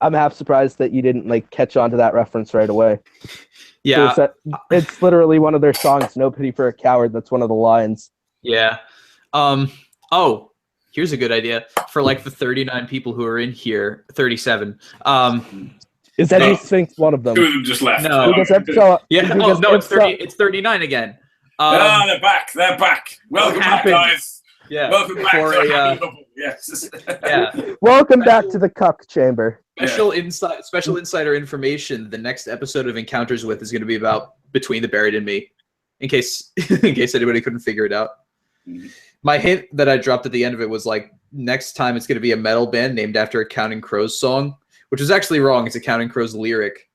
Speaker 3: I'm half surprised that you didn't like catch on to that reference right away.
Speaker 1: Yeah.
Speaker 3: It's literally one of their songs, "No Pity for a Coward." That's one of the lines.
Speaker 1: Yeah. Oh, here's a good idea for like the 39 people who are in here, 37.
Speaker 3: Is Eddie Sphinx one of them?
Speaker 2: Two of them just left.
Speaker 1: No.
Speaker 3: It's
Speaker 1: 30. It's 39 again.
Speaker 2: They're back. They're back. Welcome back, guys.
Speaker 1: Yeah.
Speaker 2: Welcome back to yes.
Speaker 1: Yeah.
Speaker 3: Welcome back to the Cuck Chamber.
Speaker 1: Special insider information. The next episode of Encounters With is going to be about Between the Buried and Me, in case anybody couldn't figure it out. Mm-hmm. My hint that I dropped at the end of it was like, next time it's going to be a metal band named after a Counting Crows song, which is actually wrong. It's a Counting Crows lyric,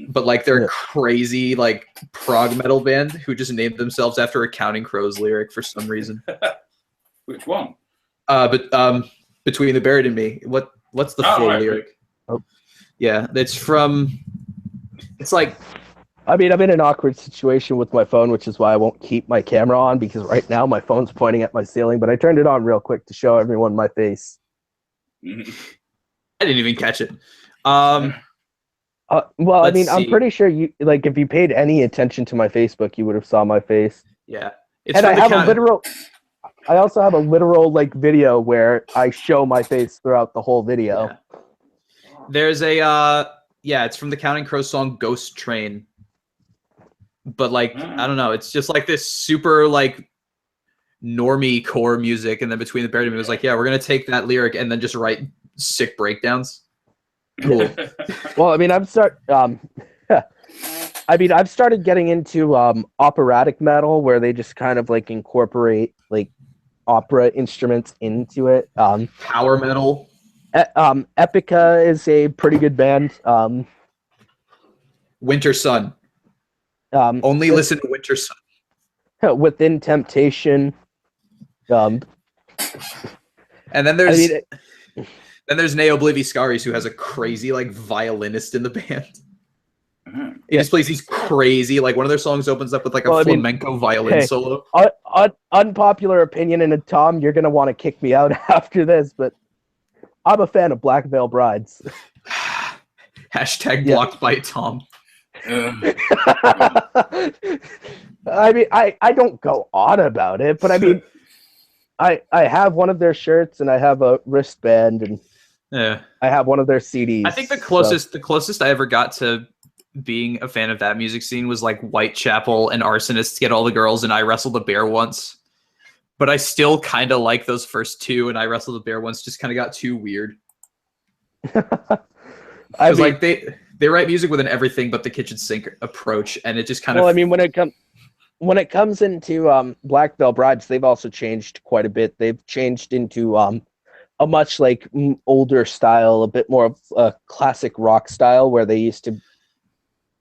Speaker 1: but like they're a crazy like prog metal band who just named themselves after a Counting Crows lyric for some reason.
Speaker 2: Which one?
Speaker 1: Between the Buried and Me. What's the full lyric? Oh. Yeah, it's like,
Speaker 3: I mean, I'm in an awkward situation with my phone, which is why I won't keep my camera on, because right now my phone's pointing at my ceiling, but I turned it on real quick to show everyone my face.
Speaker 1: I didn't even catch it.
Speaker 3: Well, I mean, I'm pretty sure you, like, if you paid any attention to my Facebook, you would have saw my face.
Speaker 1: Yeah.
Speaker 3: And I also have a literal, like, video where I show my face throughout the whole video.
Speaker 1: Yeah. There's it's from the Counting Crows song Ghost Train. But like, I don't know, it's just like this super like normie core music, and then Between the Buried and Me was like, yeah, we're gonna take that lyric and then just write sick breakdowns. Cool.
Speaker 3: Well, I mean, I've started getting into operatic metal, where they just kind of like incorporate like opera instruments into it.
Speaker 1: Power metal.
Speaker 3: Epica is a pretty good band.
Speaker 1: Winter Sun. Only listen to Winter Sun.
Speaker 3: Within Temptation.
Speaker 1: And then there's Neo Obliviscaris, who has a crazy like violinist in the band. He just plays these crazy, like one of their songs opens up with like a flamenco violin solo.
Speaker 3: Unpopular opinion, and Tom, you're gonna want to kick me out after this, but I'm a fan of Black Veil Brides.
Speaker 1: Hashtag blocked by Tom.
Speaker 3: I mean, I don't go on about it, but I mean, I have one of their shirts, and I have a wristband, and I have one of their CDs.
Speaker 1: I think the closest I ever got to being a fan of that music scene was like Whitechapel and Arsonists Get All the Girls and I Wrestled the Bear Once. But I still kind of like those first two, and I Wrestled the Bear Once just kind of got too weird. I mean, like they write music with an everything but the kitchen sink approach, and it just kind of.
Speaker 3: Well, I mean, when it comes into Black Veil Brides, they've also changed quite a bit. They've changed into a much like older style, a bit more of a classic rock style, where they used to.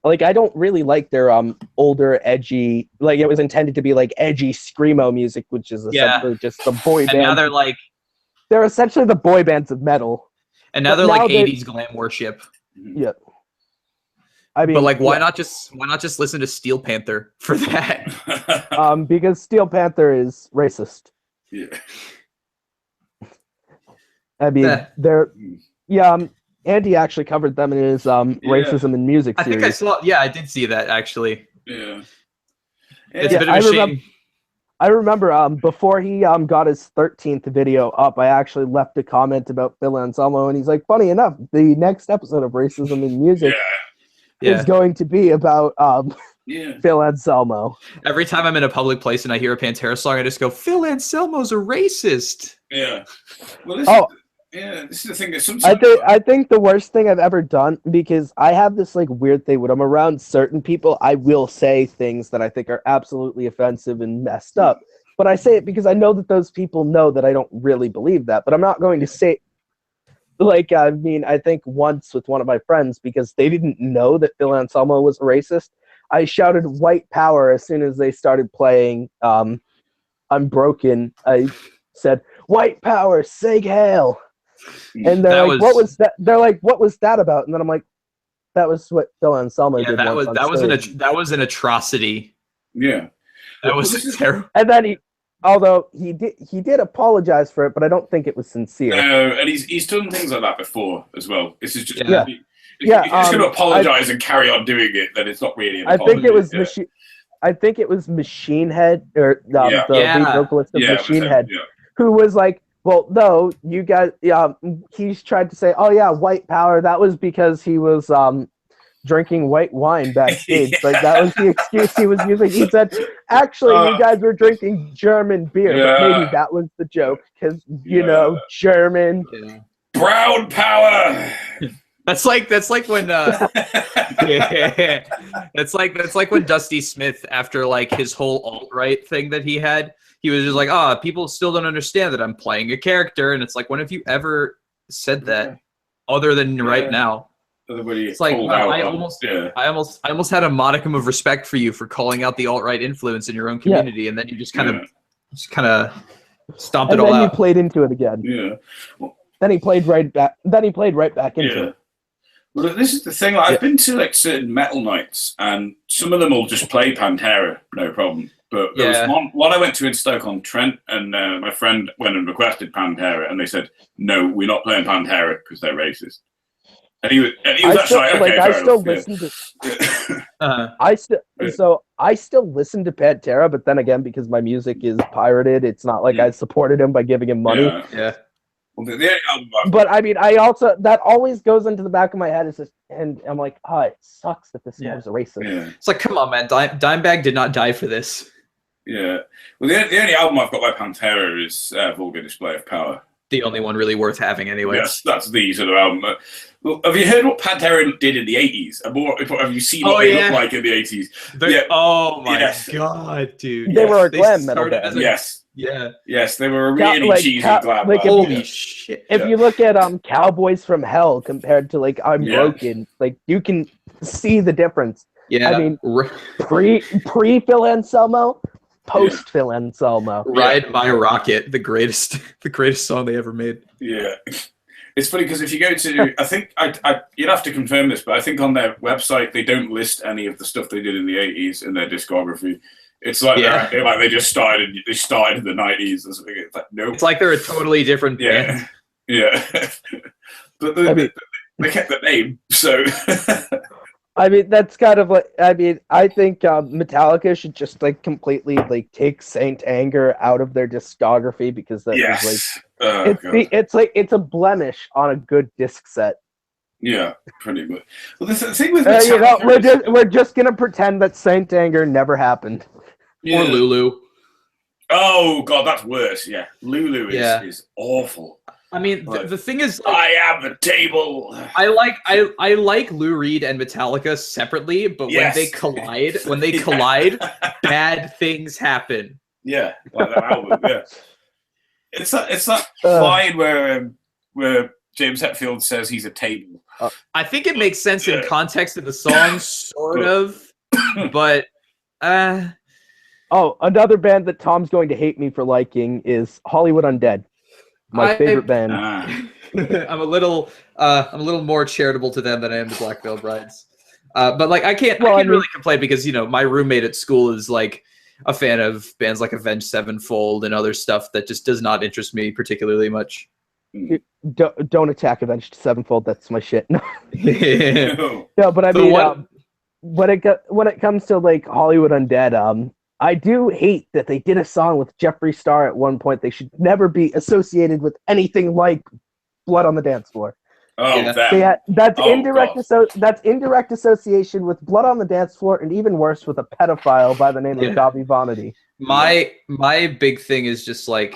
Speaker 3: Like, I don't really like their older, edgy, like it was intended to be like edgy screamo music, which is essentially just the boy band.
Speaker 1: And now
Speaker 3: they're essentially the boy bands of metal.
Speaker 1: And now they're like 80s glam worship.
Speaker 3: Yeah. I mean,
Speaker 1: but like, why not just listen to Steel Panther for that?
Speaker 3: Because Steel Panther is racist.
Speaker 2: Yeah.
Speaker 3: I mean, Andy actually covered them in his racism in music series.
Speaker 1: I think I saw. Yeah, I did see that actually.
Speaker 2: Yeah.
Speaker 1: It's a bit of a shame.
Speaker 3: I remember before he got his 13th video up, I actually left a comment about Phil Anselmo, and he's like, funny enough, the next episode of Racism in Music is going to be about Phil Anselmo.
Speaker 1: Every time I'm in a public place and I hear a Pantera song, I just go, Phil Anselmo's a racist.
Speaker 2: Yeah. Well, this is the thing.
Speaker 3: I think the worst thing I've ever done, because I have this like weird thing when I'm around certain people, I will say things that I think are absolutely offensive and messed up. But I say it because I know that those people know that I don't really believe that. But I'm not going to say, like, I mean, I think once with one of my friends, because they didn't know that Phil Anselmo was a racist, I shouted white power as soon as they started playing Unbroken. I said, white power, Sig Hail. And they're like, what was that? They're like, what was that about? And then I'm like, that was what Phil Anselmo did.
Speaker 1: That was an atrocity.
Speaker 2: Yeah,
Speaker 1: that was terrible.
Speaker 3: And then he did apologize for it, but I don't think it was sincere.
Speaker 2: No, and he's done things like that before as well. This is just if you're just going to apologize and carry on doing it, then it's not really an apology.
Speaker 3: I think it was Machine Head, or the lead vocalist of Machine Head, who was like, well, no, you guys, he's tried to say, oh yeah, white power, that was because he was drinking white wine backstage. Like, that was the excuse he was using. He said, actually, you guys were drinking German beer, but maybe that was the joke, because, you know, German.
Speaker 2: Yeah. Proud power.
Speaker 1: That's like when yeah. That's like when Dusty Smith, after like his whole alt-right thing that he had, he was just like, people still don't understand that I'm playing a character, and it's like, when have you ever said that other than right now?
Speaker 2: Everybody
Speaker 1: it's like,
Speaker 2: wow,
Speaker 1: I almost had a modicum of respect for you for calling out the alt-right influence in your own community, and then you just kind of stomped it all out.
Speaker 3: And then you played into it again.
Speaker 2: Yeah. Well,
Speaker 3: then he played right back into it.
Speaker 2: Well, this is the thing. Like, I've been to like certain metal nights, and some of them will just play Pantera, no problem. But there was one I went to in Stoke-on-Trent, and my friend went and requested Pantera, and they said, "No, we're not playing Pantera because they're racist." And he was actually like, "Okay,
Speaker 3: I still listen to. I still listen to Pantera, but then again, because my music is pirated, it's not like I supported him by giving him money.
Speaker 2: Yeah. Well,
Speaker 3: but I mean, I also that always goes into the back of my head. Is just, and I'm like, it sucks that this guy's a racist.
Speaker 2: Yeah.
Speaker 1: It's like, come on, man, Dimebag did not die for this.
Speaker 2: Yeah. Well, the only album I've got by Pantera is Vulgar Display of Power.
Speaker 1: The only one really worth having, anyway.
Speaker 2: Yes, that's the sort of album. Well, have you heard what Pantera did in the 80s? Have you seen what they looked like in the 80s?
Speaker 1: Oh my god, dude!
Speaker 3: They were a glam metal band.
Speaker 2: Yes, they were a really cheesy glam band.
Speaker 1: Holy shit!
Speaker 3: If you look at Cowboys from Hell compared to like I'm Broken, like you can see the difference.
Speaker 1: Yeah,
Speaker 3: I mean, pre Phil Anselmo. Post Phil Anselmo.
Speaker 1: Ride My Rocket, the greatest song they ever made.
Speaker 2: Yeah. It's funny because if you go to, I think, you'd have to confirm this, but I think on their website, they don't list any of the stuff they did in the 80s in their discography. It's like, they just started in the 90s or something. It's like, nope.
Speaker 1: It's like they're a totally different band.
Speaker 2: Yeah. But they kept the name, so...
Speaker 3: I mean, that's kind of like. I mean, I think Metallica should just like completely like take Saint Anger out of their discography because that is like it's a blemish on a good disc set.
Speaker 2: Yeah, pretty much. Well, the thing with Metallica,
Speaker 3: we're just gonna pretend that Saint Anger never happened.
Speaker 1: Or Lulu.
Speaker 2: Oh god, that's worse. Yeah, Lulu is awful.
Speaker 1: I mean, the thing is,
Speaker 2: like, I am the table.
Speaker 1: I like Lou Reed and Metallica separately, but when they collide, bad things happen.
Speaker 2: Yeah, like that album. Yeah, it's that line where James Hetfield says he's a table.
Speaker 1: I think it makes sense in context of the song, sort of, but.
Speaker 3: Oh, another band that Tom's going to hate me for liking is Hollywood Undead. My favorite band.
Speaker 1: I'm a little more charitable to them than I am to Black Veil Brides. But like I can't really complain because my roommate at school is like a fan of bands like Avenged Sevenfold and other stuff that just does not interest me particularly much.
Speaker 3: Don't attack Avenged Sevenfold. That's my shit. No, but I mean, when it comes to like Hollywood Undead, I do hate that they did a song with Jeffree Star at one point. They should never be associated with anything like Blood on the Dance Floor. That's indirect association with Blood on the Dance Floor, and even worse, with a pedophile by the name of Gabi Vonity.
Speaker 1: My big thing is just like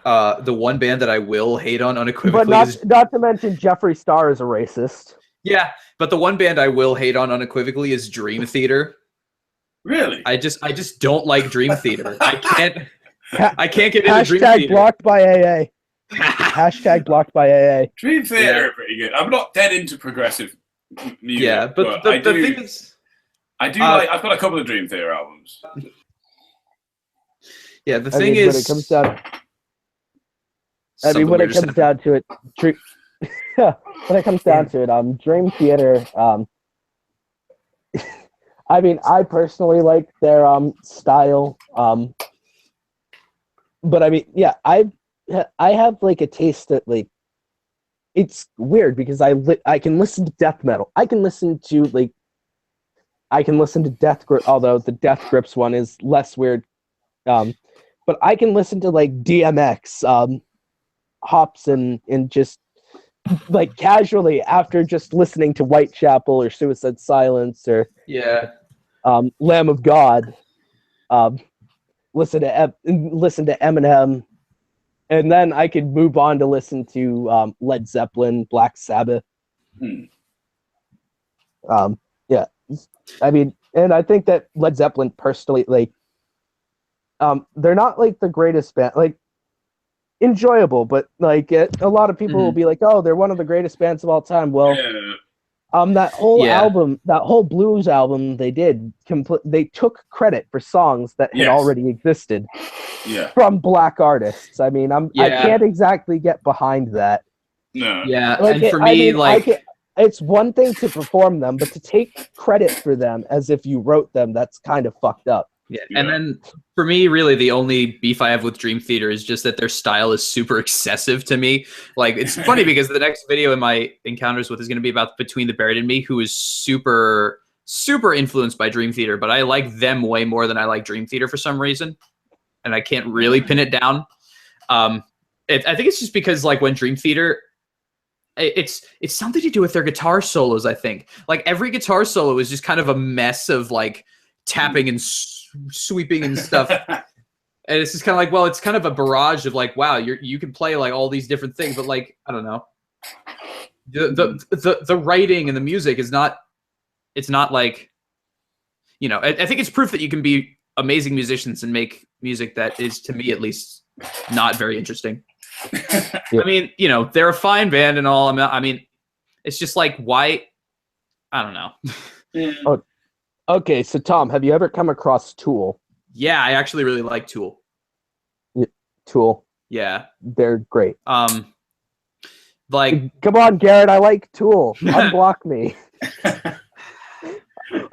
Speaker 1: the one band that I will hate on unequivocally.
Speaker 3: But not to mention Jeffree Star is a racist.
Speaker 1: Yeah, but the one band I will hate on unequivocally is Dream Theater.
Speaker 2: Really?
Speaker 1: I just don't like Dream Theater. I can't get into Dream Theater.
Speaker 3: Blocked by AA. Hashtag blocked by AA.
Speaker 2: Dream Theater are pretty good. I'm not dead into progressive music.
Speaker 1: Yeah, but the thing is,
Speaker 2: I've got a couple of Dream Theater albums.
Speaker 1: Yeah, the thing is,
Speaker 3: when it comes down to it, Dream Theater. I mean, I personally like their style, but I mean, I have like a taste that like it's weird because I can listen to death metal. I can listen to Death Grip, although the Death Grips one is less weird. But I can listen to like DMX, Hops, and just like casually after just listening to Whitechapel or Suicide Silence or Lamb of God, listen to Eminem and then I could move on to listen to Led Zeppelin, Black Sabbath. Yeah, I mean, and I think that Led Zeppelin personally, like, they're not like the greatest band, like enjoyable, but like a lot of people will be like, oh, they're one of the greatest bands of all time. Well, that whole album, that whole blues album they did, they took credit for songs that had already existed from black artists. I mean, I can't exactly get behind that.
Speaker 2: No.
Speaker 1: Yeah, like, and for me,
Speaker 3: it's one thing to perform them, but to take credit for them as if you wrote them, that's kind of fucked up.
Speaker 1: Yeah, and then for me, really, the only beef I have with Dream Theater is just that their style is super excessive to me. Like, it's funny because the next video in my encounters with is going to be about Between the Buried and Me, who is super, super influenced by Dream Theater, but I like them way more than I like Dream Theater for some reason, and I can't really pin it down. I think it's just because, like, when Dream Theater, it's something to do with their guitar solos, I think. Like, every guitar solo is just kind of a mess of, like, tapping and sweeping and stuff. And it's just kind of like, well, it's kind of a barrage of like, wow, you can play like all these different things, but like, I don't know. The writing and the music is not, it's not like, you know, I think it's proof that you can be amazing musicians and make music that is, to me at least, not very interesting. I mean, you know, they're a fine band and all. I mean, it's just like, why? I don't know.
Speaker 3: Oh, okay, so Tom, have you ever come across Tool?
Speaker 1: Yeah, I actually really like Tool.
Speaker 3: Tool.
Speaker 1: Yeah,
Speaker 3: they're great.
Speaker 1: Like,
Speaker 3: come on, Garrett, I like Tool. Unblock me.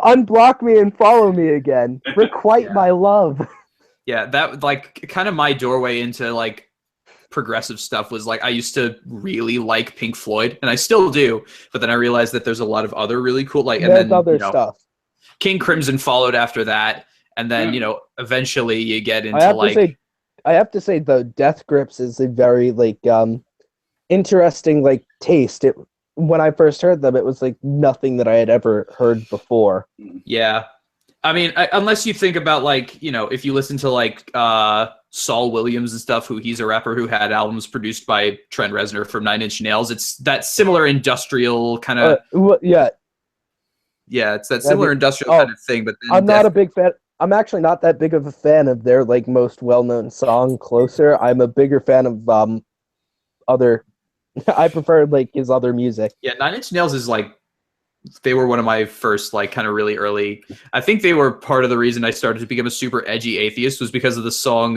Speaker 3: Unblock me and follow me again. Requite my love.
Speaker 1: Yeah, that, like, kind of my doorway into like progressive stuff was like, I used to really like Pink Floyd, and I still do, but then I realized that there's a lot of other really cool, like, and then
Speaker 3: other stuff.
Speaker 1: King Crimson followed after that, and then you know, eventually you get into
Speaker 3: I have to say though, Death Grips is a very like interesting like taste. When I first heard them, it was like nothing that I had ever heard before.
Speaker 1: Yeah, I mean, unless you think about like, you know, if you listen to like Saul Williams and stuff, he's a rapper who had albums produced by Trent Reznor from Nine Inch Nails. It's that similar industrial kind of yeah, it's that similar industrial kind of thing. But then
Speaker 3: I'm not a big fan. I'm actually not that big of a fan of their like most well-known song, "Closer." I'm a bigger fan of other. I prefer like his other music.
Speaker 1: Yeah, Nine Inch Nails is like, they were one of my first like kind of really early. I think they were part of the reason I started to become a super edgy atheist was because of the song.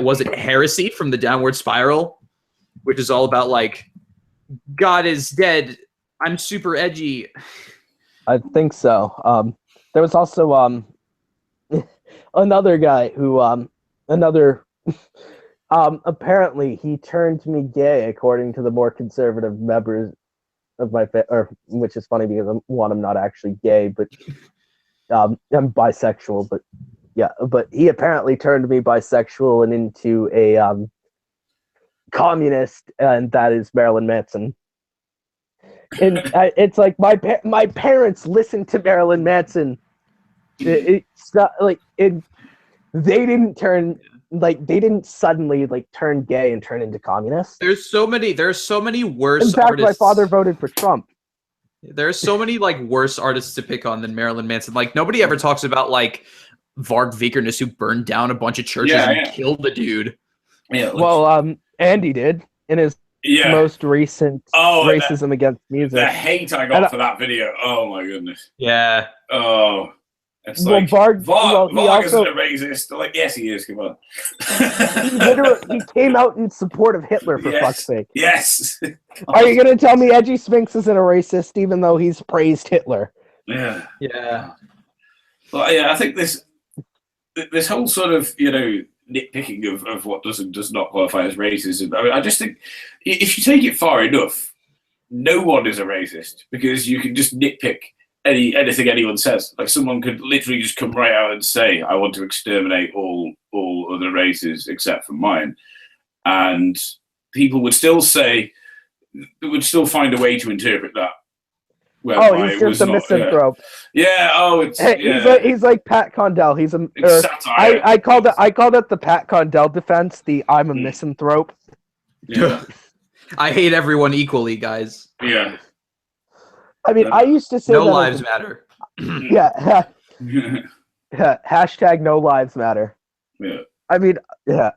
Speaker 1: Was it Heresy from the Downward Spiral, which is all about like, God is dead. I'm super edgy.
Speaker 3: I think so. There was also another guy who apparently he turned me gay according to the more conservative members of my which is funny because I'm not actually gay, but I'm bisexual. But yeah, but he apparently turned me bisexual and into a communist, and that is Marilyn Manson. And it's like my parents listened to Marilyn Manson. It's not like they didn't suddenly like turn gay and turn into communists.
Speaker 1: There's so many worse.
Speaker 3: In fact,
Speaker 1: artists.
Speaker 3: My father voted for Trump.
Speaker 1: There's so many like worse artists to pick on than Marilyn Manson. Like, nobody ever talks about like Varg Vikernes, who burned down a bunch of churches and killed the dude.
Speaker 2: Yeah.
Speaker 3: Well, Andy did in his most recent racism against music.
Speaker 2: The hate I got for that video. Oh my goodness.
Speaker 1: Yeah.
Speaker 2: Oh. It's
Speaker 3: well,
Speaker 2: like,
Speaker 3: Varg
Speaker 2: isn't a racist. Like, yes, he is. Come on.
Speaker 3: he came out in support of Hitler, for fuck's sake.
Speaker 2: Yes.
Speaker 3: Are you going to tell me Edgy Sphinx isn't a racist, even though he's praised Hitler?
Speaker 2: Yeah.
Speaker 1: Yeah.
Speaker 2: Well, yeah, I think this whole sort of, you know, nitpicking of what does not qualify as racism. I mean, I just think if you take it far enough, no one is a racist, because you can just nitpick anything anyone says. Like, someone could literally just come right out and say, I want to exterminate all other races except for mine, and people would still say, would still find a way to interpret that
Speaker 3: he's just a misanthrope. He's like Pat Condell. I called it the Pat Condell defense. I'm a misanthrope.
Speaker 2: Yeah.
Speaker 1: I hate everyone equally, guys.
Speaker 2: Yeah.
Speaker 3: I mean, I used to say
Speaker 1: no lives matter.
Speaker 3: Yeah. Hashtag no lives matter.
Speaker 2: Yeah.
Speaker 3: I mean,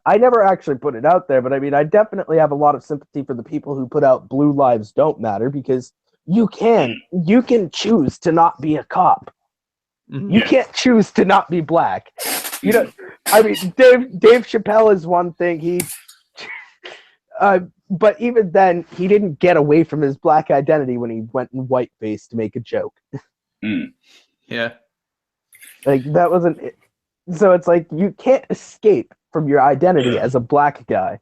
Speaker 3: I never actually put it out there, but I mean, I definitely have a lot of sympathy for the people who put out blue lives don't matter, because you can choose to not be a cop. You can't choose to not be black. You know, I mean, Dave Chappelle is one thing. But even then, he didn't get away from his black identity when he went in whiteface to make a joke.
Speaker 1: Yeah.
Speaker 3: Like, that wasn't it. So it's like, you can't escape from your identity as a black guy.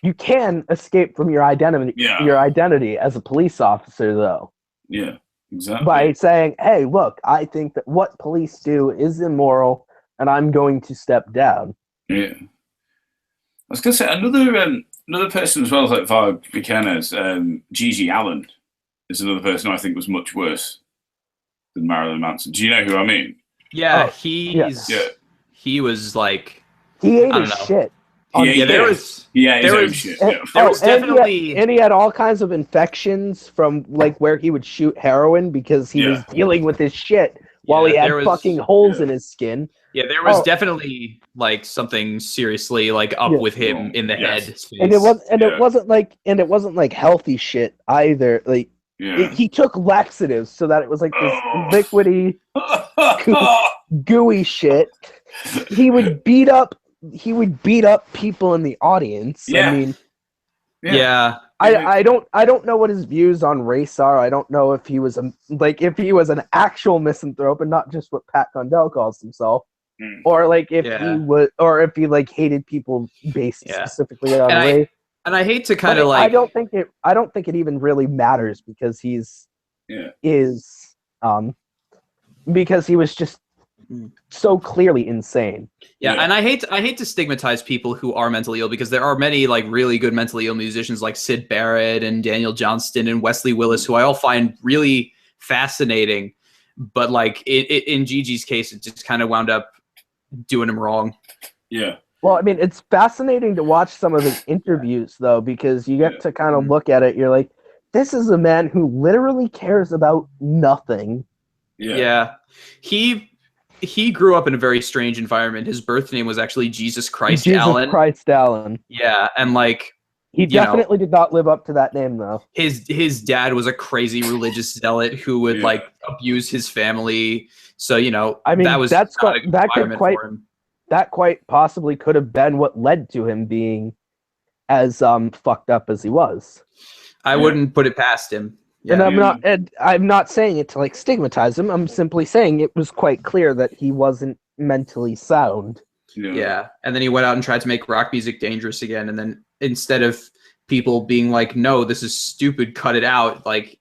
Speaker 3: You can escape from your identity as a police officer, though.
Speaker 2: Yeah, exactly.
Speaker 3: By saying, hey, look, I think that what police do is immoral, and I'm going to step down.
Speaker 2: Yeah. I was going to say, another person as well, like Var Buchanan's, Gigi Allen is another person I think was much worse than Marilyn Manson. Do you know who I mean?
Speaker 1: Yeah, he was like,
Speaker 3: he ate his shit.
Speaker 1: There was definitely,
Speaker 3: and he had all kinds of infections from like where he would shoot heroin because he was dealing with his shit while he had fucking holes in his skin.
Speaker 1: Yeah, there was definitely like something seriously like up with him in the head.
Speaker 3: And it wasn't like healthy shit either. Like he took laxatives so that it was like this liquidy, gooey shit. He would beat up people in the audience.
Speaker 2: Yeah.
Speaker 3: I mean,
Speaker 1: I
Speaker 3: don't know what his views on race are. I don't know if he was an actual misanthrope and not just what Pat Condell calls himself, or like if he was, or if he like hated people based specifically on race.
Speaker 1: And I hate to kind of
Speaker 3: I don't think it even really matters because because he was just so clearly insane.
Speaker 1: Yeah, and I hate to stigmatize people who are mentally ill, because there are many like really good mentally ill musicians like Syd Barrett and Daniel Johnston and Wesley Willis, who I all find really fascinating. But like in Gigi's case, it just kind of wound up doing him wrong.
Speaker 2: Yeah.
Speaker 3: Well, I mean, it's fascinating to watch some of his interviews, though, because you get to kind of look at it. You're like, this is a man who literally cares about nothing.
Speaker 1: Yeah. He grew up in a very strange environment. His birth name was actually Jesus Christ Allen.
Speaker 3: Christ Allen.
Speaker 1: Yeah, and like
Speaker 3: he definitely did not live up to that name, though.
Speaker 1: His dad was a crazy religious zealot who would like abuse his family. So I mean,
Speaker 3: that quite possibly could have been what led to him being as fucked up as he was.
Speaker 1: I wouldn't put it past him.
Speaker 3: Yeah. And I'm not saying it to like stigmatize him. I'm simply saying it was quite clear that he wasn't mentally sound.
Speaker 1: Yeah. And then he went out and tried to make rock music dangerous again. And then instead of people being like, no, this is stupid, cut it out, like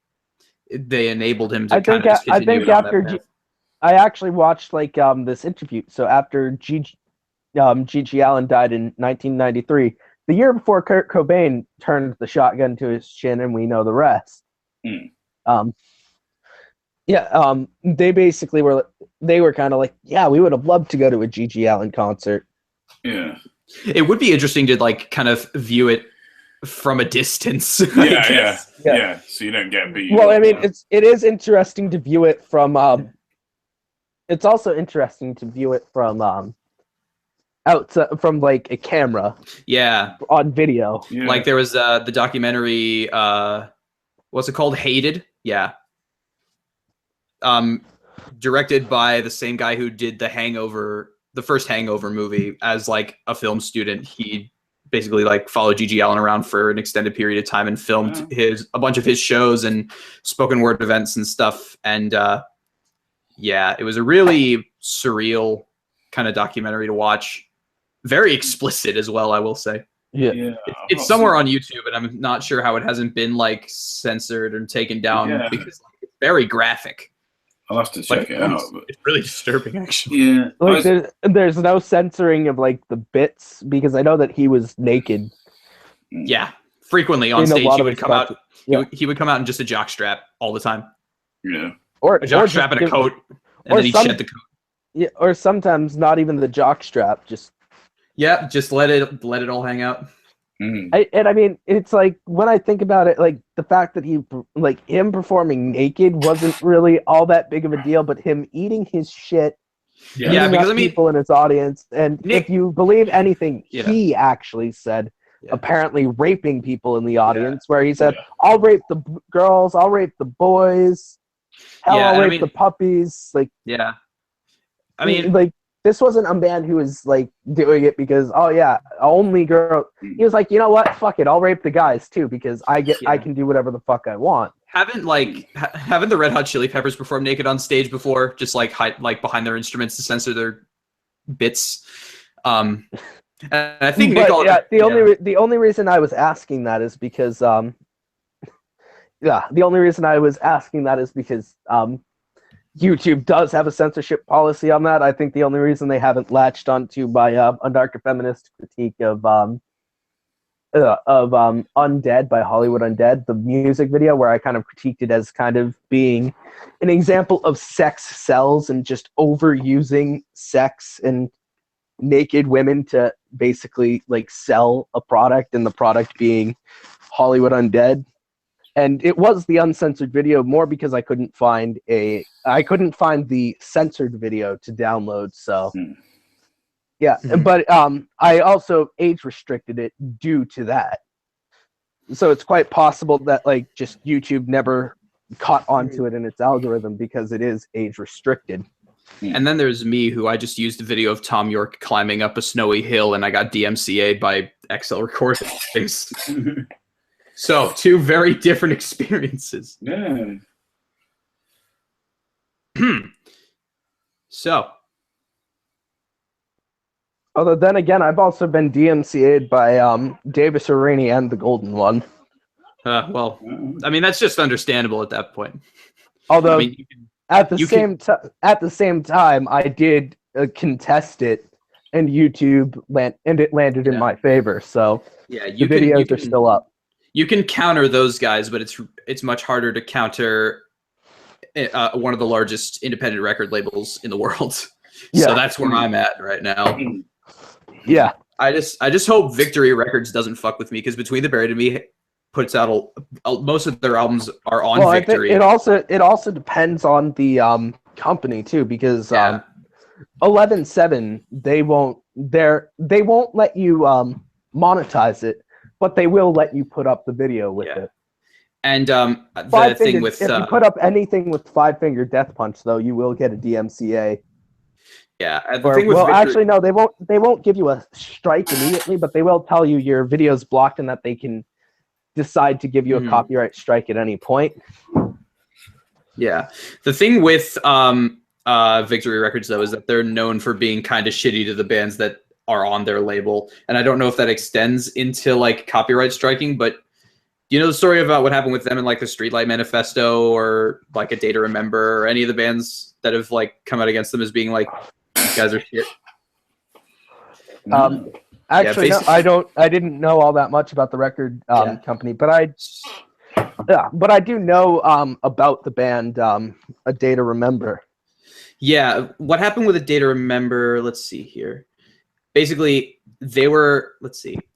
Speaker 1: they enabled him to
Speaker 3: I actually watched like this interview. So after Gigi Allen died in 1993, the year before Kurt Cobain turned the shotgun to his chin, and we know the rest. They basically were kind of like, yeah, we would have loved to go to a Gigi Allen concert.
Speaker 2: Yeah,
Speaker 1: it would be interesting to like kind of view it from a distance. So
Speaker 2: you don't get beat.
Speaker 3: Well, I mean, it is interesting to view it from. It's also interesting to view it from outside, from like a camera.
Speaker 1: Yeah,
Speaker 3: on video.
Speaker 2: Yeah.
Speaker 1: Like there was the documentary. What's it called? Hated. Yeah. Directed by the same guy who did the first Hangover movie as like a film student. He basically like followed Gigi Allen around for an extended period of time and filmed a bunch of his shows and spoken word events and stuff. And it was a really surreal kind of documentary to watch. Very explicit as well, I will say.
Speaker 3: Yeah.
Speaker 1: It's somewhere on YouTube, and I'm not sure how it hasn't been like censored or taken down because like, it's very graphic.
Speaker 2: I'll have to check it out.
Speaker 1: It's really disturbing, actually.
Speaker 2: Yeah.
Speaker 3: Like, there's no censoring of like the bits because I know that he was naked.
Speaker 1: Yeah, frequently on stage he would come out. He would come out in just a jockstrap all the time.
Speaker 2: Yeah.
Speaker 1: A jock strap and a coat, and then he'd shed the coat.
Speaker 3: Yeah, or sometimes not even the jock strap, just
Speaker 1: let it all hang out.
Speaker 3: I mean, it's like when I think about it, like the fact that him performing naked wasn't really all that big of a deal, but him eating his shit, because people in his audience, and if you believe anything he actually said, apparently raping people in the audience, where he said, "I'll rape the girls, I'll rape the boys, hell, I'll rape the puppies." Like,
Speaker 1: I mean,
Speaker 3: like, this wasn't a man who was like doing it because, oh yeah, only girl. He was like, you know what, fuck it, I'll rape the guys too because I can do whatever the fuck I want.
Speaker 1: Haven't the Red Hot Chili Peppers perform naked on stage before, just like behind their instruments to censor their bits? And I think
Speaker 3: the only reason I was asking that is because YouTube does have a censorship policy on that. I think the only reason they haven't latched onto my anarcho-feminist critique of Undead by Hollywood Undead, the music video, where I kind of critiqued it as kind of being an example of sex sells and just overusing sex and naked women to basically like sell a product, and the product being Hollywood Undead. And it was the uncensored video more because I couldn't find the censored video to download. So but I also age restricted it due to that. So it's quite possible that like just YouTube never caught onto it in its algorithm because it is age restricted.
Speaker 1: And then there's me, who I just used a video of Thom Yorke climbing up a snowy hill, and I got DMCA'd by XL recordings. So, two very different experiences.
Speaker 2: Yeah.
Speaker 1: So.
Speaker 3: Although then again, I've also been DMCA'd by Davis Araney and the Golden One.
Speaker 1: Well, I mean, that's just understandable at that point.
Speaker 3: Although, at the same time, I did contest it, and YouTube landed in my favor. So the videos are still up.
Speaker 1: You can counter those guys, but it's much harder to counter one of the largest independent record labels in the world. Yeah. So that's where I'm at right now.
Speaker 3: Yeah.
Speaker 1: I just hope Victory Records doesn't fuck with me, because Between the Buried and Me puts out most of their albums are on Victory.
Speaker 3: I think it also depends on the company too, because 11/7 they won't let you monetize it, but they will let you put up the video with it.
Speaker 1: And the thing with
Speaker 3: if you put up anything with Five Finger Death Punch, though, you will get a DMCA.
Speaker 1: Yeah.
Speaker 3: Actually, no, they won't give you a strike immediately, but they will tell you your video's blocked and that they can decide to give you a copyright strike at any point.
Speaker 1: Yeah. The thing with Victory Records, though, is that they're known for being kind of shitty to the bands that are on their label, and I don't know if that extends into like copyright striking, but do you know the story about what happened with them in like the Streetlight Manifesto or like A Day to Remember, or any of the bands that have like come out against them as being like, these guys are shit?
Speaker 3: Actually, no, I didn't know all that much about the record company, but I do know about the band A Day to Remember.
Speaker 1: Yeah, what happened with A Day to Remember? Let's see here. Basically, they were,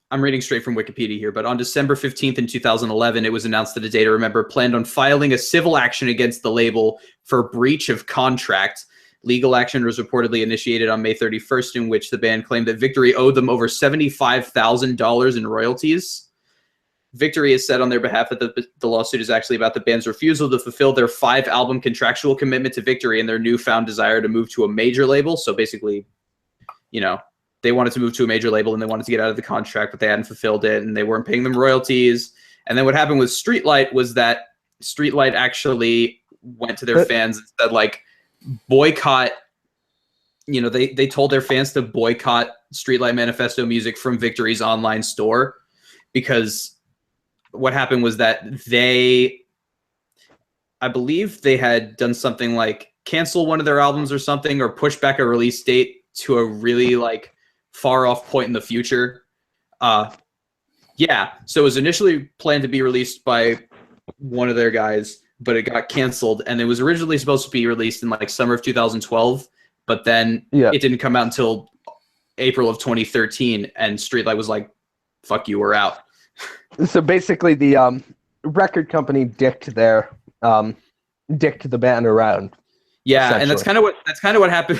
Speaker 1: I'm reading straight from Wikipedia here, but on December 15th in 2011, it was announced that A Day to Remember planned on filing a civil action against the label for breach of contract. Legal action was reportedly initiated on May 31st, in which the band claimed that Victory owed them over $75,000 in royalties. Victory has said on their behalf that the lawsuit is actually about the band's refusal to fulfill their 5-album contractual commitment to Victory and their newfound desire to move to a major label. So basically, they wanted to move to a major label and they wanted to get out of the contract, but they hadn't fulfilled it and they weren't paying them royalties. And then what happened with Streetlight was that Streetlight actually went to their fans and said, like, boycott, they told their fans to boycott Streetlight Manifesto music from Victory's online store, because what happened was that I believe they had done something like cancel one of their albums or something, or push back a release date to a really like far off point in the future. So it was initially planned to be released by one of their guys, but it got canceled, and it was originally supposed to be released in like summer of 2012, but then it didn't come out until April of 2013, and Streetlight was like, "Fuck you, we're out."
Speaker 3: So basically, the record company dicked the band around.
Speaker 1: Yeah, and that's kind of what happened.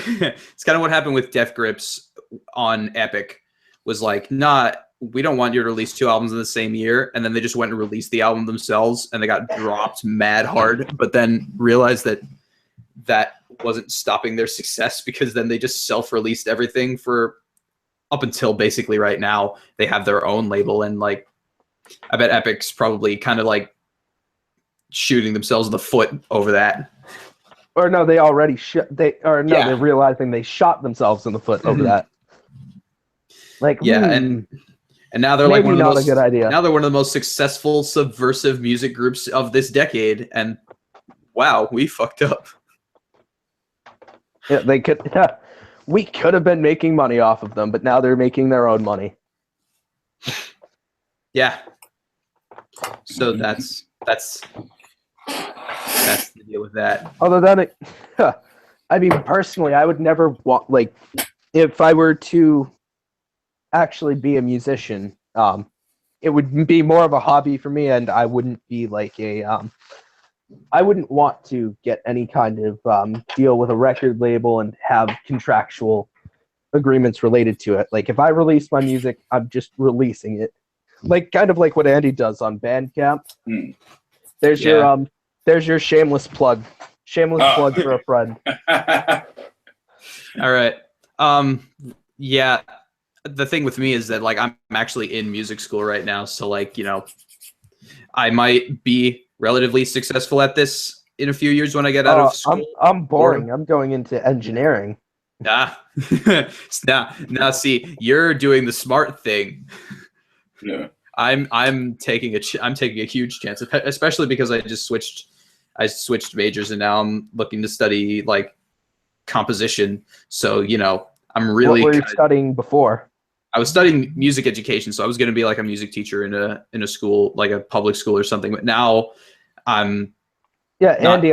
Speaker 1: It's kind of what happened with Death Grips on Epic. Was like, nah, we don't want you to release 2 albums in the same year, and then they just went and released the album themselves, and they got dropped mad hard. But then realized that wasn't stopping their success, because then they just self-released everything for up until basically right now. They have their own label, and like, I bet Epic's probably kind of like shooting themselves in the foot over that.
Speaker 3: Or no, they already they're realizing they shot themselves in the foot over that. Like,
Speaker 1: and now they're like
Speaker 3: a good idea.
Speaker 1: Now they're one of the most successful subversive music groups of this decade, and wow, we fucked up.
Speaker 3: Yeah, they could. Yeah, we could have been making money off of them, but now they're making their own money.
Speaker 1: Yeah. So that's the deal with that.
Speaker 3: Other than it, I mean, personally, I would never want, like, if I were to actually be a musician, it would be more of a hobby for me, and I wouldn't be like I wouldn't want to get any kind of deal with a record label and have contractual agreements related to it. Like, if I release my music, I'm just releasing it. Like, kind of like what Andy does on Bandcamp. There's your shameless plug. Shameless plug for a friend.
Speaker 1: All right. Yeah. The thing with me is that, like, I'm actually in music school right now, so, like, you know, I might be relatively successful at this in a few years when I get out of school.
Speaker 3: I'm boring. I'm going into engineering.
Speaker 1: Now, see, you're doing the smart thing.
Speaker 2: Yeah.
Speaker 1: I'm taking a huge chance, especially because I switched majors, and now I'm looking to study like composition. So, you know, I'm really.
Speaker 3: What were you studying before?
Speaker 1: I was studying music education, so I was going to be like a music teacher in a school, like a public school or something. But now I'm.
Speaker 3: Yeah, Andy,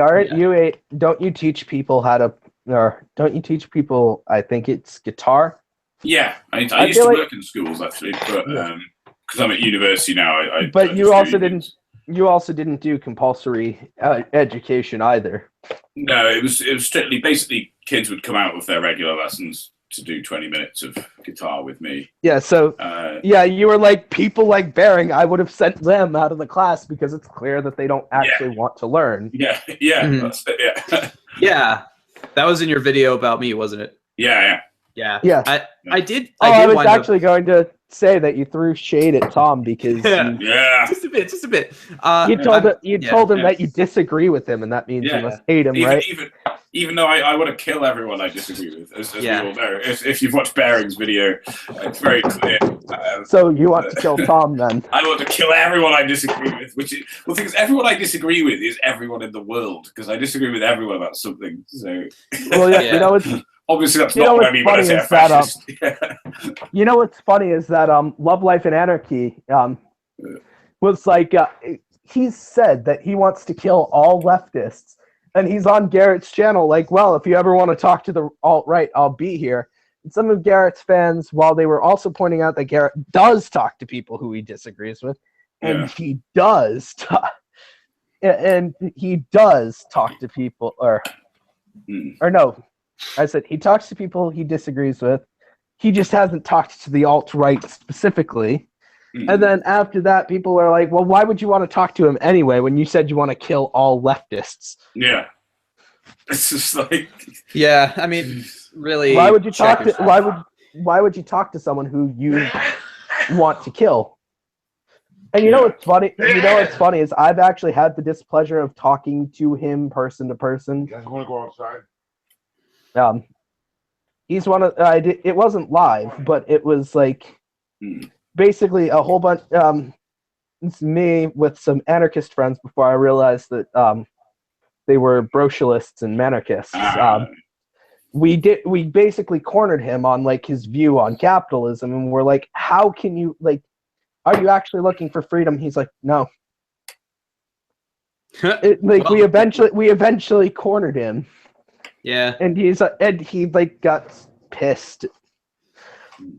Speaker 3: don't you teach people how to, or don't you teach people? I think it's guitar.
Speaker 2: Yeah, I used to work in schools actually, but because I'm at university now,
Speaker 3: But you also didn't. You also didn't do compulsory education either.
Speaker 2: No, it was strictly, basically, kids would come out with their regular lessons to do 20 minutes of guitar with me.
Speaker 3: Yeah, so you were like, people like Bering, I would have sent them out of the class because it's clear that they don't actually want to learn.
Speaker 2: Yeah, that's it, yeah.
Speaker 1: Yeah, that was in your video about me, wasn't it?
Speaker 2: Yeah.
Speaker 1: I did.
Speaker 3: I was actually going to say that you threw shade at Thom because
Speaker 1: just a bit.
Speaker 3: You told him that you disagree with him, and that means you must hate him, right?
Speaker 2: Even though I want to kill everyone I disagree with, as we all know. If you've watched Bering's video, it's very clear.
Speaker 3: So you want to kill Thom then?
Speaker 2: I want to kill everyone I disagree with, because everyone I disagree with is everyone in the world, because I disagree with everyone about something. So,
Speaker 3: well, yeah. You know, it's
Speaker 2: obviously that's not what I mean when I say a fascist.
Speaker 3: You know what's funny is that Love, Life, and Anarchy was like, he said that he wants to kill all leftists, and he's on Garrett's channel like, well, if you ever want to talk to the alt-right, I'll be here. And some of Garrett's fans, while they were also pointing out that Garrett does talk to people who he disagrees with, and he does talk to people, or no, I said he talks to people he disagrees with. He just hasn't talked to the alt-right specifically. And then after that, people are like, well, why would you want to talk to him anyway when you said you want to kill all leftists?
Speaker 2: Yeah. It's just like...
Speaker 1: Yeah, I mean, really...
Speaker 3: Why would you talk to someone who you want to kill? And you know what's funny? You know what's funny is I've actually had the displeasure of talking to him person to person.
Speaker 5: You guys want to go outside?
Speaker 3: He's one of it wasn't live, but it was like basically a whole bunch. It's me with some anarchist friends before I realized that they were brocialists and manarchists. We basically cornered him on like his view on capitalism, and we're like, how can you, like, are you actually looking for freedom? He's like, no. We eventually cornered him.
Speaker 1: Yeah.
Speaker 3: And he like got pissed.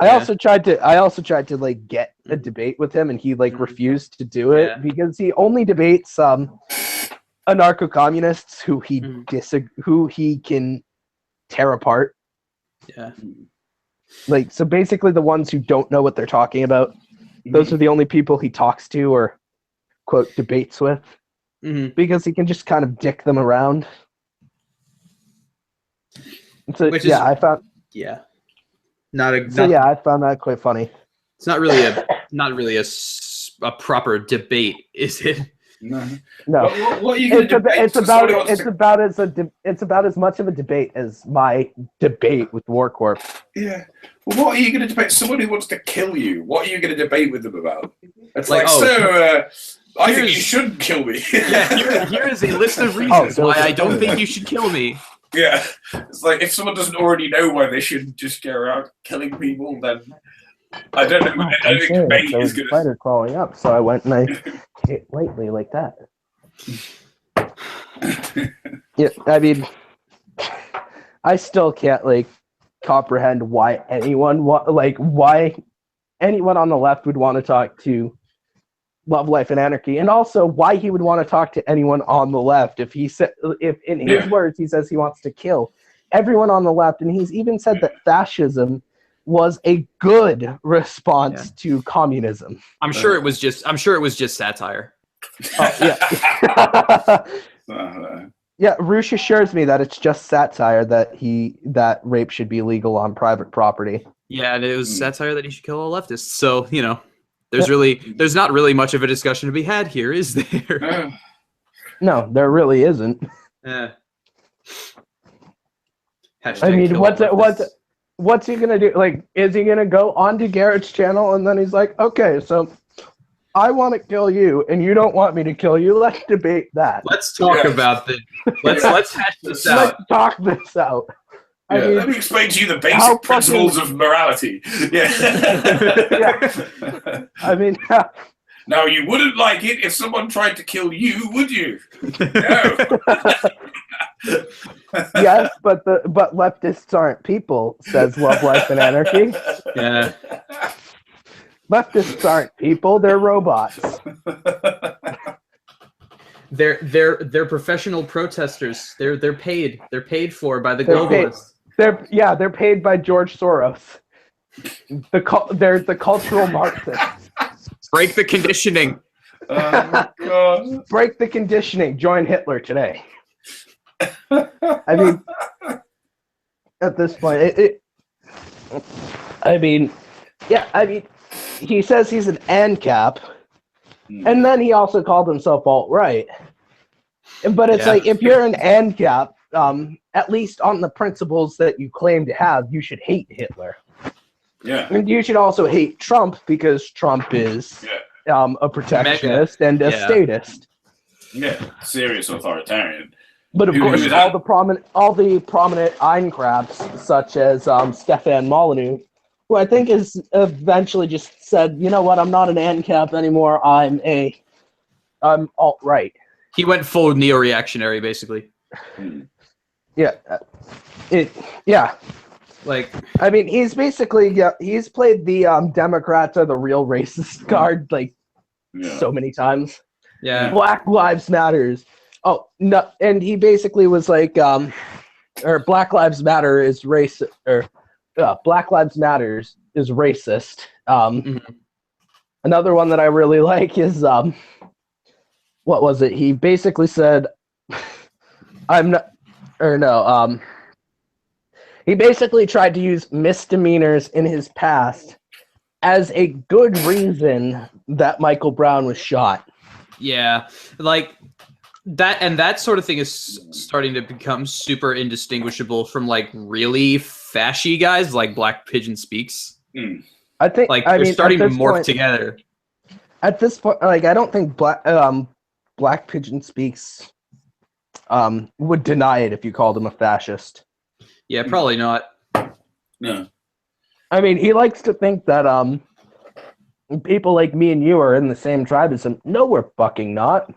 Speaker 3: I also tried to like get a debate with him, and he like refused to do it because he only debates anarcho-communists who he can tear apart.
Speaker 1: Yeah.
Speaker 3: Like, so basically the ones who don't know what they're talking about, those are the only people he talks to or quote debates with, because he can just kind of dick them around. So I found I found that quite funny.
Speaker 1: It's not really a proper debate, is it?
Speaker 3: No.
Speaker 2: What are you going to debate?
Speaker 3: It's about as much of a debate as my debate with Warcorp.
Speaker 2: Yeah. Well, what are you going to debate? Someone who wants to kill you. What are you going to debate with them about? It's like I think you shouldn't kill me.
Speaker 1: Here is a list of reasons why I don't think you should kill me.
Speaker 2: Yeah. It's like if someone doesn't already know why they shouldn't just go around killing people, then I don't know. I don't think debate is going to...
Speaker 3: spider crawling up, so I went and I hit lightly like that. Yeah, I mean, I still can't like comprehend why anyone on the left would want to talk to Love, Life, and Anarchy, and also why he would want to talk to anyone on the left if in his words he says he wants to kill everyone on the left, and he's even said that fascism was a good response to communism.
Speaker 1: I'm sure it was just satire.
Speaker 3: Yeah, Roosh assures me that it's just satire that rape should be legal on private property.
Speaker 1: Yeah, and it was satire that he should kill all leftists. So, there's not really much of a discussion to be had here, is there?
Speaker 3: No, there really isn't.
Speaker 1: Yeah.
Speaker 3: I mean, what's he gonna do? Like, is he gonna go onto Garrett's channel and then he's like, okay, so I want to kill you and you don't want me to kill you. Let's debate that.
Speaker 1: Let's talk about this. Let's hash this out.
Speaker 3: Let's talk this out.
Speaker 2: I mean, let me explain to you the basic principles of morality. Yeah.
Speaker 3: I mean,
Speaker 2: now you wouldn't like it if someone tried to kill you, would you? No.
Speaker 3: Yes, but leftists aren't people, says Love, Life, and Anarchy.
Speaker 1: Yeah.
Speaker 3: Leftists aren't people, they're robots.
Speaker 1: They're professional protesters. They're paid. They're paid for by the globalists.
Speaker 3: They're paid by George Soros. They're the cultural Marxists.
Speaker 1: Break the conditioning.
Speaker 2: God.
Speaker 3: Break the conditioning. Join Hitler today. I mean, at this point, he says he's an ANCAP, and then he also called himself alt-right. But it's like, if you're an ANCAP, at least on the principles that you claim to have, you should hate Hitler.
Speaker 2: Yeah.
Speaker 3: And you should also hate Trump because Trump is a protectionist and a statist.
Speaker 2: Yeah, serious authoritarian.
Speaker 3: But of course, all the prominent Einkrabs, such as Stefan Molyneux, who I think is eventually just said, you know what, I'm not an ANCAP anymore. I'm alt-right.
Speaker 1: He went full neo-reactionary, basically. Like,
Speaker 3: I mean, he's basically he's played the Democrats are the real racist card so many times.
Speaker 1: Yeah.
Speaker 3: Black Lives Matters. Oh no, and he basically was like, or Black Lives Matter is racist, or Black Lives Matters is racist. Another one that I really like is what was it? He basically said, he basically tried to use misdemeanors in his past as a good reason that Michael Brown was shot.
Speaker 1: Yeah, like that, and that sort of thing is starting to become super indistinguishable from like really fashy guys like Black Pigeon Speaks.
Speaker 3: I think
Speaker 1: they're starting to morph together.
Speaker 3: At this point, like, I don't think Black Pigeon Speaks would deny it if you called him a fascist.
Speaker 1: Yeah, probably not.
Speaker 2: No.
Speaker 3: I mean, he likes to think that people like me and you are in the same tribe as him. No, we're fucking not.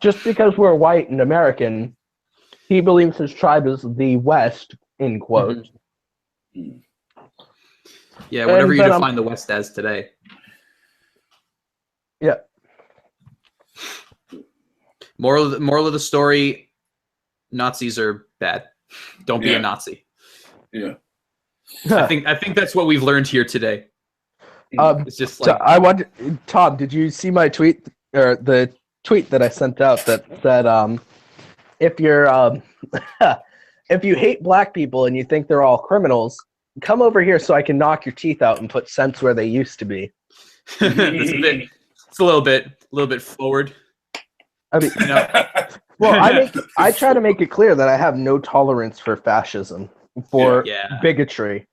Speaker 3: just because we're white and American, he believes his tribe is the West, in quotes.
Speaker 1: Mm-hmm. Yeah, whatever
Speaker 3: And
Speaker 1: you
Speaker 3: then,
Speaker 1: define the West as today.
Speaker 3: Yeah.
Speaker 1: Moral of the story: Nazis are bad. Don't be a Nazi.
Speaker 2: Yeah.
Speaker 1: I think that's what we've learned here today. It's just like
Speaker 3: Thom, did you see my tweet or the tweet that I sent out that said if you're if you hate black people and you think they're all criminals, come over here so I can knock your teeth out and put cents where they used to be.
Speaker 1: It's a little bit forward.
Speaker 3: I mean, well, I try to make it clear that I have no tolerance for fascism, for bigotry.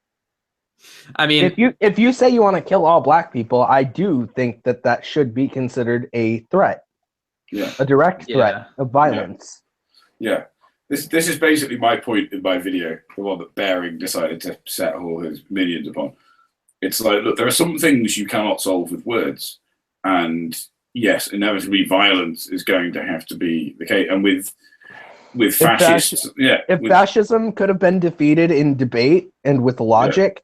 Speaker 1: I mean,
Speaker 3: if you say you want to kill all black people, I do think that should be considered a threat, a direct threat of violence.
Speaker 2: Yeah. This is basically my point in my video, the one that Baring decided to set all his minions upon. It's like, look, there are some things you cannot solve with words, and yes, inevitably violence is going to have to be the case. And with fascists,
Speaker 3: fascism could have been defeated in debate and with logic,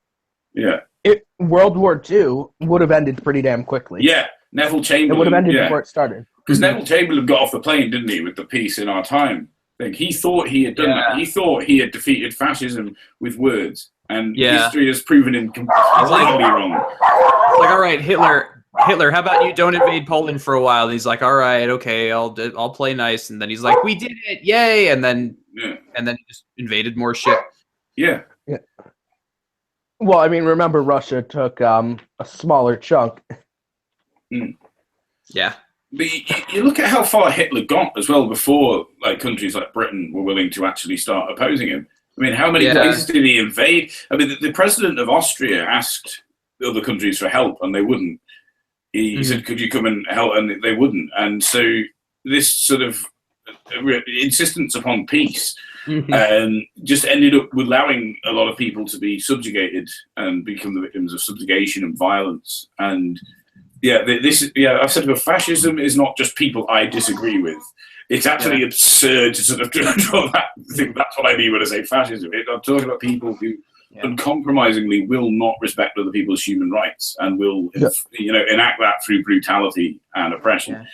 Speaker 3: World War II would have ended pretty damn quickly.
Speaker 2: Yeah, Neville Chamberlain.
Speaker 3: It would have ended before it started.
Speaker 2: Because Neville Chamberlain got off the plane, didn't he, with the peace in our time thing. He thought he had done that. He thought he had defeated fascism with words. And history has proven him completely wrong.
Speaker 1: Like, all right, Hitler, how about you don't invade Poland for a while? And he's like, all right, okay, I'll play nice. And then he's like, we did it, yay! And then he just invaded more shit.
Speaker 2: Yeah.
Speaker 3: Well, I mean, remember Russia took a smaller chunk.
Speaker 1: Yeah.
Speaker 2: But you look at how far Hitler got as well before like countries like Britain were willing to actually start opposing him. I mean, how many places did he invade? I mean, the president of Austria asked other countries for help, and they wouldn't. He said, could you come and help? And they wouldn't. And so this sort of insistence upon peace just ended up allowing a lot of people to be subjugated and become the victims of subjugation and violence. And I've said before, fascism is not just people I disagree with. It's actually absurd to sort of draw that. That's what I mean when I say fascism. I'm talking about people who uncompromisingly will not respect other people's human rights and will, enact that through brutality and oppression.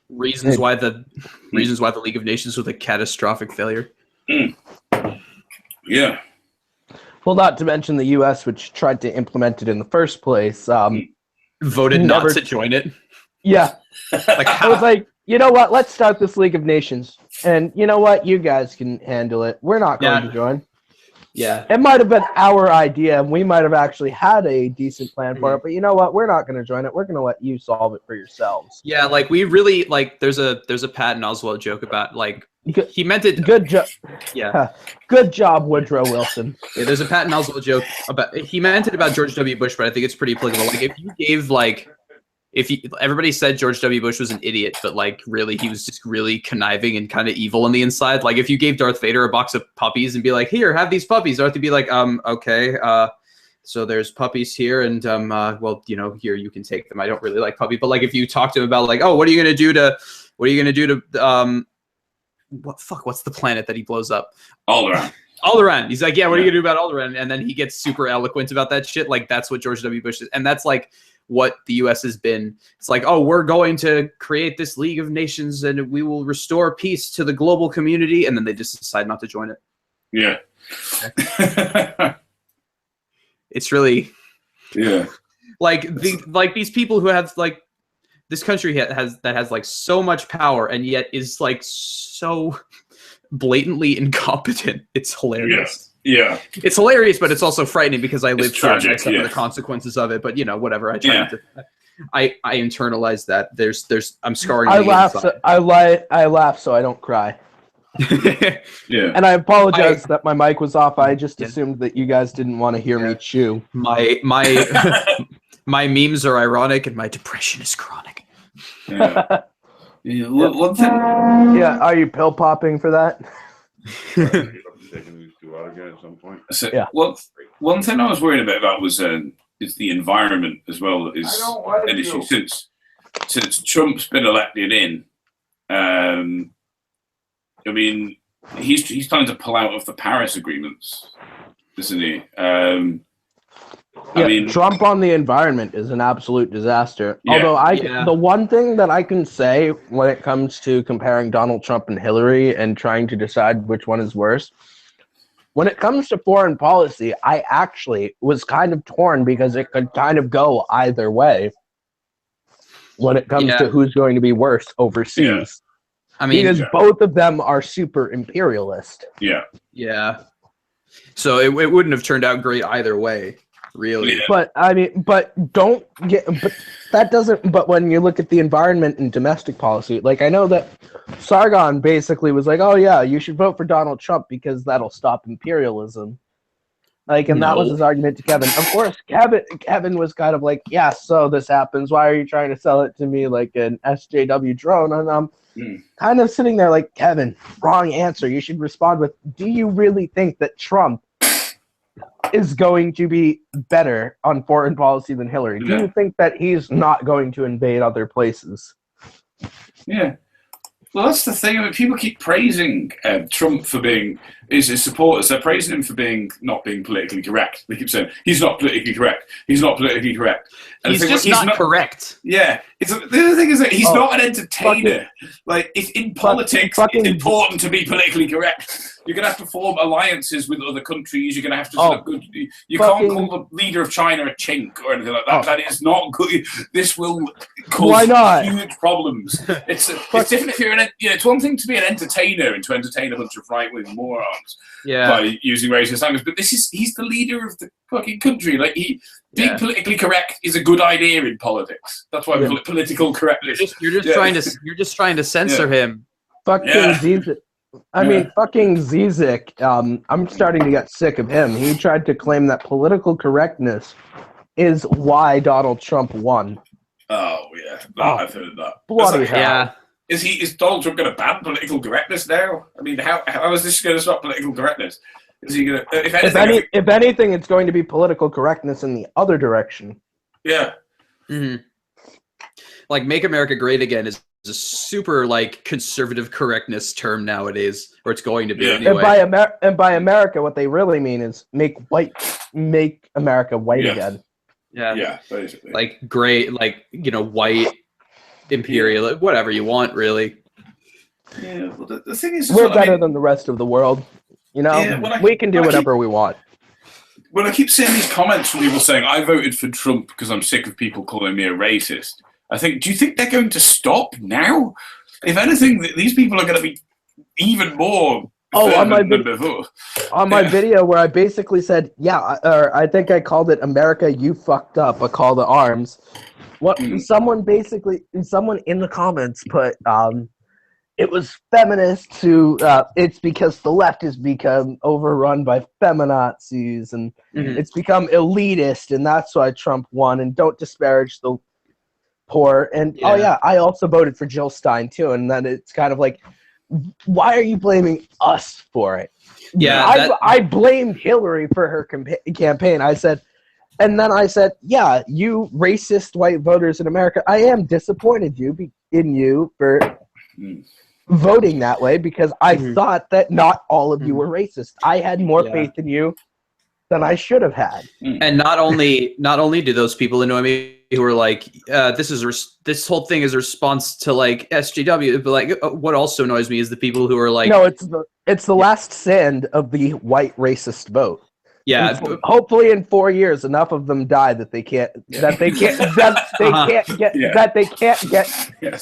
Speaker 1: Reasons why the League of Nations was a catastrophic failure.
Speaker 2: Yeah.
Speaker 3: Well, not to mention the U.S., which tried to implement it in the first place,
Speaker 1: voted not to join it.
Speaker 3: Yeah. I was like, you know what? Let's start this League of Nations. And you know what? You guys can handle it. We're not going to join.
Speaker 1: Yeah.
Speaker 3: It might have been our idea, and we might have actually had a decent plan for it, but you know what? We're not going to join it. We're going to let you solve it for yourselves.
Speaker 1: Yeah, like we really there's a Patton Oswalt joke about he meant it.
Speaker 3: Good job.
Speaker 1: Yeah.
Speaker 3: Good job, Woodrow Wilson.
Speaker 1: Yeah, there's a Patton Oswalt joke about he meant it about George W. Bush, but I think it's pretty applicable. Like if you gave everybody said George W. Bush was an idiot, but really he was just really conniving and kind of evil on the inside. Like if you gave Darth Vader a box of puppies and be like, here, have these puppies, Darth would be like, okay, so there's puppies here, and here you can take them. I don't really like puppy, but if you talk to him about what are you gonna do to what's the planet that he blows up? Alderaan. He's like, yeah, what are you gonna do about Alderaan? And then he gets super eloquent about that shit. That's what George W. Bush is, and that's what the U.S. has been. It's we're going to create this League of Nations and we will restore peace to the global community, and then they just decide not to join it.
Speaker 2: Yeah.
Speaker 1: It's really
Speaker 2: these
Speaker 1: people who have this country has so much power and yet is so blatantly incompetent. It's hilarious.
Speaker 2: Yeah.
Speaker 1: It's hilarious, but it's also frightening because I lived through the consequences of it. But whatever. I try to. I internalize that. I'm scarring.
Speaker 3: I laugh. I laugh so I don't cry.
Speaker 2: Yeah.
Speaker 3: And I apologize that my mic was off. I just assumed that you guys didn't want to hear me chew.
Speaker 1: My memes are ironic and my depression is chronic.
Speaker 2: Yeah.
Speaker 3: Are you pill popping for that?
Speaker 2: At some point. One thing I was worried about was is the environment as well is an issue since Trump's been elected in, I mean, he's trying to pull out of the Paris agreements, isn't he? I mean,
Speaker 3: Trump on the environment is an absolute disaster.
Speaker 2: Yeah,
Speaker 3: Although the one thing that I can say when it comes to comparing Donald Trump and Hillary and trying to decide which one is worse, when it comes to foreign policy, I actually was kind of torn because it could kind of go either way when it comes to who's going to be worse overseas.
Speaker 1: I mean,
Speaker 3: because both of them are super imperialist.
Speaker 1: Yeah. So it wouldn't have turned out great either way, really.
Speaker 2: Yeah.
Speaker 3: But but when you look at the environment and domestic policy, like I know that Sargon basically was like, oh yeah, you should vote for Donald Trump because that'll stop imperialism. Like, and that was his argument to Kevin. Of course, Kevin was kind of like, yeah, so this happens. Why are you trying to sell it to me like an SJW drone? And I'm kind of sitting there like, Kevin, wrong answer. You should respond with, do you really think that Trump is going to be better on foreign policy than Hillary? Do you think that he's not going to invade other places?
Speaker 2: Yeah. Well, that's the thing. I mean, people keep praising Trump for being his supporters. They're praising him for not being politically correct. They keep saying he's not politically correct. He's not politically correct. And
Speaker 1: he's just not correct.
Speaker 2: Yeah. The other thing is that he's not an entertainer. Like, in politics, it's important to be politically correct. You're going to have to form alliances with other countries. You're going to have to you can't call the leader of China a chink or anything like that. That is not good. This will cause huge problems. It's different if you're it's one thing to be an entertainer and to entertain a bunch of right-wing morons by using racist language, but he's the leader of the fucking country. Like, being politically correct is a good idea in politics. That's why we call it political correctness.
Speaker 1: You're just trying to censor him.
Speaker 3: Fucking Zizek. I mean, fucking Zizek. I'm starting to get sick of him. He tried to claim that political correctness is why Donald Trump won.
Speaker 2: Oh yeah, I've heard that.
Speaker 3: Bloody hell.
Speaker 1: Yeah.
Speaker 2: Is Donald Trump going to ban political correctness now? I mean, how is this going to stop political correctness? Is he going to?
Speaker 3: If anything, it's going to be political correctness in the other direction.
Speaker 2: Yeah.
Speaker 1: Mm-hmm. Like, "Make America Great Again" is a super conservative correctness term nowadays, or it's going to be anyway.
Speaker 3: And by America, what they really mean is make America white again.
Speaker 2: Yeah, basically.
Speaker 1: Like great, white, imperial, whatever you want, really.
Speaker 2: Yeah, well, the thing is,
Speaker 3: we're better than the rest of the world. We can do whatever we want.
Speaker 2: When I keep seeing these comments from people saying, I voted for Trump because I'm sick of people calling me a racist, I think, do you think they're going to stop now? If anything, these people are going to be even more
Speaker 3: on my
Speaker 2: than before.
Speaker 3: On my video where I basically said, or I think I called it "America, you fucked up," a call to arms. Someone in the comments put, it was feminists who, it's because the left has become overrun by feminazis and it's become elitist and that's why Trump won, and don't disparage the poor. And I also voted for Jill Stein too, and then it's kind of like, why are you blaming us for it? I blamed Hillary for her campaign. I said, you racist white voters in America, I am disappointed in you for voting that way, because I thought that not all of you were racist. I had more faith in you than I should have had.
Speaker 1: And not only do those people annoy me who are like, this whole thing is a response to SJW, but what also annoys me is the people who are like,
Speaker 3: no, it's the last sand of the white racist vote.
Speaker 1: Yeah.
Speaker 3: Hopefully in 4 years, enough of them die that they can't get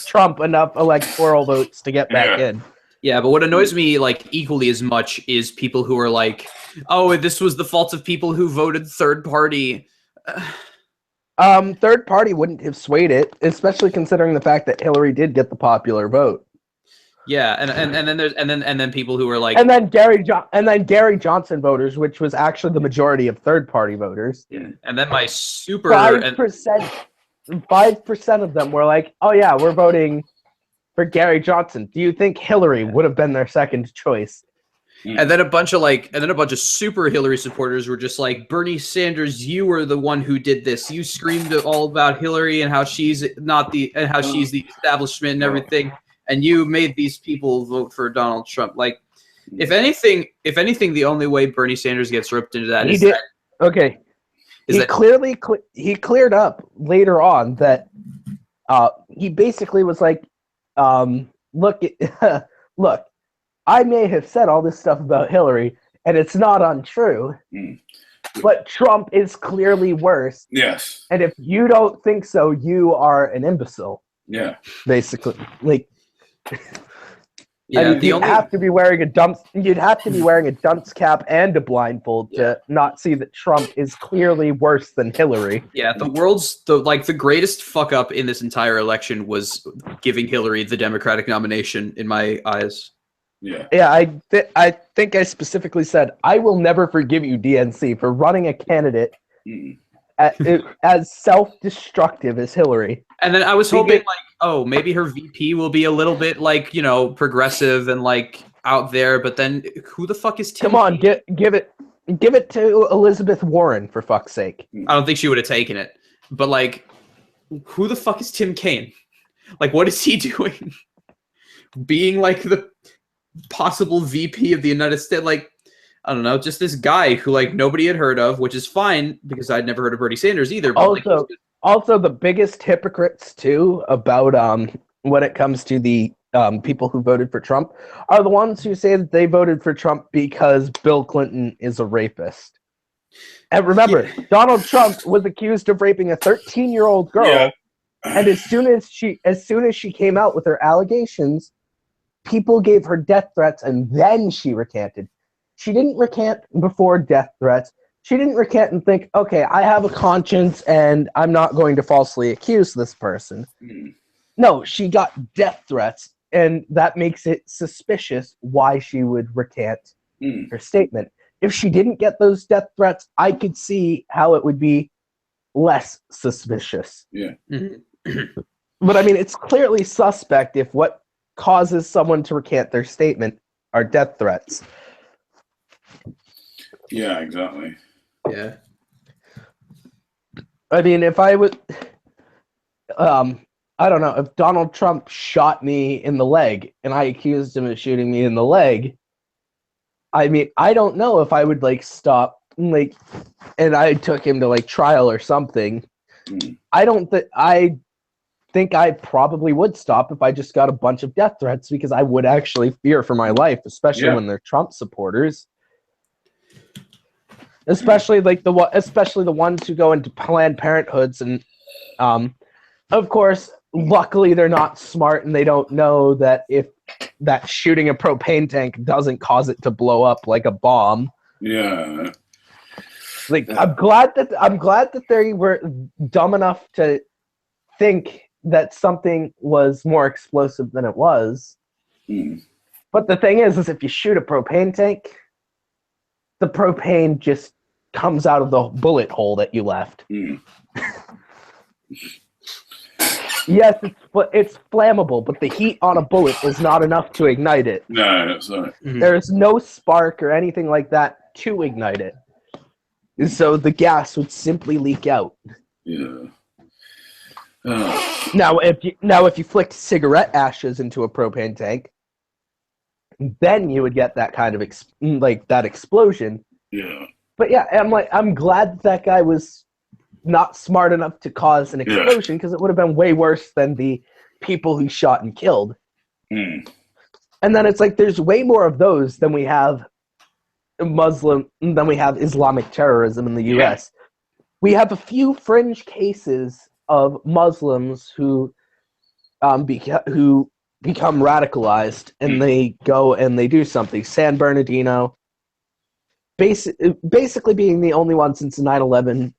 Speaker 3: Trump enough electoral votes to get back in.
Speaker 1: Yeah, but what annoys me equally as much is people who are like, oh, this was the fault of people who voted third party.
Speaker 3: Third party wouldn't have swayed it, especially considering the fact that Hillary did get the popular vote.
Speaker 1: Yeah, and then people who are like,
Speaker 3: and then Gary Johnson voters, which was actually the majority of third party voters.
Speaker 1: Yeah. And then my
Speaker 3: 5% of them were like, oh yeah, we're voting for Gary Johnson. Do you think Hillary would have been their second choice?
Speaker 1: And then a bunch of super Hillary supporters were just like, Bernie Sanders, you were the one who did this. You screamed all about Hillary and how she's she's the establishment and everything, and you made these people vote for Donald Trump. Like, if anything, the only way Bernie Sanders gets roped into that
Speaker 3: he cleared up later on that he basically was like, look, I may have said all this stuff about Hillary, and it's not untrue, but Trump is clearly worse.
Speaker 2: Yes.
Speaker 3: And if you don't think so, you are an imbecile.
Speaker 2: Yeah.
Speaker 3: Basically, like, you'd have to be wearing a dunce cap and a blindfold to not see that Trump is clearly worse than Hillary.
Speaker 1: Yeah, the greatest fuck up in this entire election was giving Hillary the Democratic nomination in my eyes.
Speaker 3: Yeah, I think I specifically said, I will never forgive you, DNC, for running a candidate as self-destructive as Hillary.
Speaker 1: And then I was hoping, maybe her VP will be a little bit, progressive and, out there, but then who the fuck is Tim?
Speaker 3: Come on, give it to Elizabeth Warren, for fuck's sake.
Speaker 1: I don't think she would have taken it. But, who the fuck is Tim Kaine? What is he doing? Being, the possible VP of the United States, I don't know, just this guy who nobody had heard of, which is fine because I'd never heard of Bernie Sanders either. But
Speaker 3: also the biggest hypocrites too about when it comes to the people who voted for Trump are the ones who say that they voted for Trump because Bill Clinton is a rapist. And remember, Donald Trump was accused of raping a 13-year-old girl, and as soon as she came out with her allegations, people gave her death threats, and then she recanted. She didn't recant before death threats. She didn't recant and think, okay, I have a conscience, and I'm not going to falsely accuse this person. No, she got death threats, and that makes it suspicious why she would recant her statement. If she didn't get those death threats, I could see how it would be less suspicious.
Speaker 2: Yeah.
Speaker 3: But, I mean, it's clearly suspect if what causes someone to recant their statement are death threats.
Speaker 2: Yeah, exactly.
Speaker 1: Yeah.
Speaker 3: I mean, if I would, I don't know, if Donald Trump shot me in the leg and I accused him of shooting me in the leg, I mean, I don't know if I would stop, and I took him to trial or something. I think I probably would stop if I just got a bunch of death threats, because I would actually fear for my life, especially when they're Trump supporters. Especially the ones who go into Planned Parenthoods, and of course, luckily they're not smart and they don't know that if that shooting a propane tank doesn't cause it to blow up like a bomb.
Speaker 2: Yeah.
Speaker 3: I'm glad that they were dumb enough to think that something was more explosive than it was. But the thing is if you shoot a propane tank, the propane just comes out of the bullet hole that you left. Yes, it's flammable, but the heat on a bullet is not enough to ignite it.
Speaker 2: No, it's not.
Speaker 3: There's no spark or anything like that to ignite it. So the gas would simply leak out.
Speaker 2: Yeah.
Speaker 3: Now, if you flicked cigarette ashes into a propane tank, then you would get that kind of that explosion.
Speaker 2: Yeah.
Speaker 3: But yeah, I'm glad that guy was not smart enough to cause an explosion, because it would have been way worse than the people he shot and killed. And then it's there's way more of those than we have Islamic terrorism in the U.S. We have a few fringe cases of Muslims who become radicalized, and they go and they do something. San Bernardino, basically being the only one since 9/11.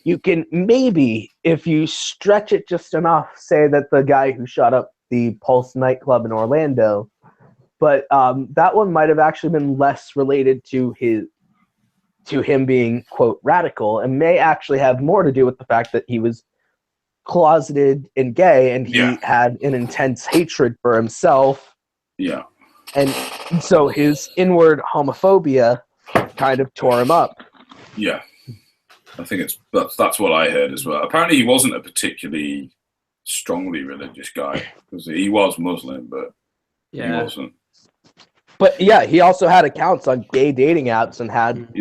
Speaker 3: You can maybe, if you stretch it just enough, say that the guy who shot up the Pulse nightclub in Orlando, but that one might have actually been less related to him being, quote, radical, and may actually have more to do with the fact that he was closeted and gay, and he had an intense hatred for himself.
Speaker 2: Yeah.
Speaker 3: And so his inward homophobia kind of tore him up.
Speaker 2: Yeah. I think that's what I heard as well. Apparently he wasn't a particularly strongly religious guy, because he was Muslim, but he wasn't.
Speaker 3: But yeah, he also had accounts on gay dating apps and had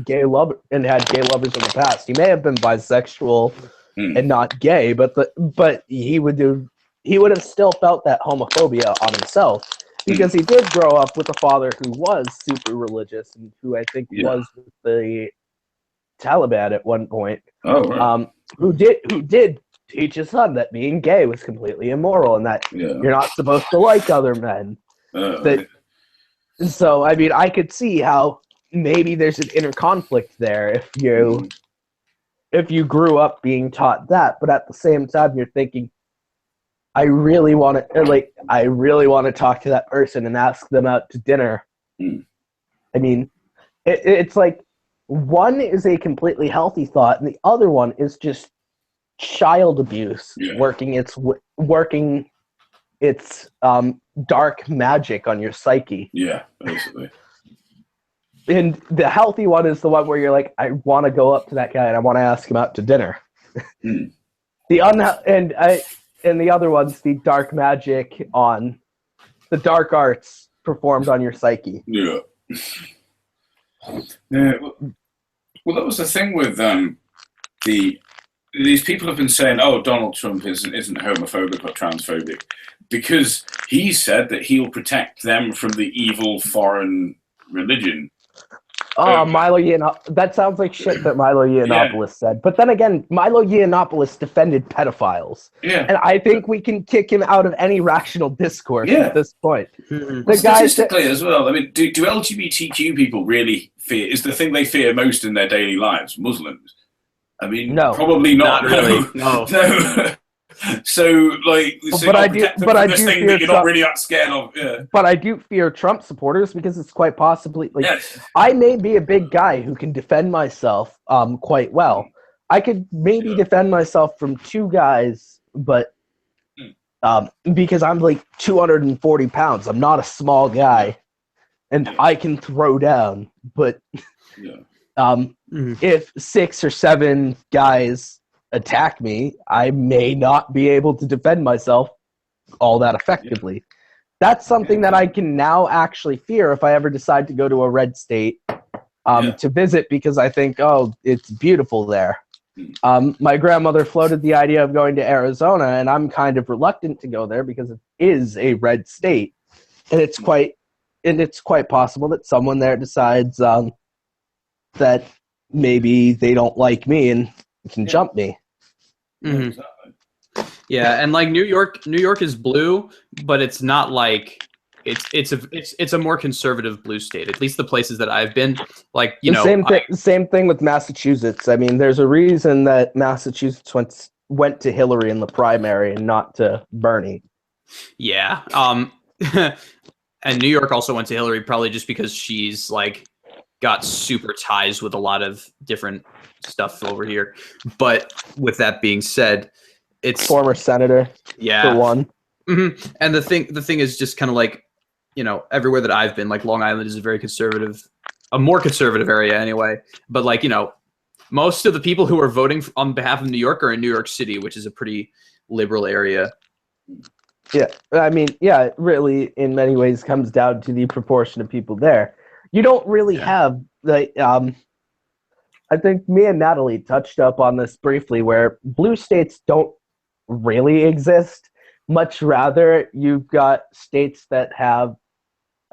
Speaker 3: gay lovers in the past. He may have been bisexual and not gay, but he would have still felt that homophobia on himself, because he did grow up with a father who was super religious and who I think was with the Taliban at one point.
Speaker 2: Oh, right.
Speaker 3: Who did teach his son that being gay was completely immoral and that you're not supposed to like other men. So, I mean, I could see how maybe there's an inner conflict there if you grew up being taught that, but at the same time you're thinking, I really want to talk to that person and ask them out to dinner. I mean, it's like one is a completely healthy thought, and the other one is just child abuse working its dark magic on your psyche.
Speaker 2: Yeah, basically.
Speaker 3: And the healthy one is the one where you're like, I want to go up to that guy and I want to ask him out to dinner. And the other one's the dark magic on the dark arts performed on your psyche.
Speaker 2: Yeah. Yeah. Well, that was the thing with these people have been saying, "Oh, Donald Trump isn't homophobic or transphobic," because he said that he'll protect them from the evil foreign religion.
Speaker 3: Oh, Milo Yiannopoulos. That sounds like shit that Milo Yiannopoulos said. But then again, Milo Yiannopoulos defended pedophiles. Yeah. And I think we can kick him out of any rational discourse at this point.
Speaker 2: Statistically as well, I mean, do LGBTQ people really fear, is the thing they fear most in their daily lives Muslims? I mean, no. Probably not.
Speaker 1: Really. No.
Speaker 2: So, like,
Speaker 3: but I do
Speaker 2: fear that you're not really that scared of. Yeah.
Speaker 3: But I do fear Trump supporters, because it's quite possibly I may be a big guy who can defend myself quite well. I could maybe defend myself from two guys, but because I'm like 240 pounds, I'm not a small guy, and I can throw down. But if 6 or 7 guys attack me, I may not be able to defend myself all that effectively. That's something that I can now actually fear if I ever decide to go to a red state to visit, because I think, oh, it's beautiful there. My grandmother floated the idea of going to Arizona, and I'm kind of reluctant to go there because it is a red state, and it's quite possible that someone there decides that maybe they don't like me and can jump me.
Speaker 1: Mm-hmm. Yeah, and like New York is blue, but it's not like it's a more conservative blue state. At least the places that I've been, like
Speaker 3: same thing with Massachusetts. I mean, there's a reason that Massachusetts went to Hillary in the primary and not to Bernie.
Speaker 1: Yeah, and New York also went to Hillary probably just because she's like got super ties with a lot of different stuff over here. But with that being said, it's
Speaker 3: former senator.
Speaker 1: Yeah,
Speaker 3: for one.
Speaker 1: Mm-hmm. And the thing is just kind of like, everywhere that I've been, like Long Island is a more conservative area anyway. But like, most of the people who are voting on behalf of New York are in New York City, which is a pretty liberal area.
Speaker 3: Yeah, I mean, yeah, it really in many ways comes down to the proportion of people there. You don't really have I think me and Natalie touched up on this briefly, where blue states don't really exist. Much rather, you've got states that have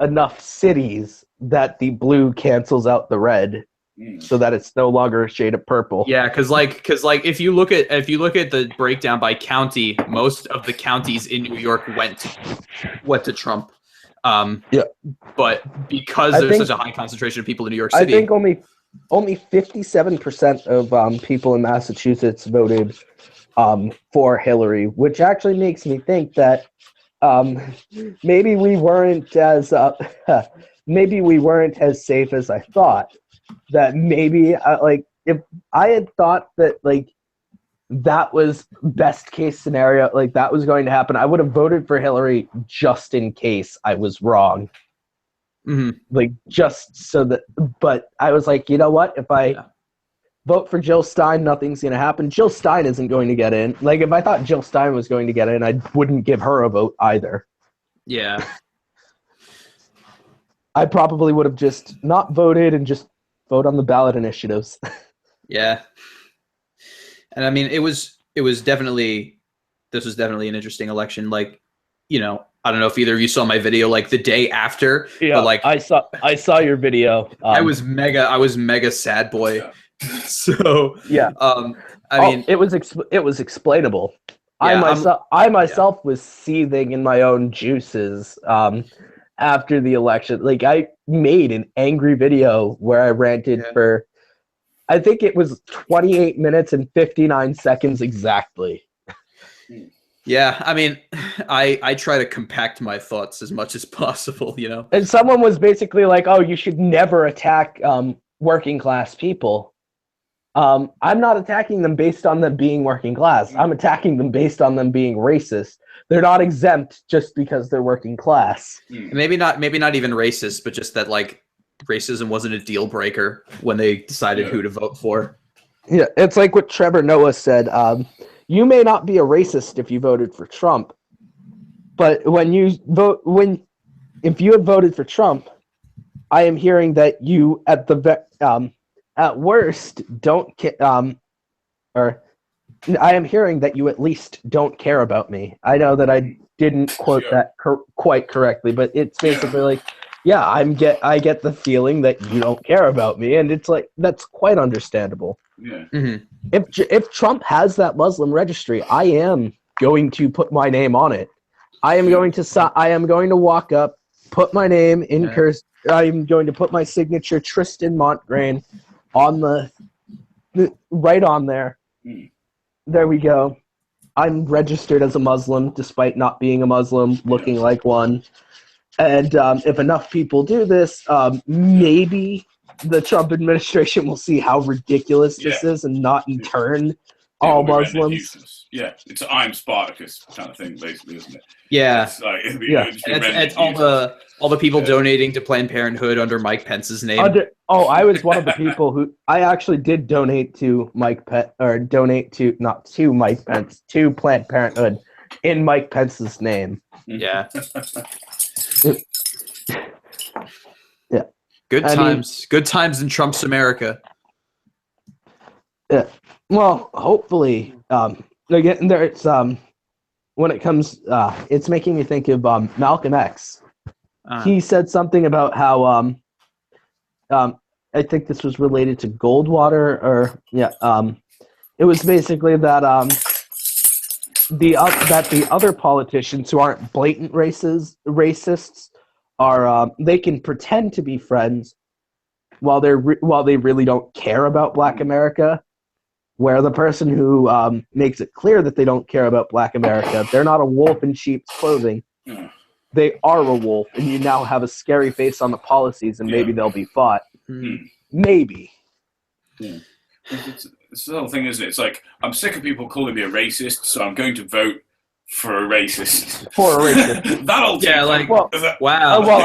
Speaker 3: enough cities that the blue cancels out the red, so that it's no longer a shade of purple.
Speaker 1: Yeah, because if you look at the breakdown by county, most of the counties in New York went to Trump. But because there's such a high concentration of people in New York City,
Speaker 3: I think only 57% of people in Massachusetts voted for Hillary, which actually makes me think that maybe we weren't as safe as I thought. That maybe if I had thought that that was best case scenario. Like, that was going to happen. I would have voted for Hillary just in case I was wrong.
Speaker 1: Mm-hmm.
Speaker 3: Like, just so that, but I was like, you know what? If I vote for Jill Stein, nothing's going to happen. Jill Stein isn't going to get in. Like, if I thought Jill Stein was going to get in, I wouldn't give her a vote either.
Speaker 1: Yeah.
Speaker 3: I probably would have just not voted and just vote on the ballot initiatives.
Speaker 1: Yeah. And I mean, this was definitely an interesting election. Like, you know, I don't know if either of you saw my video, like the day after.
Speaker 3: Yeah,
Speaker 1: but like
Speaker 3: I saw your video.
Speaker 1: I was mega sad boy. So
Speaker 3: yeah.
Speaker 1: I mean,
Speaker 3: it was explainable.
Speaker 1: Yeah,
Speaker 3: I myself was seething in my own juices after the election. Like, I made an angry video where I ranted for, I think it was 28 minutes and 59 seconds exactly.
Speaker 1: Yeah, I mean, I try to compact my thoughts as much as possible, you know.
Speaker 3: And someone was basically like, "Oh, you should never attack working class people." I'm not attacking them based on them being working class. I'm attacking them based on them being racist. They're not exempt just because they're working class.
Speaker 1: Maybe not even racist, but just that like racism wasn't a deal breaker when they decided who to vote for.
Speaker 3: Yeah, it's like what Trevor Noah said. You may not be a racist if you voted for Trump, but if you had voted for Trump, I am hearing that you at worst or I am hearing that you at least don't care about me. I know that I didn't quote that quite correctly, but it's basically like, yeah, I get the feeling that you don't care about me, and it's like, that's quite understandable.
Speaker 2: Yeah.
Speaker 1: Mm-hmm.
Speaker 3: If Trump has that Muslim registry, I am going to put my name on it. I am going to walk up, put my name in curse. I'm going to put my signature, Tristan Montgrain, on the right on there. There we go. I'm registered as a Muslim, despite not being a Muslim, looking like one. And if enough people do this, maybe the Trump administration will see how ridiculous this is and not in turn all Muslims.
Speaker 2: Yeah, it's I'm Spartacus kind of thing, basically, isn't it?
Speaker 1: Yeah.
Speaker 2: It's like,
Speaker 1: it's all the people donating to Planned Parenthood under Mike Pence's name.
Speaker 3: I was one of the people who I actually did donate to to Planned Parenthood in Mike Pence's name.
Speaker 1: Yeah.
Speaker 3: Yeah.
Speaker 1: Good times in Trump's America.
Speaker 3: Yeah. Well, hopefully, again, there's when it comes, it's making me think of Malcolm X. He said something about how I think this was related to Goldwater, or it was basically that the other politicians who aren't blatant racists are they can pretend to be friends while they really don't care about Black America. Where the person who makes it clear that they don't care about Black America, they're not a wolf in sheep's clothing. They are a wolf, and you now have a scary face on the policies, and maybe they'll be fought. Maybe.
Speaker 2: Yeah. It's the whole thing, isn't it? It's like, I'm sick of people calling me a racist, so I'm going to vote for a racist. That'll take
Speaker 1: wow.
Speaker 3: Well,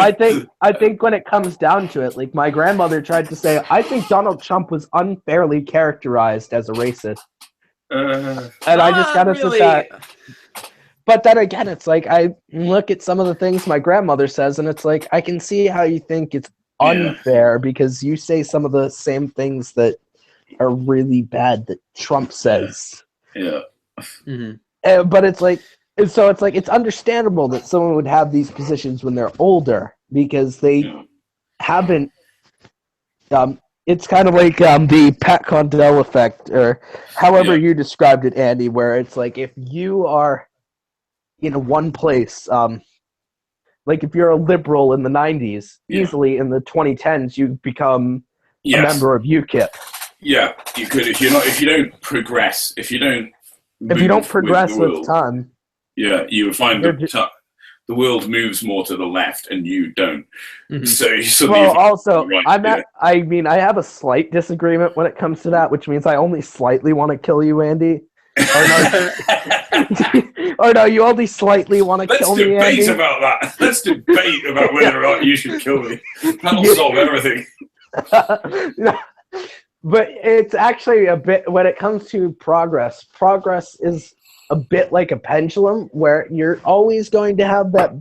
Speaker 3: I think when it comes down to it, like my grandmother tried to say, I think Donald Trump was unfairly characterized as a racist. And I just gotta sit back. But then again, it's like I look at some of the things my grandmother says, and it's like I can see how you think it's unfair because you say some of the same things that are really bad that Trump says.
Speaker 2: Yeah.
Speaker 3: But it's like, it's understandable that someone would have these positions when they're older because they haven't. It's kind of like the Pat Condell effect, or however you described it, Andy, where it's like if you are in one place, like if you're a liberal in the 90s, easily in the 2010s you become a member of UKIP.
Speaker 2: Yeah, you could if you don't progress with
Speaker 3: time.
Speaker 2: Yeah, you would find the world moves more to the left and you don't. So you
Speaker 3: I have a slight disagreement when it comes to that, which means I only slightly want to kill you, Andy. Or no, you only slightly want to kill me, Andy?
Speaker 2: Let's debate about that. Let's debate about whether or not you should kill me. That'll solve everything.
Speaker 3: No, but it's actually a bit, when it comes to progress is a bit like a pendulum, where you're always going to have that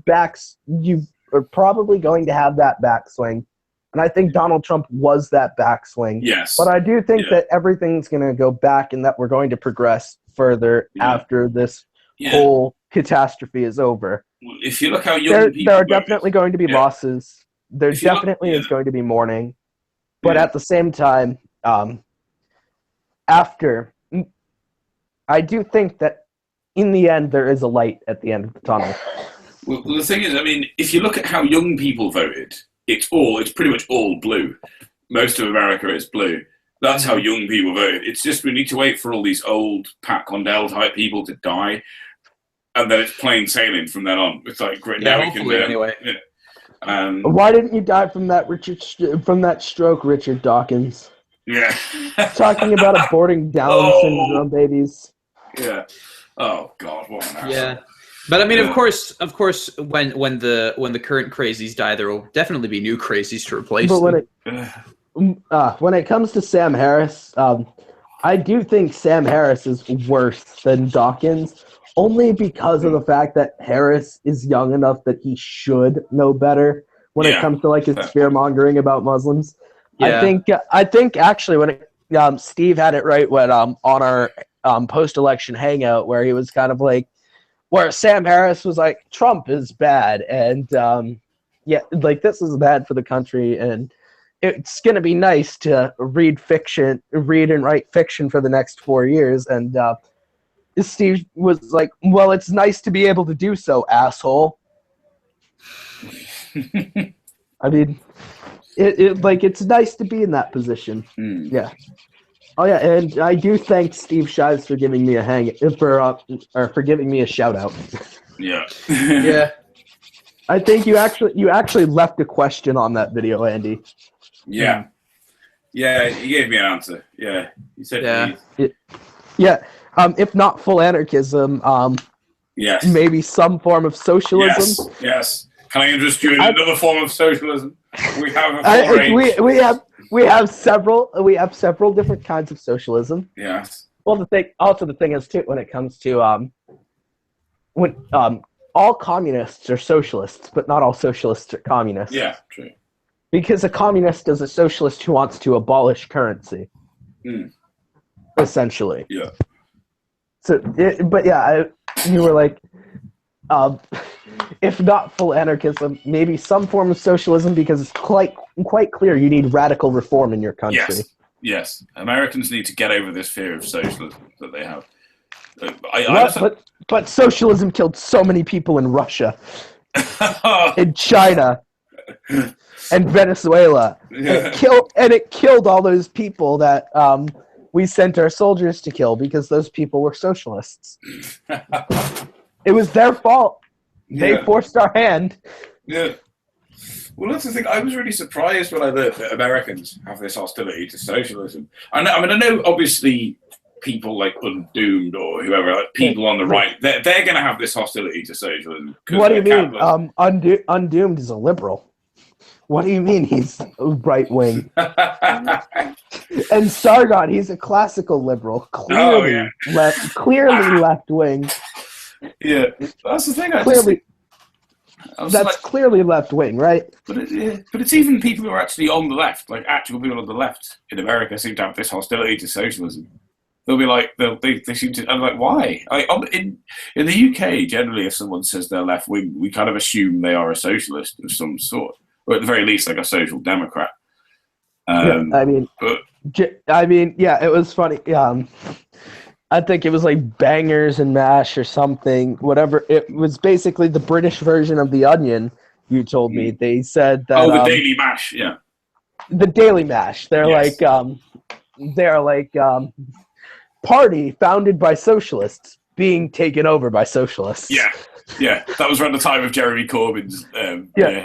Speaker 3: you are probably going to have that backswing. And I think Donald Trump was that backswing.
Speaker 2: Yes.
Speaker 3: But I do think that everything's going to go back and that we're going to progress further after this whole catastrophe is over.
Speaker 2: If you look how young people
Speaker 3: there are definitely going to be losses. There definitely is going to be mourning. But at the same time, I do think that in the end there is a light at the end of the tunnel.
Speaker 2: Well, the thing is, I mean, if you look at how young people voted, it's pretty much all blue. Most of America is blue. That's how young people voted. It's just we need to wait for all these old Pat Condell type people to die, and then it's plain sailing from then on. It's like great. Now we can
Speaker 1: anyway.
Speaker 3: Why didn't you die from that stroke, Richard Dawkins?
Speaker 2: Yeah.
Speaker 3: Talking about aborting Down syndrome babies.
Speaker 2: Yeah. Oh God, what an asshole.
Speaker 1: Yeah. But I mean, of course, when the current crazies die, there will definitely be new crazies to replace them.
Speaker 3: When it comes to Sam Harris, I do think Sam Harris is worse than Dawkins, only because of the fact that Harris is young enough that he should know better when it comes to like his fear mongering about Muslims. Yeah. I think actually when Steve had it right when on our post-election hangout where he was kind of like, where Sam Harris was like, Trump is bad, and like this is bad for the country, and it's going to be nice to read and write fiction for the next 4 years. And Steve was like, well, it's nice to be able to do so, asshole. I mean, it's nice to be in that position. Yeah. Oh yeah, and I do thank Steve Shives for giving me for giving me a shout out.
Speaker 2: Yeah.
Speaker 1: Yeah.
Speaker 3: I think you actually left a question on that video, Andy.
Speaker 2: Yeah. Yeah, he gave me an answer. Yeah. He said
Speaker 3: if not full anarchism,
Speaker 2: yes.
Speaker 3: Maybe some form of socialism.
Speaker 2: Yes. Can I interest you in another form of socialism? We have a full range.
Speaker 3: We have several different kinds of socialism.
Speaker 2: Yes.
Speaker 3: Well, the thing is too, when it comes to when all communists are socialists, but not all socialists are communists.
Speaker 2: Yeah, true.
Speaker 3: Because a communist is a socialist who wants to abolish currency, essentially.
Speaker 2: Yeah.
Speaker 3: So, you were like, if not full anarchism, maybe some form of socialism, because it's quite clear you need radical reform in your country.
Speaker 2: Yes. Americans need to get over this fear of socialism that they have.
Speaker 3: But socialism killed so many people in Russia, in China, and Venezuela.
Speaker 2: Yeah.
Speaker 3: It killed all those people that we sent our soldiers to kill because those people were socialists. It was their fault. They forced our hand.
Speaker 2: Yeah. Well, that's the thing. I was really surprised when I learned that Americans have this hostility to socialism. I know obviously people like Undoomed or whoever, like people on the right, they're going to have this hostility to socialism.
Speaker 3: What do you mean? Undoomed is a liberal. What do you mean he's right wing? And Sargon, he's a classical liberal, clearly left wing.
Speaker 2: Yeah, that's the thing.
Speaker 3: Clearly left wing, right?
Speaker 2: But it's even people who are actually on the left, like actual people on the left in America, seem to have this hostility to socialism. They'll be like, they seem to. I'm like, why? In the UK, generally, if someone says they're left wing, we kind of assume they are a socialist of some sort, or at the very least, like a social democrat.
Speaker 3: It was funny. I think it was like Bangers and Mash or something. Whatever. It was basically the British version of The Onion. You told me they said that.
Speaker 2: Oh, the Daily Mash, yeah.
Speaker 3: The Daily Mash. They're like party founded by socialists being taken over by socialists.
Speaker 2: Yeah, that was around the time of Jeremy Corbyn's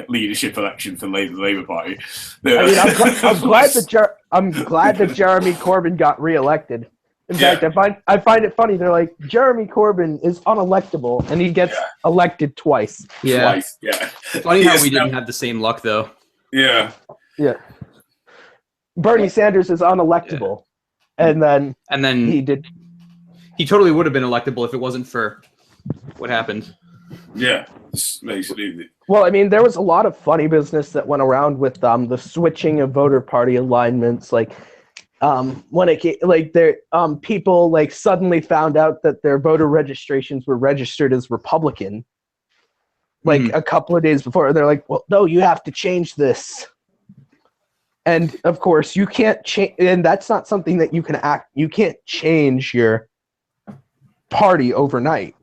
Speaker 2: leadership election for the Labour Party.
Speaker 3: I'm glad that Jeremy Corbyn got re-elected. In fact, I find it funny. They're like, Jeremy Corbyn is unelectable, and he gets elected twice.
Speaker 1: Yeah.
Speaker 2: Twice. Yeah.
Speaker 1: Funny how we didn't have the same luck, though.
Speaker 2: Yeah.
Speaker 3: Yeah. Bernie Sanders is unelectable, and then he did.
Speaker 1: He totally would have been electable if it wasn't for what happened.
Speaker 2: Yeah. Basically.
Speaker 3: Well, I mean, there was a lot of funny business that went around with the switching of voter party alignments, like. When it came, like people like suddenly found out that their voter registrations were registered as Republican, like a couple of days before. They're like, "Well, no, you have to change this." And of course, you can't change, and that's not something that you can You can't change your party overnight.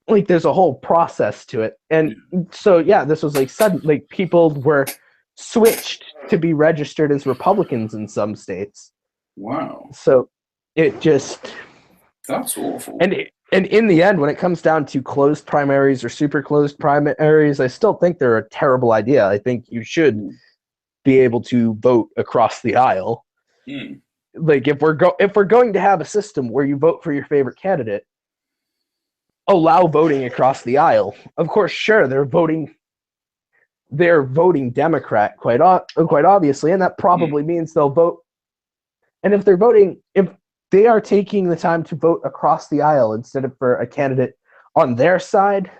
Speaker 3: Like, there's a whole process to it, and so yeah, this was like sudden. Like, people were switched to be registered as Republicans in some states.
Speaker 2: Wow.
Speaker 3: So it just...
Speaker 2: That's awful.
Speaker 3: And in the end, when it comes down to closed primaries or super closed primaries, I still think they're a terrible idea. I think you should be able to vote across the aisle. Like, if we're going to have a system where you vote for your favorite candidate, allow voting across the aisle. Of course, sure, they're voting Democrat quite obviously, and that probably means they'll vote. And if they are taking the time to vote across the aisle instead of for a candidate on their side,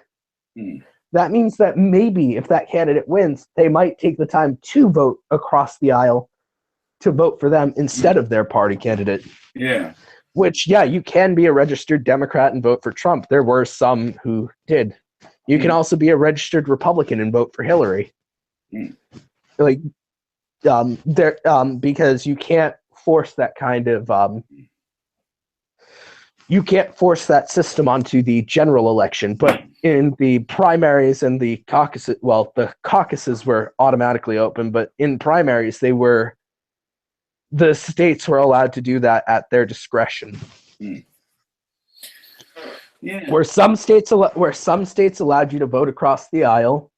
Speaker 3: that means that maybe if that candidate wins, they might take the time to vote across the aisle to vote for them instead of their party candidate.
Speaker 2: Yeah.
Speaker 3: Which, yeah, you can be a registered Democrat and vote for Trump. There were some who did. You can also be a registered Republican and vote for Hillary. Like, because you can't force that kind of you can't force that system onto the general election. But in the primaries and the caucuses, well, the caucuses were automatically open, but in primaries, the states were allowed to do that at their discretion.
Speaker 2: Yeah.
Speaker 3: Where some states allowed you to vote across the aisle,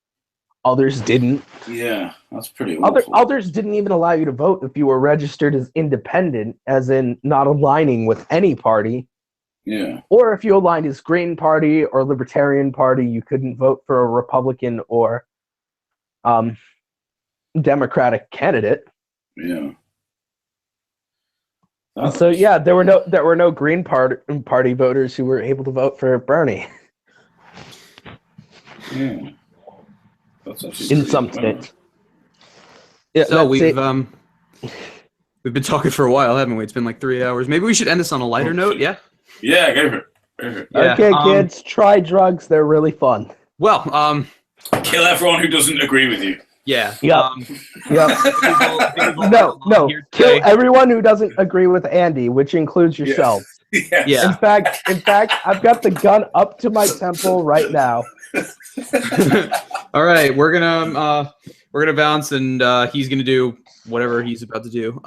Speaker 3: others didn't.
Speaker 2: Yeah, that's pretty awful.
Speaker 3: Others didn't even allow you to vote if you were registered as independent, as in not aligning with any party.
Speaker 2: Yeah.
Speaker 3: Or if you aligned as Green Party or Libertarian Party, you couldn't vote for a Republican or Democratic candidate.
Speaker 2: Yeah.
Speaker 3: So yeah, there were no Green Party voters who were able to vote for Bernie.
Speaker 2: Yeah, that's actually
Speaker 3: in some states. Yeah,
Speaker 1: so we've been talking for a while, haven't we? It's been like 3 hours. Maybe we should end this on a lighter note. Yeah.
Speaker 2: Yeah, go for it.
Speaker 1: Yeah,
Speaker 3: okay, kids, try drugs. They're really fun.
Speaker 1: Well,
Speaker 2: kill everyone who doesn't agree with you.
Speaker 1: Yeah.
Speaker 3: Yep. No. Kill everyone who doesn't agree with Andy, which includes yourself.
Speaker 2: Yes.
Speaker 1: Yeah.
Speaker 3: In fact, I've got the gun up to my temple right now.
Speaker 1: All right, we're gonna bounce, and he's gonna do whatever he's about to do.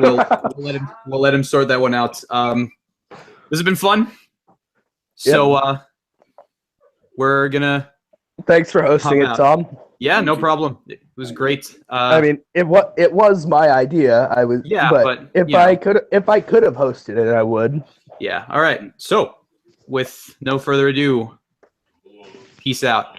Speaker 1: We'll let him sort that one out. This has been fun. So we're gonna.
Speaker 3: Thanks for hosting it, Thom.
Speaker 1: Yeah, no problem. It was great.
Speaker 3: I mean, it was my idea. But if I could have hosted it, I would.
Speaker 1: Yeah. All right. So, with no further ado, peace out.